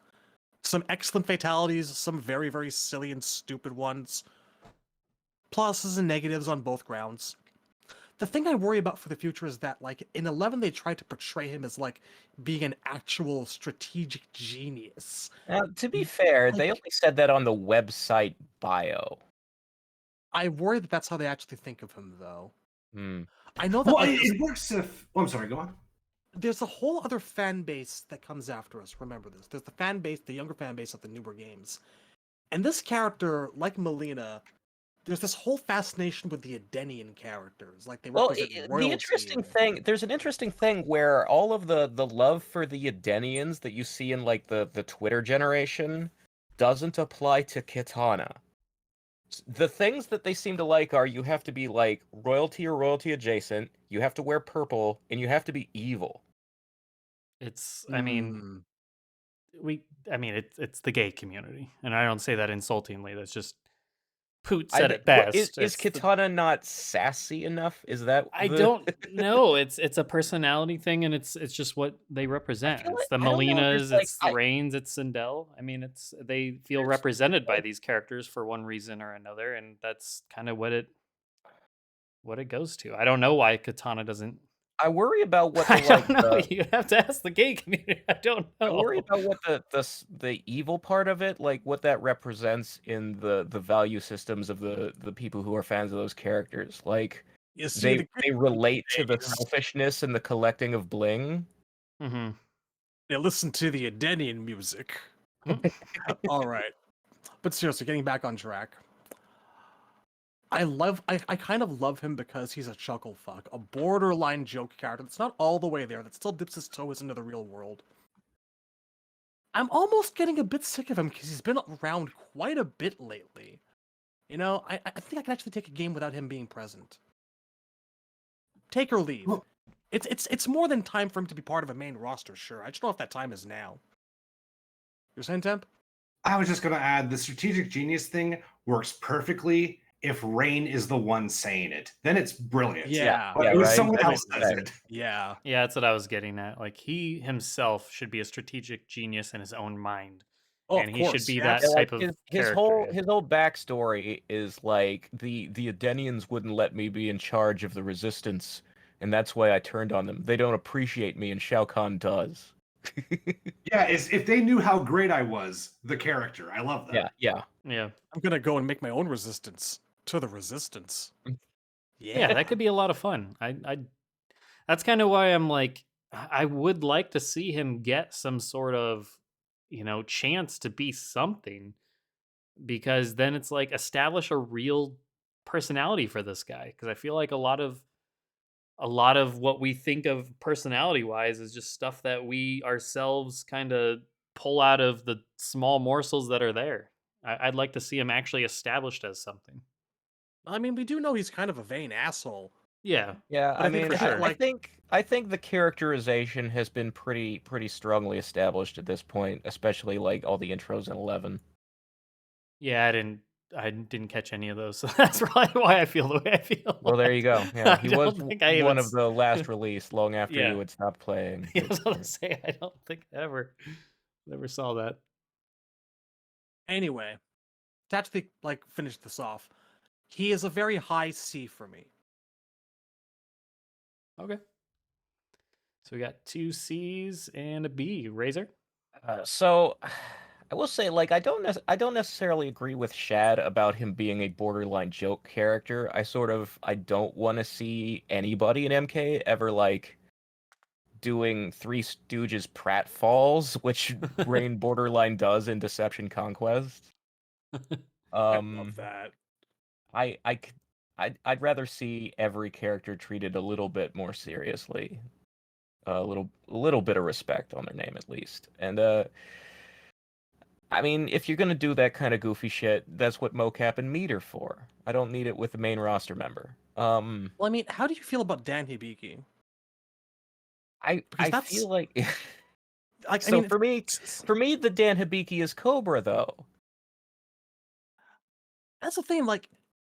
Some excellent fatalities, some very, very silly and stupid ones. Pluses and negatives on both grounds. The thing I worry about for the future is that, like, in 11 they tried to portray him as, like, being an actual strategic genius. Now, to be fair, they Like- only said that on the website bio. I worry that that's how they actually think of him, though. Hmm. I know that Well, like, it works if. Oh, I'm sorry. Go on. there's a whole other fan base that comes after us. Remember this. There's the fan base, the younger fan base of the newer games. And this character, like Melina, there's this whole fascination with the Edenian characters. Like, they Well, represent royalty. the interesting thing, there's an interesting thing where all of the love for the Edenians that you see in like the Twitter generation doesn't apply to Kitana. The things that they seem to like are you have to be like royalty or royalty adjacent, you have to wear purple, and you have to be evil. It's, I mean, it's the gay community, and I don't say that insultingly. That's just Poot said it best. Is It's the- Kitana not sassy enough? Is that I the- don't know. It's a personality thing, and it's just what they represent. feel It's like- the I don't know, Molinas, there's, like, it's the Rains, it's Sindel. I mean, they feel represented by these characters for one reason or another, and that's kind of what it goes to. I don't know why Katana doesn't. I worry about what the, I don't like, know. the- You have to ask the gay community. I don't know. I worry about what the evil part of it, like what that represents in the value systems of the people who are fans of those characters. Like You see, they relate to the is- selfishness and the collecting of bling. Mm-hmm. they listen to the Edenian music. All right. But seriously, getting back on track. I kind of love him because he's a chuckle fuck, a borderline joke character that's not all the way there, that still dips his toes into the real world. I'm almost getting a bit sick of him because he's been around quite a bit lately. You know, I think I can actually take a game without him being present. Take or leave. Well- It's more than time for him to be part of a main roster, sure. I just don't know if that time is now. You're saying, Temp? I was just going to add the strategic genius thing works perfectly if Rain is the one saying it. Then it's brilliant. Yeah. But Yeah, if right. someone That else makes says sense. it. Yeah. Yeah, that's what I was getting at. Like, he himself should be a strategic genius in his own mind. Oh, And of he should course, be yeah. that Yeah, like, type of his character. whole yeah. his whole backstory is like the Edenians wouldn't let me be in charge of the resistance, and that's why I turned on them. They don't appreciate me, and Shao Kahn does. Yeah, if they knew how great I was, the character. I love that. Yeah. Yeah. I'm gonna go and make my own resistance to the resistance. Yeah, that could be a lot of fun. That's kind of why I'm like, I would like to see him get some sort of, chance to be something, because then it's like establish a real personality for this guy. Because I feel like a lot of what we think of personality wise is just stuff that we ourselves kind of pull out of the small morsels that are there. I'd like to see him actually established as something. I mean, we do know he's kind of a vain asshole. Yeah. Yeah, But I think for sure, I like- think the characterization has been pretty strongly established at this point, especially like all the intros in 11. Yeah, I didn't I didn't catch any of those, so that's probably why I feel the way I feel. Well, there you go. Yeah, he was one of the last released long after Yeah. you had stopped playing. I was about to say, I don't think I never saw that. Anyway, to actually finish this off, he is a very high C for me. Okay. So we got 2 C's and a B. Razor? So, I will say, I don't necessarily agree with Shad about him being a borderline joke character. I don't want to see anybody in MK ever doing Three Stooges pratfalls, which Rain borderline does in Deception Conquest. I love that. I'd rather see every character treated a little bit more seriously, a little bit of respect on their name at least, and I mean, if you're gonna do that kind of goofy shit, that's what mocap and meat are for. I don't need it with the main roster member. Well, I mean, how do you feel about Dan Hibiki? I feel like I mean, for me, the Dan Hibiki is Cobra though. That's the thing.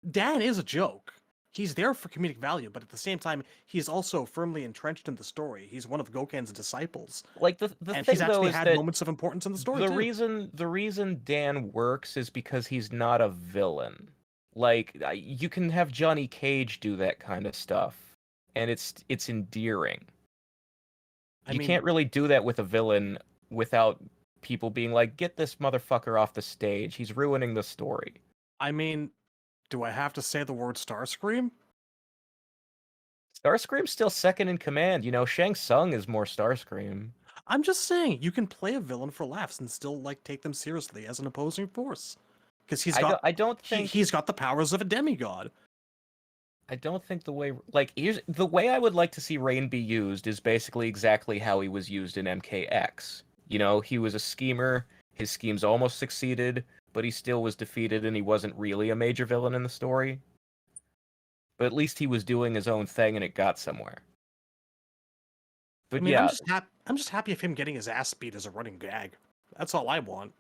Dan is a joke. He's there for comedic value, but at the same time, he's also firmly entrenched in the story. He's one of Goken's disciples. The And thing he's though actually is had that moments of importance in the story the too. reason Dan works is because he's not a villain. You can have Johnny Cage do that kind of stuff, and it's endearing. I You mean, can't really do that with a villain without people being like, "Get this motherfucker off the stage. He's ruining the story." I mean, do I have to say the word Starscream? Starscream's still second in command. Shang Tsung is more Starscream. I'm just saying, you can play a villain for laughs and still take them seriously as an opposing force, because he's got the powers of a demigod. I don't think the way the way I would like to see Rain be used is basically exactly how he was used in MKX. He was a schemer. His schemes almost succeeded, but he still was defeated, and he wasn't really a major villain in the story. But at least he was doing his own thing, and it got somewhere. But I mean, yeah, I'm just happy of him getting his ass beat as a running gag. That's all I want.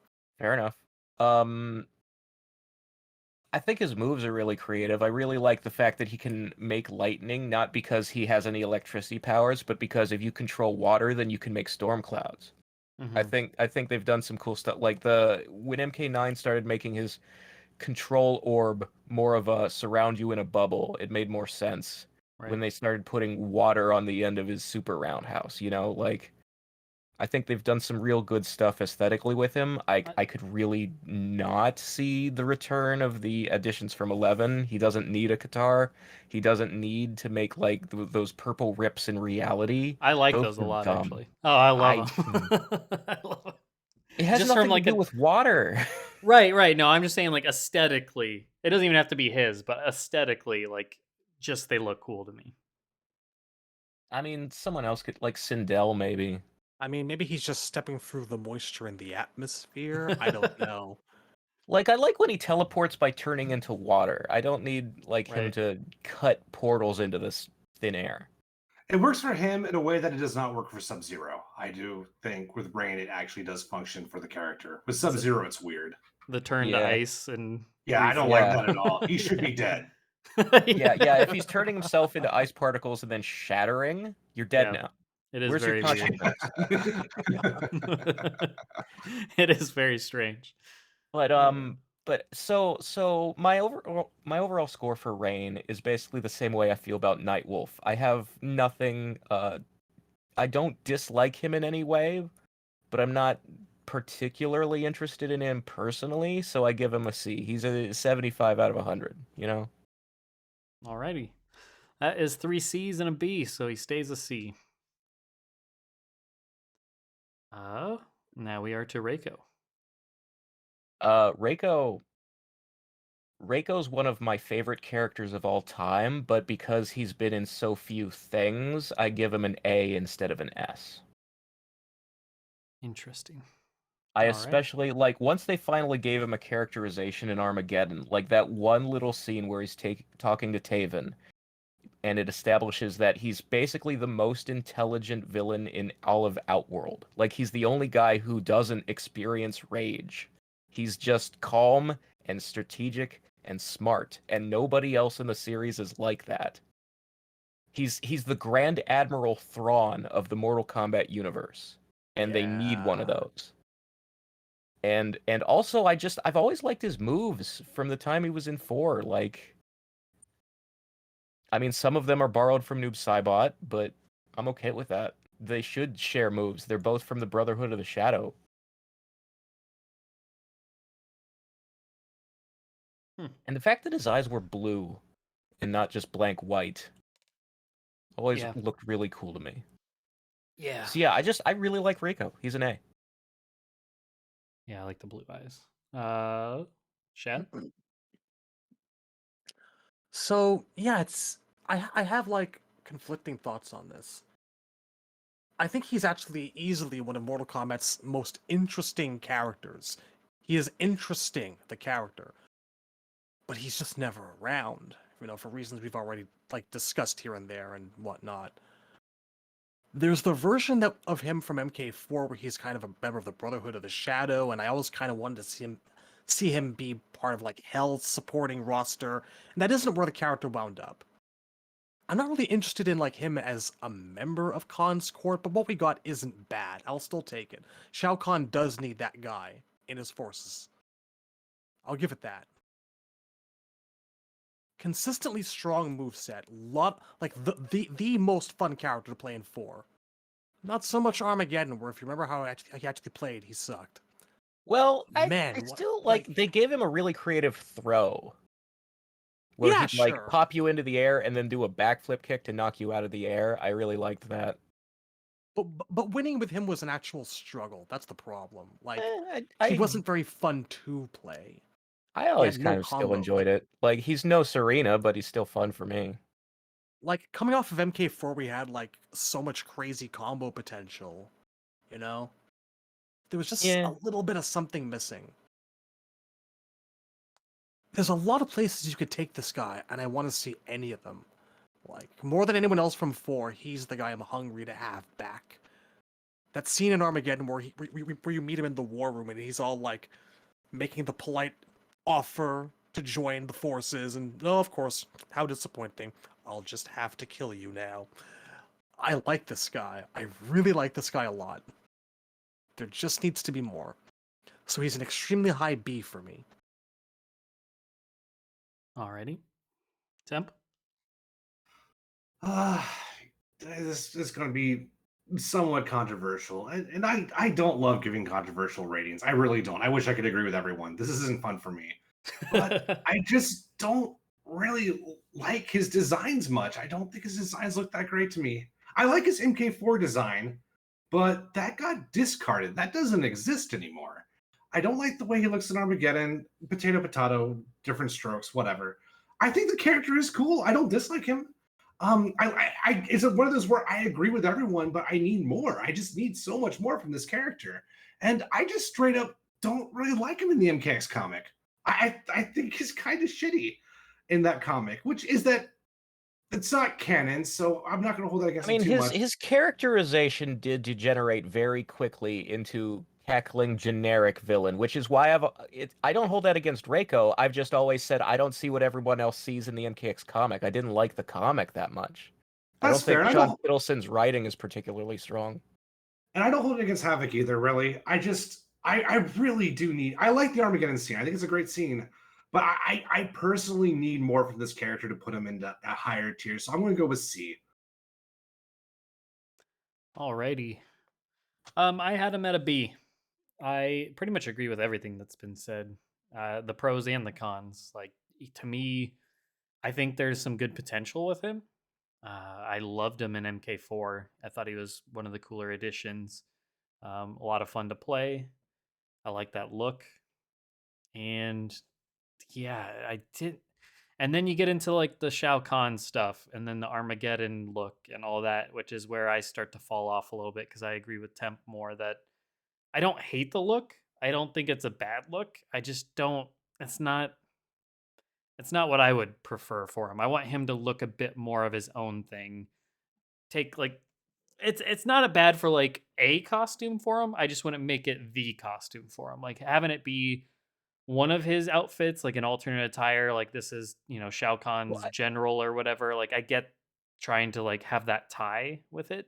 fair enough. I think his moves are really creative. I really like the fact that he can make lightning, not because he has any electricity powers, but because if you control water, then you can make storm clouds. Mm-hmm. I think they've done some cool stuff. When MK9 started making his control orb more of a surround you in a bubble, it made more sense. Right. When they started putting water on the end of his super roundhouse, I think they've done some real good stuff aesthetically with him. I could really not see the return of the additions from 11. He doesn't need a guitar. He doesn't need to make those purple rips in reality. I like those a lot, dumb. actually. Oh, I love them. I love them. It has Just nothing from, to do with water. Right. No, I'm just saying, aesthetically, it doesn't even have to be his, but aesthetically, just they look cool to me. I mean, someone else could, Sindel, maybe. I mean, maybe he's just stepping through the moisture in the atmosphere. I don't know. I like when he teleports by turning into water. I don't need him Right. to cut portals into this thin air. It works for him in a way that it does not work for Sub-Zero. I do think with Rain, it actually does function for the character. With Sub-Zero, it's weird. The turn to ice and Yeah, I don't like that at all. He should be dead. Yeah. If he's turning himself into ice particles and then shattering, you're dead now. It is Where's very your consciousness? It is very strange. But so my overall score for Rain is basically the same way I feel about Nightwolf. I have nothing. I don't dislike him in any way, but I'm not particularly interested in him personally, so I give him a C. He's a 75 out of 100. Alrighty, that is 3 C's and a B, so he stays a C. Now we are to Reiko. Reiko's one of my favorite characters of all time, but because he's been in so few things, I give him an A instead of an S. Interesting. I especially once they finally gave him a characterization in Armageddon, that one little scene where he's talking to Taven, and it establishes that he's basically the most intelligent villain in all of Outworld. He's the only guy who doesn't experience rage. He's just calm and strategic and smart, and nobody else in the series is like that. He's the Grand Admiral Thrawn of the Mortal Kombat universe, and they need one of Yeah. those. And also, I've always liked his moves from the time he was in 4. Like, I mean, some of them are borrowed from Noob Saibot, but I'm okay with that. They should share moves. They're both from the Brotherhood of the Shadow. And the fact that his eyes were blue and not just blank white always Yeah. looked really cool to me. Yeah. So yeah, I really like Reiko. He's an A. Yeah, I like the blue eyes. Shad? So yeah, I have like conflicting thoughts on this. I think he's actually easily one of Mortal Kombat's most interesting characters. He is interesting, the character, but he's just never around. For reasons we've already like discussed here and there and whatnot. There's the version of him from MK4 where he's kind of a member of the Brotherhood of the Shadow, and I always kind of wanted to see him be part of like Hell's supporting roster, and that isn't where the character wound up. I'm not really interested in like him as a member of Khan's court, but what we got isn't bad. I'll still take it. Shao Kahn does need that guy in his forces. I'll give it that. Consistently strong moveset. Like the most fun character to play in 4. Not so much Armageddon, where if you remember how he actually played, he sucked. Well, I Man, still like they gave him a really creative throw. Where Yeah, he'd like sure. pop you into the air and then do a backflip kick to knock you out of the air. I really liked that. But winning with him was an actual struggle. That's the problem. Like he I wasn't very fun to play. I He always had no kind of still combos. enjoyed it. Like he's no Serena, but he's still fun for me. Like coming off of MK4, we had like so much crazy combo potential. There was just Yeah. a little bit of something missing. There's a lot of places you could take this guy, and I want to see any of them. Like, more than anyone else from 4, he's the guy I'm hungry to have back. That scene in Armageddon where where you meet him in the war room and he's all like making the polite offer to join the forces, and oh, of course, how disappointing. I'll just have to kill you now. I like this guy. I really like this guy a lot. There just needs to be more. So he's an extremely high B for me. Alrighty. Temp? This is going to be somewhat controversial, and I don't love giving controversial ratings. I really don't. I wish I could agree with everyone. This isn't fun for me, but I just don't really like his designs much. I don't think his designs look that great to me. I like his MK4 design, but that got discarded. That doesn't exist anymore. I don't like the way he looks in Armageddon. Potato, different strokes, whatever. I think the character is cool. I don't dislike him. It's one of those where I agree with everyone, but I need more. I just need so much more from this character, and I just straight up don't really like him in the MKX comic. I think he's kind of shitty in that comic, which is that it's not canon, so I'm not going to hold that against him too much. His characterization did degenerate very quickly into cackling generic villain, which is why I don't hold that against Reiko. I've just always said I don't see what everyone else sees in the MKX comic. I didn't like the comic that much. That's fair. I don't think Sean Hiddleston's writing is particularly strong. And I don't hold it against Havoc either, really. I really do need. I like the Armageddon scene. I think it's a great scene, but I personally need more from this character to put him into a higher tier. So I'm going to go with C. Alrighty. I had him at a B. I pretty much agree with everything that's been said. The pros and the cons. Like, to me, I think there's some good potential with him. I loved him in MK4. I thought he was one of the cooler additions. A lot of fun to play. I like that look. And yeah, I did. And then you get into like the Shao Kahn stuff and then the Armageddon look and all that, which is where I start to fall off a little bit because I agree with Temp more that I don't hate the look. I don't think it's a bad look. I just don't. It's not what I would prefer for him. I want him to look a bit more of his own thing. Take like it's not a bad for like a costume for him. I just wouldn't make it the costume for him. Like having it be one of his outfits, like an alternate attire, like this is, Shao Kahn's general or whatever. Like I get trying to like have that tie with it,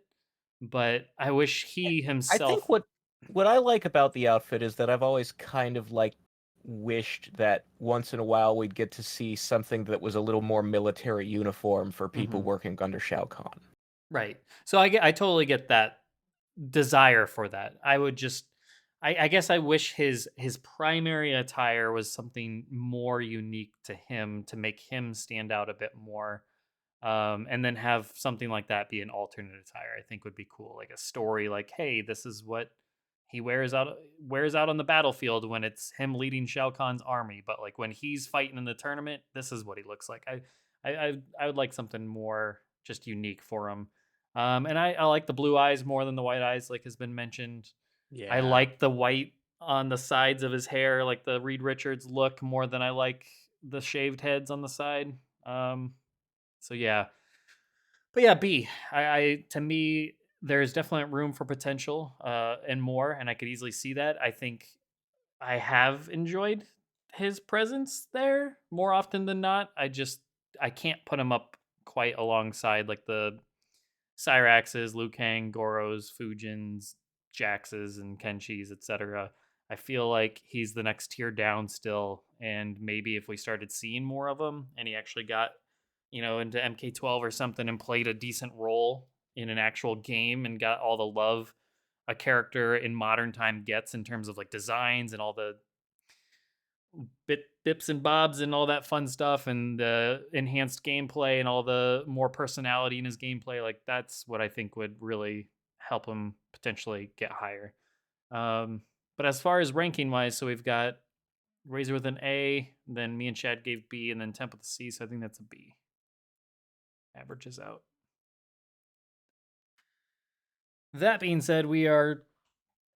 but I wish he I himself. think what I like about the outfit is that I've always kind of like wished that once in a while we'd get to see something that was a little more military uniform for people Mhm. working under Shao Kahn. Right. So I totally get that desire for that. I would just I guess I wish his primary attire was something more unique to him to make him stand out a bit more. And then have something like that be an alternate attire. I think would be cool. Like a story like, hey, this is what he wears out on the battlefield when it's him leading Shao Kahn's army. But like when he's fighting in the tournament, this is what he looks like. I would like something more just unique for him. And I like the blue eyes more than the white eyes, like has been mentioned. I Yeah. like the white on the sides of his hair, like the Reed Richards look, more than I like the shaved heads on the side. So yeah, but yeah, B. I to me, there's definitely room for potential and more, and I could easily see that. I think I have enjoyed his presence there more often than not. I can't put him up quite alongside like the Cyraxes, Liu Kang, Goros, Fujins, Jaxes, and Kenshis, etc. I feel like he's the next tier down still, and maybe if we started seeing more of him, and he actually got, into MK12 or something and played a decent role in an actual game and got all the love a character in modern time gets in terms of like designs and all the bips and bobs and all that fun stuff and the enhanced gameplay and all the more personality in his gameplay, like that's what I think would really help him potentially get higher. But as far as ranking wise, so we've got Razor with an A, then me and Chad gave B, and then Temp with a C, so I think that's a B. Averages out. That being said, we are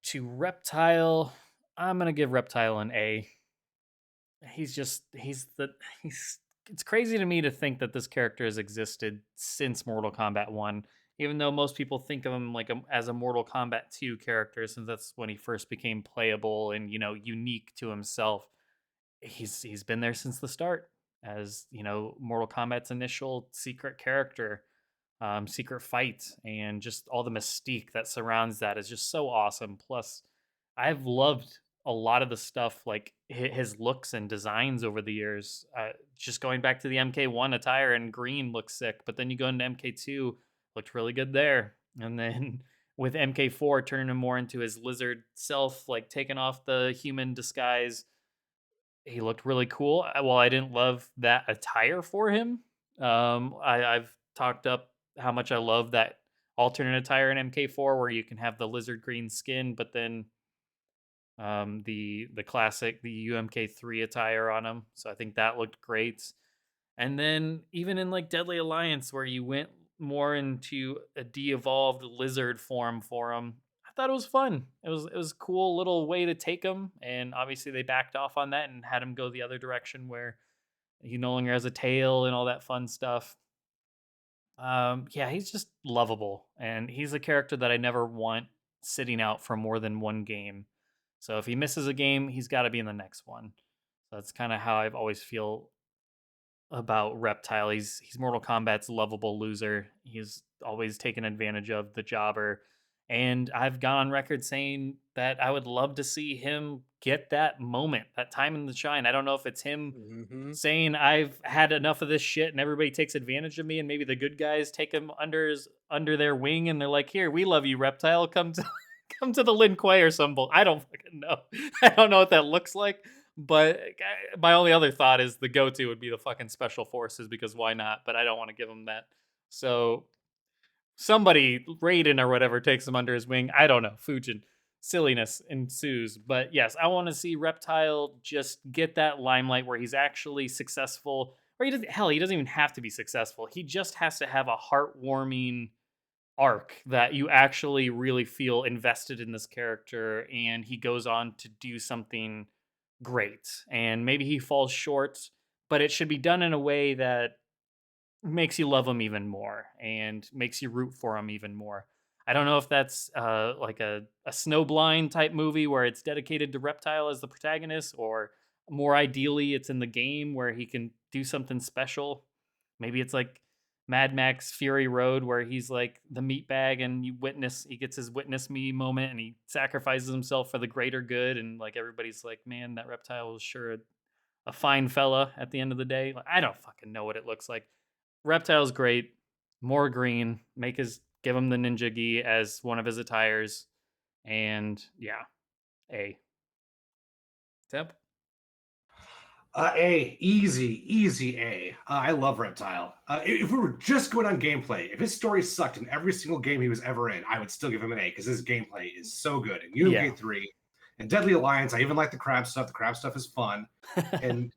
to Reptile. I'm gonna give Reptile an A. He's it's crazy to me to think that this character has existed since Mortal Kombat 1, even though most people think of him like as a Mortal Kombat 2 character, since that's when he first became playable and unique to himself. He's been there since the start as Mortal Kombat's initial secret character, secret fight, and just all the mystique that surrounds that is just so awesome. Plus, I've loved a lot of the stuff, like his looks and designs over the years. Just going back to the MK1 attire and green looks sick, but then you go into MK2, looked really good there, and then with MK4 turning him more into his lizard self, like taking off the human disguise, he looked really cool. Well, I didn't love that attire for him. I've talked up how much I love that alternate attire in MK4 where you can have the lizard green skin, but then the classic the UMK3 attire on him. So I think that looked great. And then even in like Deadly Alliance where you went more into a de-evolved lizard form for him, I thought it was fun. It was a cool little way to take him, and obviously they backed off on that and had him go the other direction where he no longer has a tail and all that fun stuff. Yeah, he's just lovable, and he's a character that I never want sitting out for more than one game. So if he misses a game, he's got to be in the next one. So that's kind of how I've always feel about Reptile. He's Mortal Kombat's lovable loser. He's always taken advantage of the jobber. And I've gone on record saying that I would love to see him get that moment, that time in the shine. I don't know if it's him saying I've had enough of this shit and everybody takes advantage of me, and maybe the good guys take him under their wing and they're like, "Here, we love you, Reptile. Come to come to the Lin Kuei or some bull." I don't fucking know. I don't know what that looks like. But my only other thought is the go-to would be the fucking special forces, because why not? But I don't want to give him that. So somebody, Raiden or whatever, takes him under his wing. I don't know. Fujin. Silliness ensues. But yes, I want to see Reptile just get that limelight where he's actually successful. Or he doesn't even have to be successful. He just has to have a heartwarming arc that you actually really feel invested in this character, and he goes on to do something great. And maybe he falls short, but it should be done in a way that makes you love him even more and makes you root for him even more. I don't know if that's like a Snowblind type movie where it's dedicated to Reptile as the protagonist, or more ideally, it's in the game where he can do something special. Maybe it's like Mad Max Fury Road, where he's like the meatbag, and he gets his witness me moment, and he sacrifices himself for the greater good, and like everybody's like, man, that reptile was sure a fine fella at the end of the day. Like, I don't fucking know what it looks like. Reptile's great. More green. Give him the ninja gi as one of his attires, and yeah, A. Temp. Easy A. I love Reptile. If we were just going on gameplay, if his story sucked in every single game he was ever in, I would still give him an A because his gameplay is so good. In UMK 3 and Deadly Alliance, I even like the crab stuff. The crab stuff is fun, and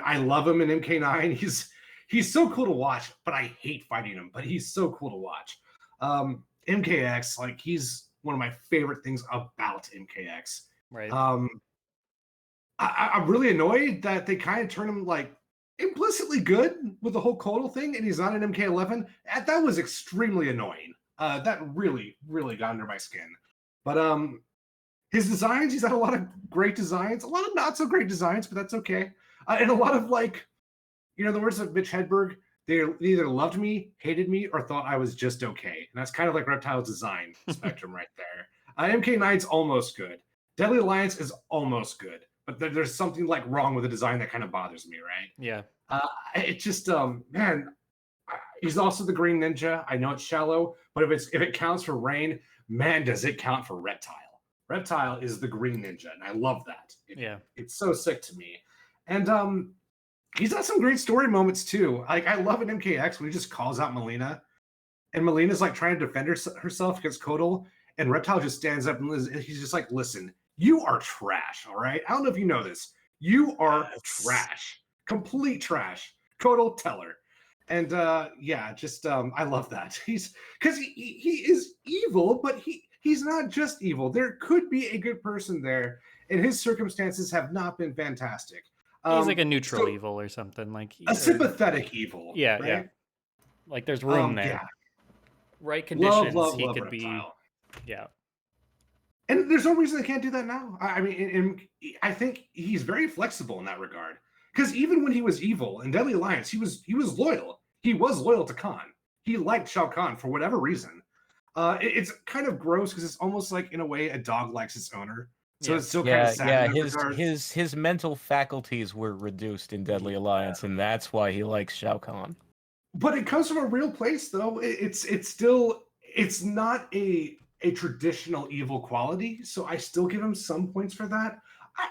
I love him in MK9. He's so cool to watch, but I hate fighting him. But he's so cool to watch. MKX, like he's one of my favorite things about MKX. Right. I'm really annoyed that they kind of turn him like implicitly good with the whole Kodal thing, and he's not an MK11. That was extremely annoying. That really, really got under my skin. But his designs, he's had a lot of great designs, a lot of not so great designs, but that's okay. And a lot of like, the words of Mitch Hedberg, they either loved me, hated me, or thought I was just okay. And that's kind of like Reptile's design spectrum right there. MK9's almost good. Deadly Alliance is almost good. But there's something like wrong with the design that kind of bothers me, right? Yeah. It just, man, he's also the Green Ninja. I know it's shallow, but if it counts for Rain, man, does it count for Reptile. Reptile is the Green Ninja, and I love that. It's so sick to me. And he's got some great story moments, too. Like, I love in MKX when he just calls out Melina, and Melina's, like, trying to defend herself against Kodal, and Reptile just stands up, and he's just like, listen, you are trash, all right? I don't know if you know this. You are trash. Complete trash. Kodal, tell her. And I love that. Because he is evil, but he's not just evil. There could be a good person there, and his circumstances have not been fantastic. He's like a neutral evil or something. Like a sympathetic evil. Yeah, right? yeah. Like there's room there. Yeah. Right conditions, love he could Reptile. be. Yeah. And there's no reason they can't do that now. I mean, I think he's very flexible in that regard. Because even when he was evil in Deadly Alliance, he was loyal. He was loyal to Khan. He liked Shao Kahn for whatever reason. It's kind of gross because it's almost like, in a way, a dog likes its owner. So it's still kind of sad. His mental faculties were reduced in Deadly Alliance, and that's why he likes Shao Kahn. But it comes from a real place, though. It's not a traditional evil quality, so I still give him some points for that.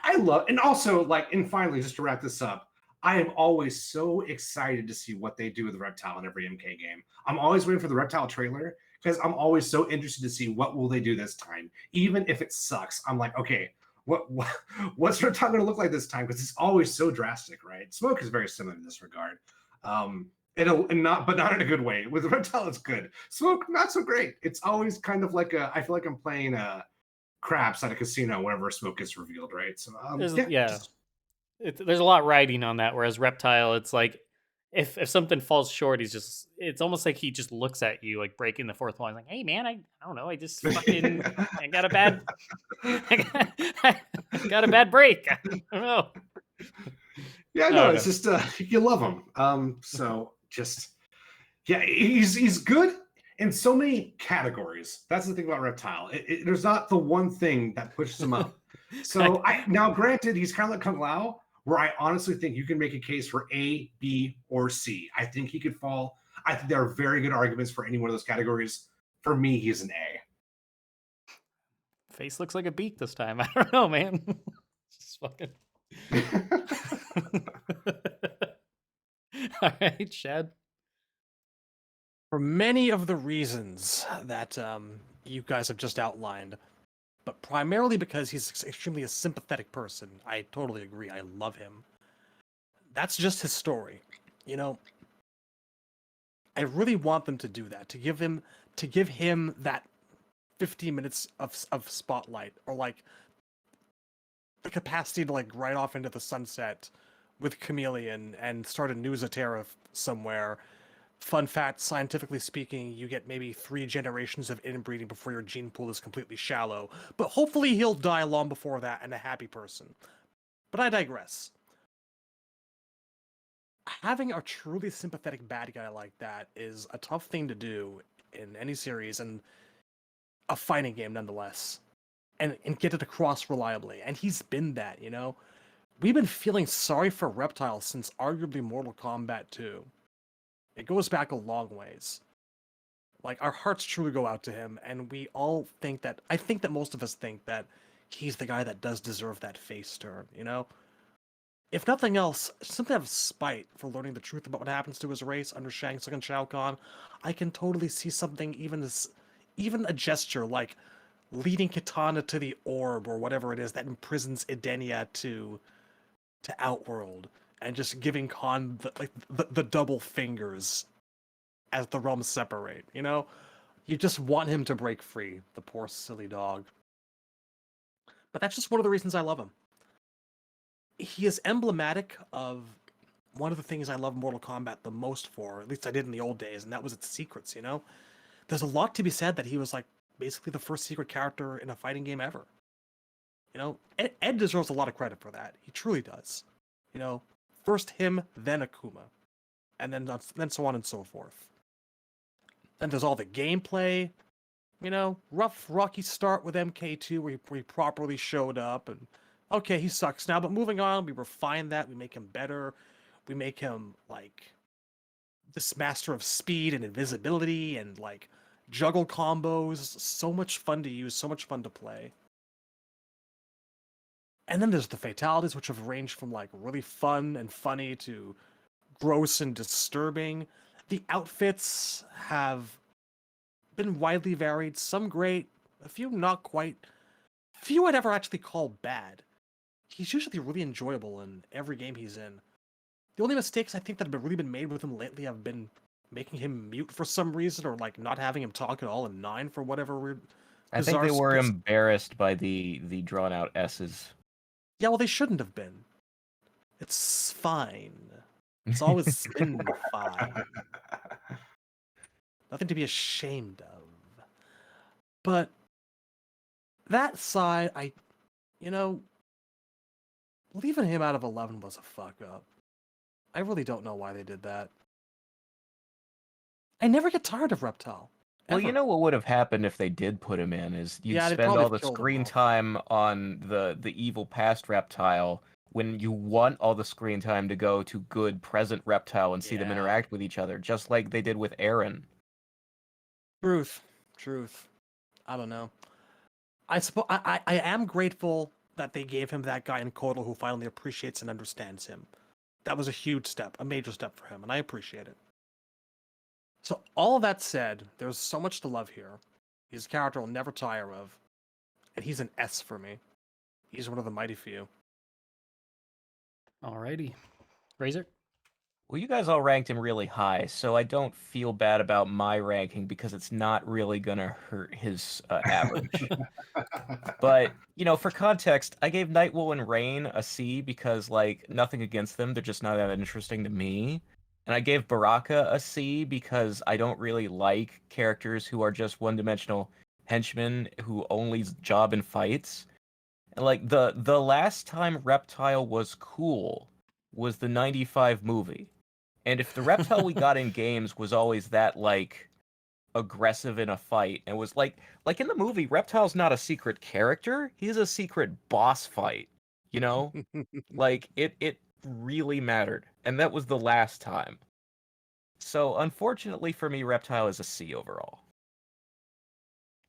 I love, and also, like, and finally, just to wrap this up, I am always so excited to see what they do with Reptile in every MK game. I'm always waiting for the Reptile trailer because I'm always so interested to see what will they do this time. Even if it sucks, I'm like, okay, what's Reptile going to look like this time? Because it's always so drastic, right? Smoke is very similar in this regard. But not in a good way. With Reptile, it's good. Smoke, not so great. It's always kind of like I feel like I'm playing craps at a casino whenever Smoke gets revealed, right? So there's a lot riding on that. Whereas Reptile, it's like if something falls short, it's almost like he just looks at you like breaking the fourth wall. He's like, hey man, I don't know, I just fucking I got a bad I got a bad break. I don't know. Yeah, no, it's just you love him. So just he's good in so many categories. That's the thing about Reptile. There's not the one thing that pushes him up. So now, granted, he's kind of like Kung Lao, where I honestly think you can make a case for A, B, or C. I think he could fall. I think there are very good arguments for any one of those categories. For me, he's an A. Face looks like a beak this time. I don't know, man. Just fucking. All right, Shad. For many of the reasons that you guys have just outlined, but primarily because he's extremely a sympathetic person. I totally agree. I love him. That's just his story. I really want them to do that, to give him that 15 minutes of spotlight, or like the capacity to like ride off into the sunset with Chameleon and start a new Zatara somewhere. Fun fact, scientifically speaking, you get maybe 3 generations of inbreeding before your gene pool is completely shallow. But hopefully he'll die long before that and a happy person. But I digress. having a truly sympathetic bad guy like that is a tough thing to do in any series and a fighting game nonetheless. And get it across reliably. And he's been that, you know? We've been feeling sorry for Reptile since arguably Mortal Kombat 2. It goes back a long ways. Like, our hearts truly go out to him, and we all think that, I think that most of us think that he's the guy that does deserve that face turn, you know? If nothing else, simply out of spite for learning the truth about what happens to his race under Shang Tsung and Shao Kahn, I can totally see something even a gesture like leading Kitana to the orb or whatever it is that imprisons Edenia to Outworld, and just giving Khan the double fingers as the realms separate, you know? You just want him to break free, the poor silly dog. But that's just one of the reasons I love him. He is emblematic of one of the things I love Mortal Kombat the most for, at least I did in the old days, and that was its secrets, you know? There's a lot to be said that he was like basically the first secret character in a fighting game ever. You know, Ed deserves a lot of credit for that. He truly does. You know, first him, then Akuma, and then so on and so forth. Then there's all the gameplay. You know, rough, rocky start with MK2 where he properly showed up, and okay, he sucks now, but moving on, we refine that, we make him better, we make him like this master of speed and invisibility and like juggle combos. So much fun to use, so much fun to play. And then there's the fatalities, which have ranged from like really fun and funny to gross and disturbing. The outfits have been widely varied, some great, a few not quite, few I'd ever actually call bad. He's usually really enjoyable in every game he's in. The only mistakes I think that have really been made with him lately have been making him mute for some reason, or like not having him talk at all in 9 for whatever weird. I think they bizarre were sp- embarrassed by the drawn out S's. Yeah, well, they shouldn't have been. It's fine. It's always been fine. Nothing to be ashamed of. But that side, you know, leaving him out of 11 was a fuck up. I really don't know why they did that. I never get tired of Reptile. Well, you ever. know what would have happened if they did put him in is you'd Yeah, they'd spend probably all have the killed him screen off. time on the evil past Reptile when you want all the screen time to go to good present Reptile and see them Yeah. interact with each other, just like they did with Aaron. Truth. I don't know. I suppose I am grateful that they gave him that guy in Kotal who finally appreciates and understands him. That was a huge step, a major step for him, and I appreciate it. So all that said, there's so much to love here. He's a character I'll never tire of, and he's an S for me. He's one of the mighty few. Alrighty. Razor? Well, you guys all ranked him really high, so I don't feel bad about my ranking because it's not really gonna hurt his average. But, you know, for context, I gave Nightwolf and Rain a C because, like, nothing against them, they're just not that interesting to me. And I gave Baraka a C because I don't really like characters who are just one-dimensional henchmen who only job in fights. And, like, the last time Reptile was cool was the 95 movie. And if the Reptile we got in games was always that, like, aggressive in a fight and was like in the movie, Reptile's not a secret character, he's a secret boss fight, you know? Like it really mattered, and that was the last time. So unfortunately for me, Reptile is a C overall.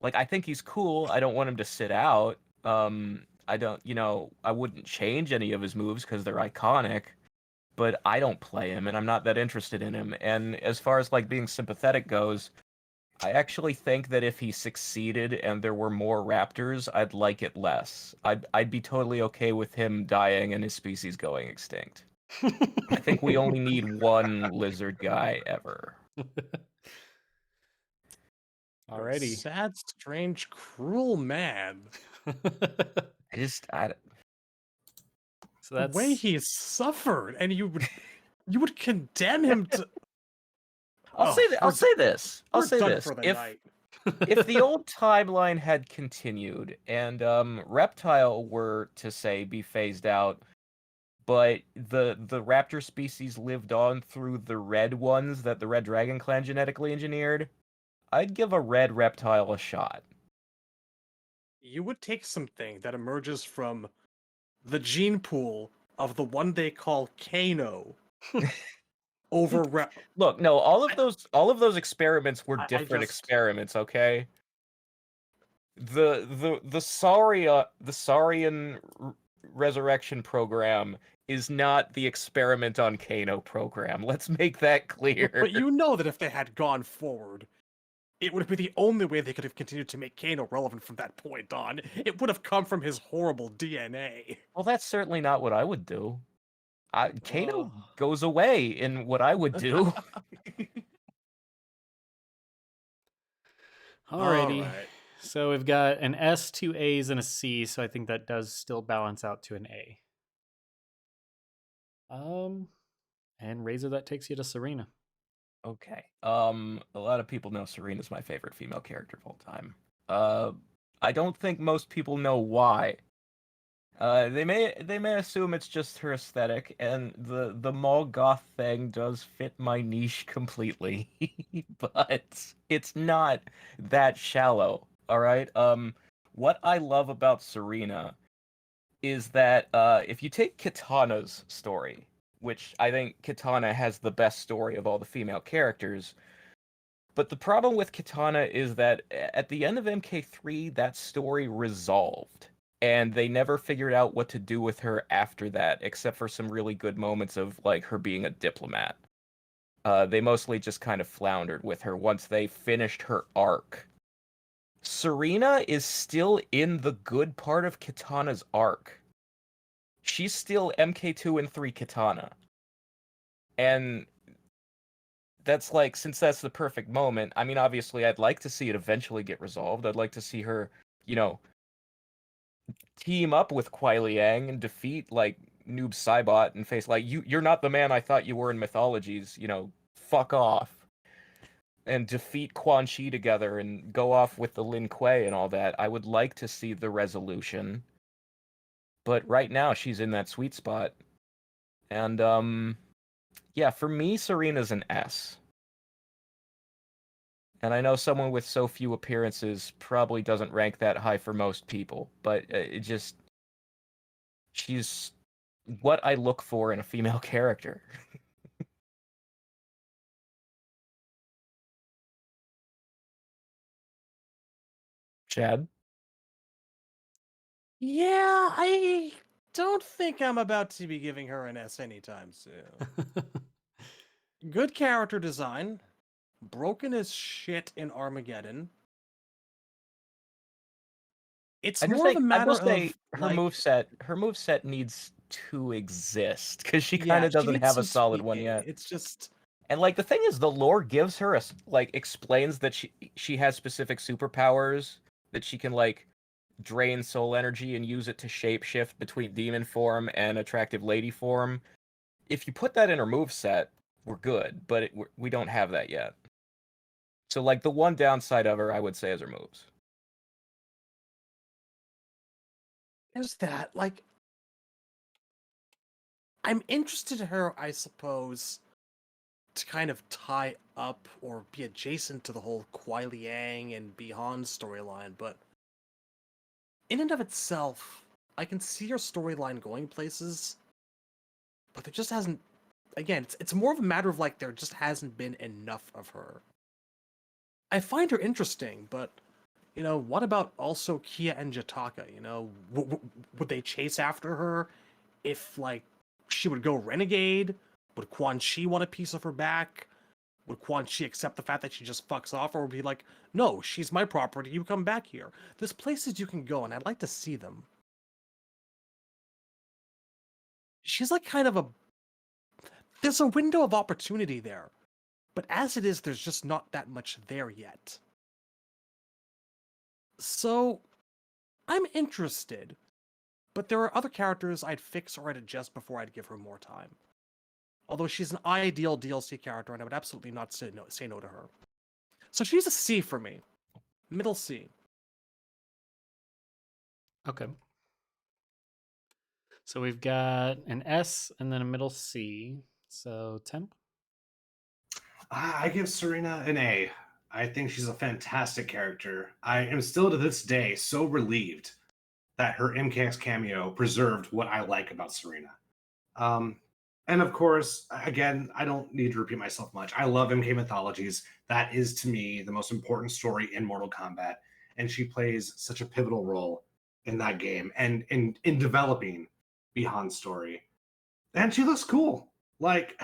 Like, I think he's cool, I don't want him to sit out. I don't, you know, I wouldn't change any of his moves because they're iconic, but I don't play him and I'm not that interested in him. And as far as like being sympathetic goes, I actually think that if he succeeded and there were more raptors, I'd like it less. I'd be totally okay with him dying and his species going extinct. I think we only need one lizard guy ever. Alrighty. Sad, strange, cruel man. So that's The way he suffered, and you would condemn him to. I'll say this. We're done for the night. If the old timeline had continued and Reptile were to say be phased out, but the raptor species lived on through the red ones that the Red Dragon Clan genetically engineered, I'd give a red reptile a shot. You would take something that emerges from the gene pool of the one they call Kano over Look, no, all of those experiments were I different just- experiments, okay? The Saurian resurrection program is not the experiment on Kano program. Let's make that clear. But you know that if they had gone forward, it would have been the only way they could have continued to make Kano relevant from that point on. It would have come from his horrible DNA. Well, that's certainly not what I would do. Kano Oh. goes away in what I would do. Alrighty. Alright. So we've got an S, 2 A's, and a C, so I think that does still balance out to an A. And Razor, that takes you to Serena. Okay. A lot of people know Serena's my favorite female character of all time. I don't think most people know why. They may assume it's just her aesthetic, and the mall goth thing does fit my niche completely, but it's not that shallow. All right. What I love about Serena is that if you take Kitana's story, which I think Kitana has the best story of all the female characters. But the problem with Kitana is that at the end of MK3, that story resolved. And they never figured out what to do with her after that, except for some really good moments of like her being a diplomat. They mostly just kind of floundered with her once they finished her arc. Serena is still in the good part of Kitana's arc. She's still MK2 and 3 Kitana. And that's like, since that's the perfect moment, I mean, obviously, I'd like to see it eventually get resolved. I'd like to see her, team up with Kuai Liang and defeat, like, Noob Saibot and face, like, you're not the man I thought you were in mythologies, fuck off. And defeat Quan Chi together and go off with the Lin Kuei and all that. I would like to see the resolution. But right now, she's in that sweet spot. And, yeah, for me, Serena's an S. And I know someone with so few appearances probably doesn't rank that high for most people, but she's what I look for in a female character. Chad? Yeah, I don't think I'm about to be giving her an S anytime soon. Good character design. Broken as shit in Armageddon. It's more of a I matter will say of her like, moveset needs to exist because she yeah, kind of she doesn't needs have a some solid one tweaking. yet. It's just And like the thing is, the lore gives her explains that she has specific superpowers that she can like drain soul energy and use it to shapeshift between demon form and attractive lady form. If you put that in her moveset, we're good, but we don't have that yet. So like the one downside of her, I would say, is her moves. there's that. Like, I'm interested in her, I suppose, to kind of tie up or be adjacent to the whole Kuai Liang and Bihan storyline, but in and of itself, I can see her storyline going places, but there just hasn't. Again, it's more of a matter of like there just hasn't been enough of her. I find her interesting, but what about also Kia and Jataka? Would they chase after her if like she would go renegade? Would Quan Chi want a piece of her back? Would Quan Chi accept the fact that she just fucks off, or would be like, no, she's my property, you come back here? There's places you can go, and I'd like to see them. She's like kind of there's a window of opportunity there, but as it is, there's just not that much there yet. So, I'm interested, but there are other characters I'd fix or I'd adjust before I'd give her more time. Although she's an ideal DLC character, and I would absolutely not say no to her. So she's a C for me. Middle C. Okay. So we've got an S and then a middle C. So Temp. I give Serena an A. I think she's a fantastic character. I am still to this day so relieved that her MKX cameo preserved what I like about Serena. Um, and of course, again, I don't need to repeat myself much. I love MK Mythologies. That is to me the most important story in Mortal Kombat, and she plays such a pivotal role in that game and in developing Bihan's story. And she looks cool. Like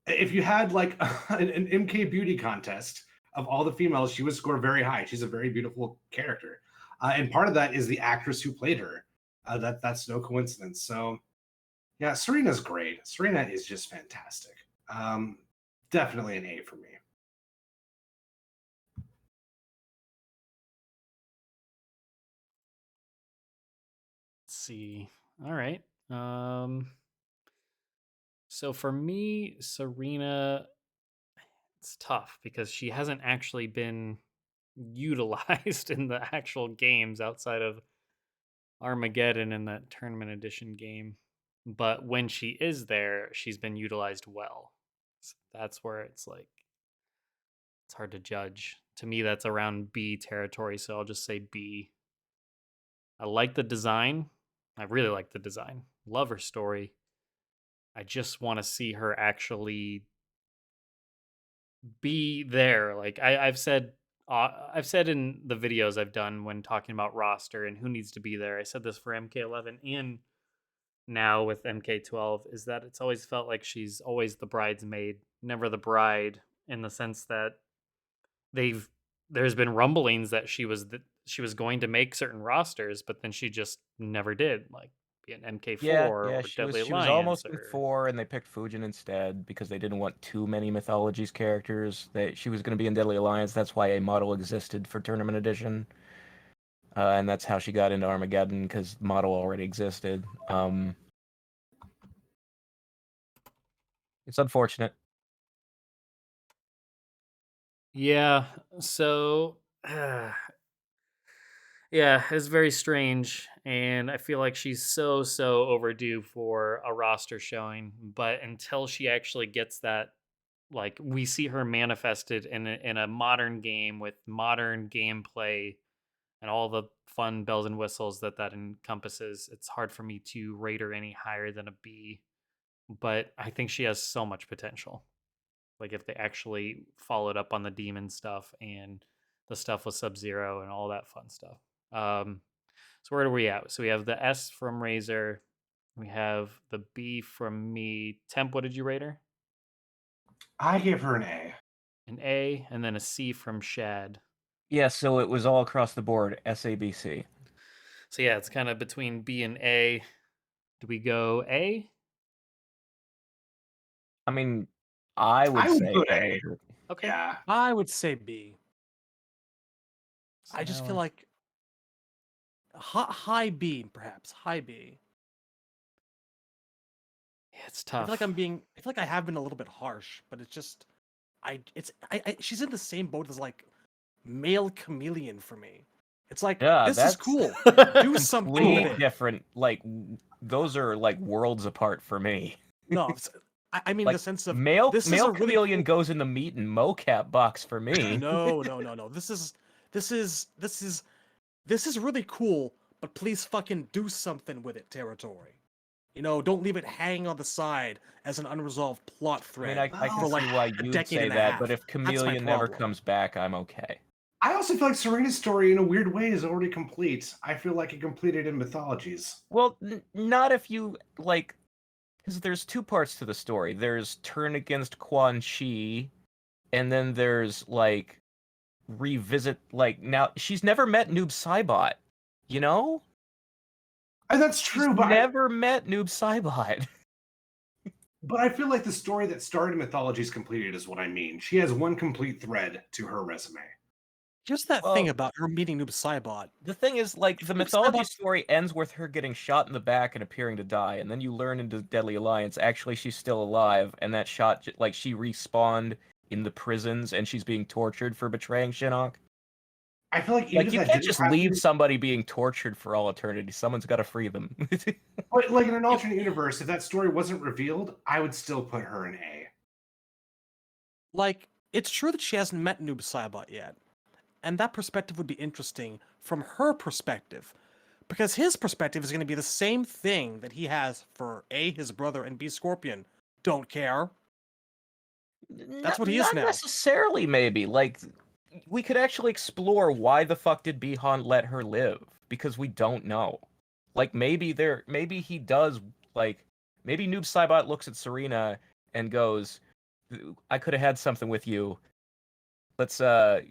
if you had like an MK beauty contest of all the females, she would score very high. She's a very beautiful character, and part of that is the actress who played her. That's no coincidence. So yeah, Serena's great. Serena is just fantastic. Definitely an A for me. Let's see. All right. So for me, Serena, it's tough because she hasn't actually been utilized in the actual games outside of Armageddon in that tournament edition game. But when she is there, she's been utilized well. So that's where it's like it's hard to judge. To me, that's around B territory, so I'll just say B. I like the design. I really like the design. Love her story. I just want to see her actually be there. Like I've said in the videos I've done when talking about roster and who needs to be there. I said this for MK11 and now with MK12 is that it's always felt like she's always the bridesmaid, never the bride, in the sense that they've there's been rumblings that she was going to make certain rosters, but then she just never did, like be an MK4 Yeah, or she was Deadly she was Alliance almost in or 4, and they picked Fujin instead because they didn't want too many mythologies characters. That she was going to be in Deadly Alliance. That's why a model existed for Tournament Edition, and that's how she got into Armageddon because model already existed. It's unfortunate. yeah. So yeah, it's very strange, and I feel like she's so overdue for a roster showing. But until she actually gets that, like we see her manifested in a modern game with modern gameplay and all the fun bells and whistles that that encompasses, it's hard for me to rate her any higher than a B. But I think she has so much potential. Like if they actually followed up on the demon stuff and the stuff with Sub Zero and all that fun stuff. Um, so where are we at? So we have the S from Razor. We have the B from me. Temp, what did you rate her? I gave her an A. An A, and then a C from Shad. Yeah, so it was all across the board. SABC. So yeah, it's kind of between B and A. Do we go A? I mean, I would I would say put A. A. Okay. Yeah. I would say B. I just So- feel like high B, perhaps high B. Yeah, it's I tough. feel like I feel like I have been a little bit harsh, but it's just, she's in the same boat as like male chameleon for me. It's like Yeah, this that's is cool. Do something with Completely it. different. Like those are like worlds apart for me. No, I mean Like the sense of male this is male a really chameleon cool... goes in the meat and mocap box for me. No. This is really cool, but please fucking do something with it, territory. You know, don't leave it hanging on the side as an unresolved plot I mean, thread I for can like see why a you'd decade say and a that, half. but if That's my Chameleon never problem. comes back, I'm okay. I also feel like Serena's story, in a weird way, is already complete. I feel like it completed in Mythologies. Well, not if you like, because there's two parts to the story. There's turn against Quan Chi, and then there's like revisit. Like now, she's never met Noob Saibot. You know, And that's she's true, never met Noob Saibot. but I feel like the story that started in Mythologies completed is what I mean. She has one complete thread to her resume. Just that Well, thing about her meeting Noob Saibot. The thing is, like, the Noob mythology Saibot- story ends with her getting shot in the back and appearing to die, and then you learn into Deadly Alliance, actually she's still alive, and that shot, like, she respawned in the prisons, and she's being tortured for betraying Shinnok. I feel like even Like, if you that can't didn't just happen, leave somebody being tortured for all eternity. Someone's got to free them. but like in an alternate universe, if that story wasn't revealed, I would still put her in A. Like, it's true that she hasn't met Noob Saibot yet, and that perspective would be interesting from her perspective, because his perspective is going to be the same thing that he has for A, his brother, and B, Scorpion. Don't care. That's what he is Not now. necessarily, maybe. Like, we could actually explore why the fuck did Bihan let her live, because we don't know. Like, maybe he does, like, maybe Noob Saibot looks at Serena and goes, I could have had something with you. Let's,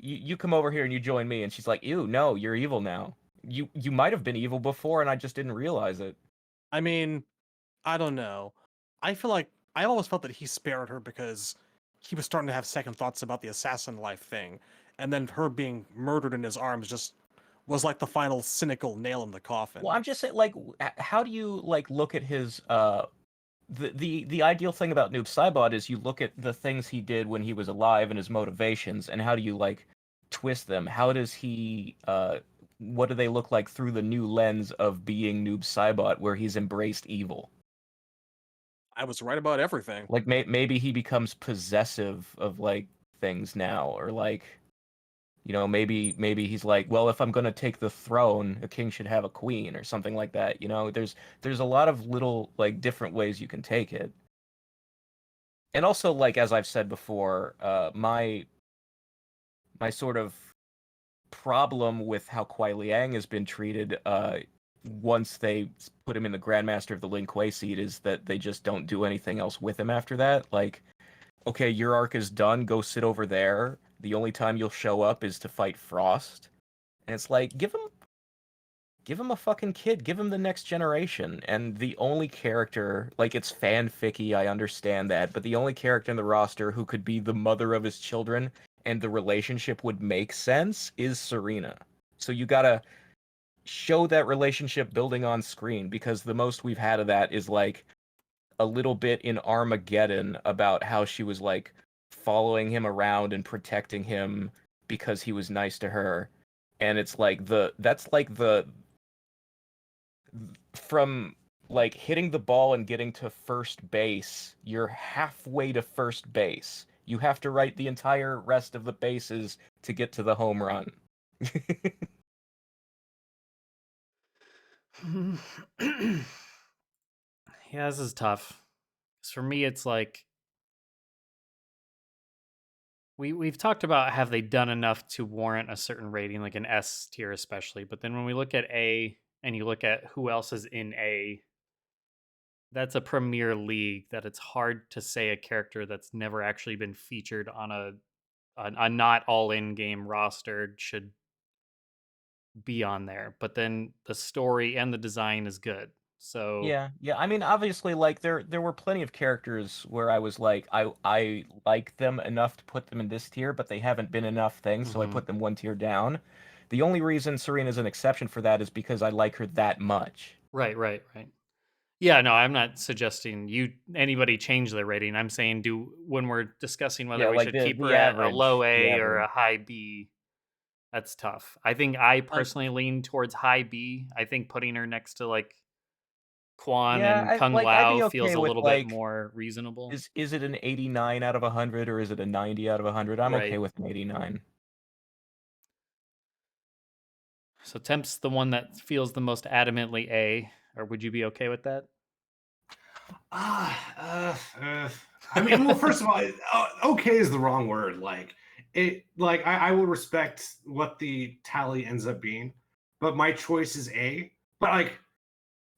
you come over here and you join me. And she's like, ew, no, you're evil now. You might have been evil before and I just didn't realize it. I mean, I don't know. I feel like I always felt that he spared her because he was starting to have second thoughts about the assassin life thing, and then her being murdered in his arms just was like the final cynical nail in the coffin. Well, I'm just saying, like, how do you, like, look at his, the ideal thing about Noob Saibot is you look at the things he did when he was alive and his motivations, and how do you, like, twist them? How does he, what do they look like through the new lens of being Noob Saibot, where he's embraced evil? I was right about everything. Like, maybe he becomes possessive of, like, things now, or, like, you know, maybe he's like, well, if I'm gonna take the throne, a king should have a queen, or something like that. You know, there's a lot of little, like, different ways you can take it. And also, like, as I've said before, my sort of problem with how Kuai Liang has been treated, once they put him in the Grandmaster of the Lin Kuei seat, is that they just don't do anything else with him after that. Like, okay, your arc is done, go sit over there. The only time you'll show up is to fight Frost. And it's like, give him a fucking kid, give him the next generation. And the only character, like, it's fanficky, I understand that, but the only character in the roster who could be the mother of his children and the relationship would make sense is Serena. So you gotta show that relationship building on screen, because the most we've had of that is, like, a little bit in Armageddon about how she was, like, following him around and protecting him because he was nice to her. And it's like that's like the from, like, hitting the ball and getting to first base, you're halfway to first base. You have to write the entire rest of the bases to get to the home run. Yeah, this is tough. 'Cause for me, it's like we've talked about, have they done enough to warrant a certain rating, like an S tier especially. But then when we look at A and you look at who else is in A, that's a Premier League that it's hard to say a character that's never actually been featured on a not all in game roster should be on there. But then the story and the design is good. So Yeah. I mean, obviously, like, there were plenty of characters where I was like, I like them enough to put them in this tier, but they haven't been enough things, so I put them one tier down. The only reason Serena's an exception for that is because I like her that much. right. Yeah, no, I'm not suggesting anybody change their rating. I'm saying when we're discussing whether Yeah, we like should the keep her the at a average, low the A or a average. high B. That's tough. I think I personally lean towards high B. I think putting her next to, like, Quan Yeah, and Kung I'd Lao be feels okay a with, little bit like, more reasonable. is it an 89 out of 100 or is it a 90 out of 100? I'm okay Right. with an 89. So Temp's the one that feels the most adamantly A, or would you be okay with that? I mean, well, first of all, okay is the wrong word. Like it, like I will respect what the tally ends up being, but my choice is A. But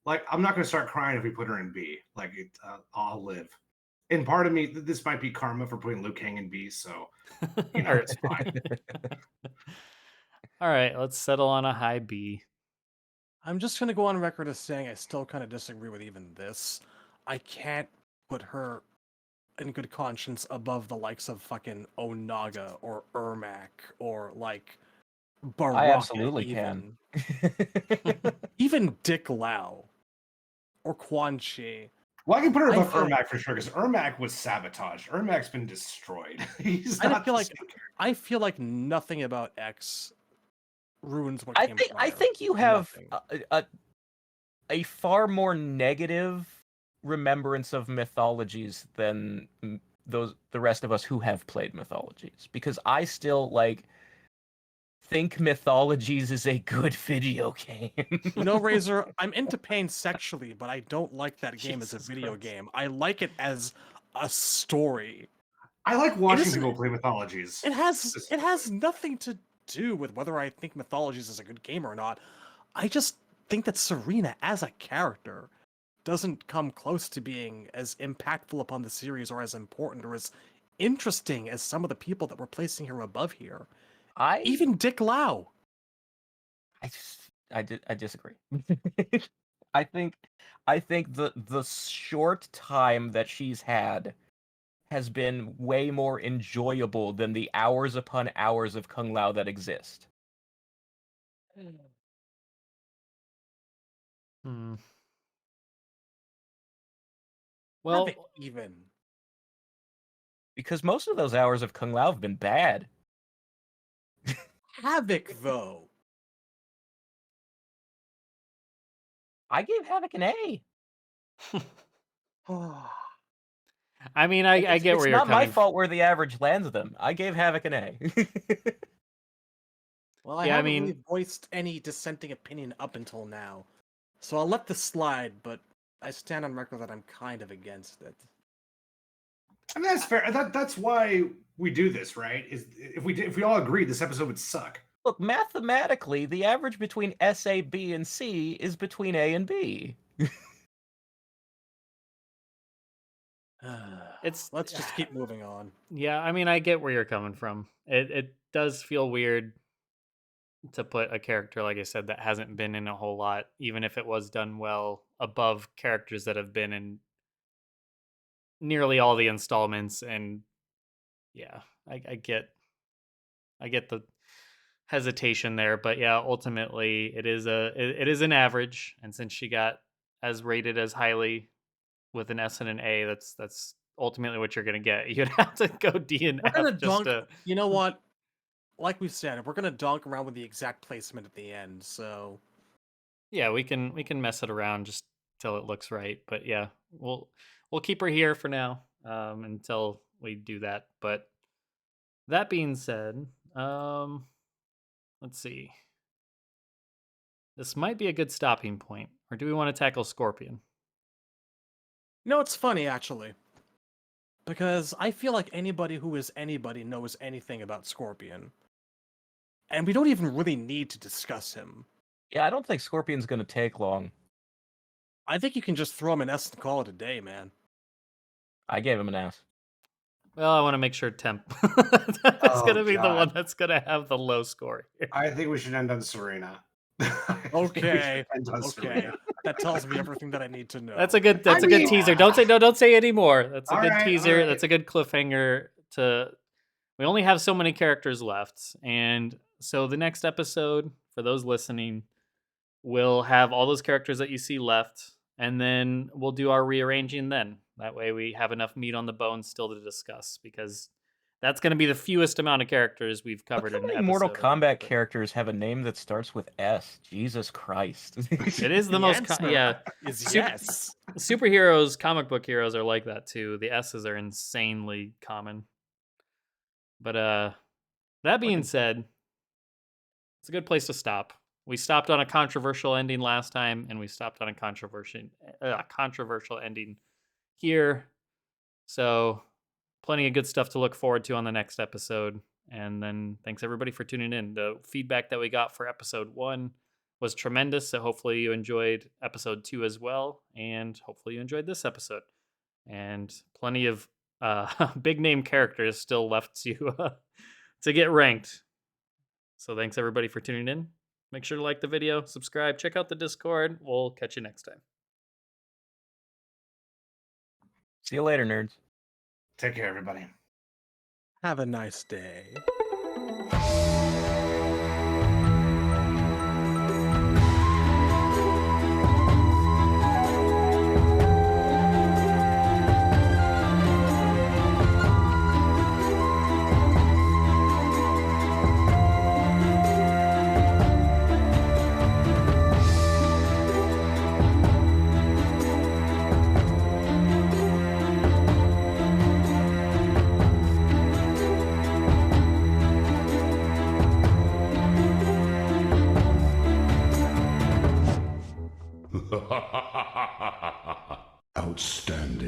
like I'm not going to start crying if we put her in B. Like I'll live. And part of me, this might be karma for putting Liu Kang in B. So you know, it's fine. All right, let's settle on a high B. I'm just gonna go on record as saying I still kind of disagree with even this. I can't put her in good conscience above the likes of fucking Onaga or Ermac or, like, I Baraka absolutely can. even Dick Lau or Quan Chi. Well, I can put her I above feel- Ermac for sure because Ermac was sabotaged. Ermac's been destroyed. He's I not feel the like same character. I feel like nothing about X ruins what I came think prior. you have Nothing. a far more negative remembrance of mythologies than the rest of us who have played mythologies, because I still think mythologies is a good video game. You know, Razor, I'm into pain sexually, but I don't like that game as a Jesus video Christ. game. I like it as a story. I like watching isn't- people play mythologies. It has nothing to do with whether I think Mythologies is a good game or not. I just think that Serena as a character doesn't come close to being as impactful upon the series or as important or as interesting as some of the people that we're placing her above here. Even Dick Lau. I disagree. I think the short time that she's had has been way more enjoyable than the hours upon hours of Kung Lao that exist. Hmm. Well, Well, even Because most of those hours of Kung Lao have been bad. Havoc, though. I gave Havoc an A. I mean, I get where It's you're not my coming from. fault where the average lands them. I gave Havoc an A. Well, I Yeah, I haven't mean- really voiced any dissenting opinion up until now, so I'll let this slide, but I stand on record that I'm kind of against it. I mean, that's fair. That's why we do this, right? Is if we all agree this episode would suck. Look, mathematically, the average between S, A, B, and C is between A and B. Let's just keep moving on. Yeah, I mean, I get where you're coming from. It does feel weird to put a character, like I said, that hasn't been in a whole lot, even if it was done well, above characters that have been in nearly all the installments. And yeah, I get the hesitation there, but yeah, ultimately it is an average, and since she got as rated as highly with an S and an A, that's ultimately what you're gonna get. You'd have to go D and We're F gonna just dunk. to. You know what? Like we said, we're gonna dunk around with the exact placement at the end. So Yeah, we can mess it around just till it looks right. But yeah, we'll keep her here for now until we do that. But that being said, let's see. This might be a good stopping point, or do we want to tackle Scorpion? it's funny actually, because I feel like anybody who is anybody knows anything about Scorpion, and we don't even really need to discuss him. Yeah, I don't think Scorpion's gonna take long. I think you can just throw him an S and call it a day, man. I gave him an S. Well, I want to make sure Temp is Oh, going to be the one God. that's going to have the low score here. I think we should end on Serena. I think we should Okay, end on okay, Serena. that tells me everything that I need to know. That's a good I good mean- teaser. Don't say any more. That's a All good right, all teaser. right. That's a good cliffhanger to. We only have so many characters left, and so the next episode, for those listening, will have all those characters that you see left, and then we'll do our rearranging then. That way we have enough meat on the bone still to discuss, because that's going to be the fewest amount of characters we've covered How in an many episode. Mortal I think, Kombat but characters have a name that starts with S? Jesus Christ. It is the most answer yeah. is Super- yes. Superheroes, comic book heroes are like that too. The S's are insanely common. But that being said, it's a good place to stop. We stopped on a controversial ending last time, and we stopped on a controversial ending here. So, plenty of good stuff to look forward to on the next episode. And then, thanks everybody for tuning in. The feedback that we got for episode 1 was tremendous. So, hopefully, you enjoyed episode 2 as well. And hopefully, you enjoyed this episode. And plenty of big name characters still left to get ranked. So, thanks everybody for tuning in. Make sure to like the video, subscribe, check out the Discord. We'll catch you next time. See you later, nerds. Take care, everybody. Have a nice day. Outstanding.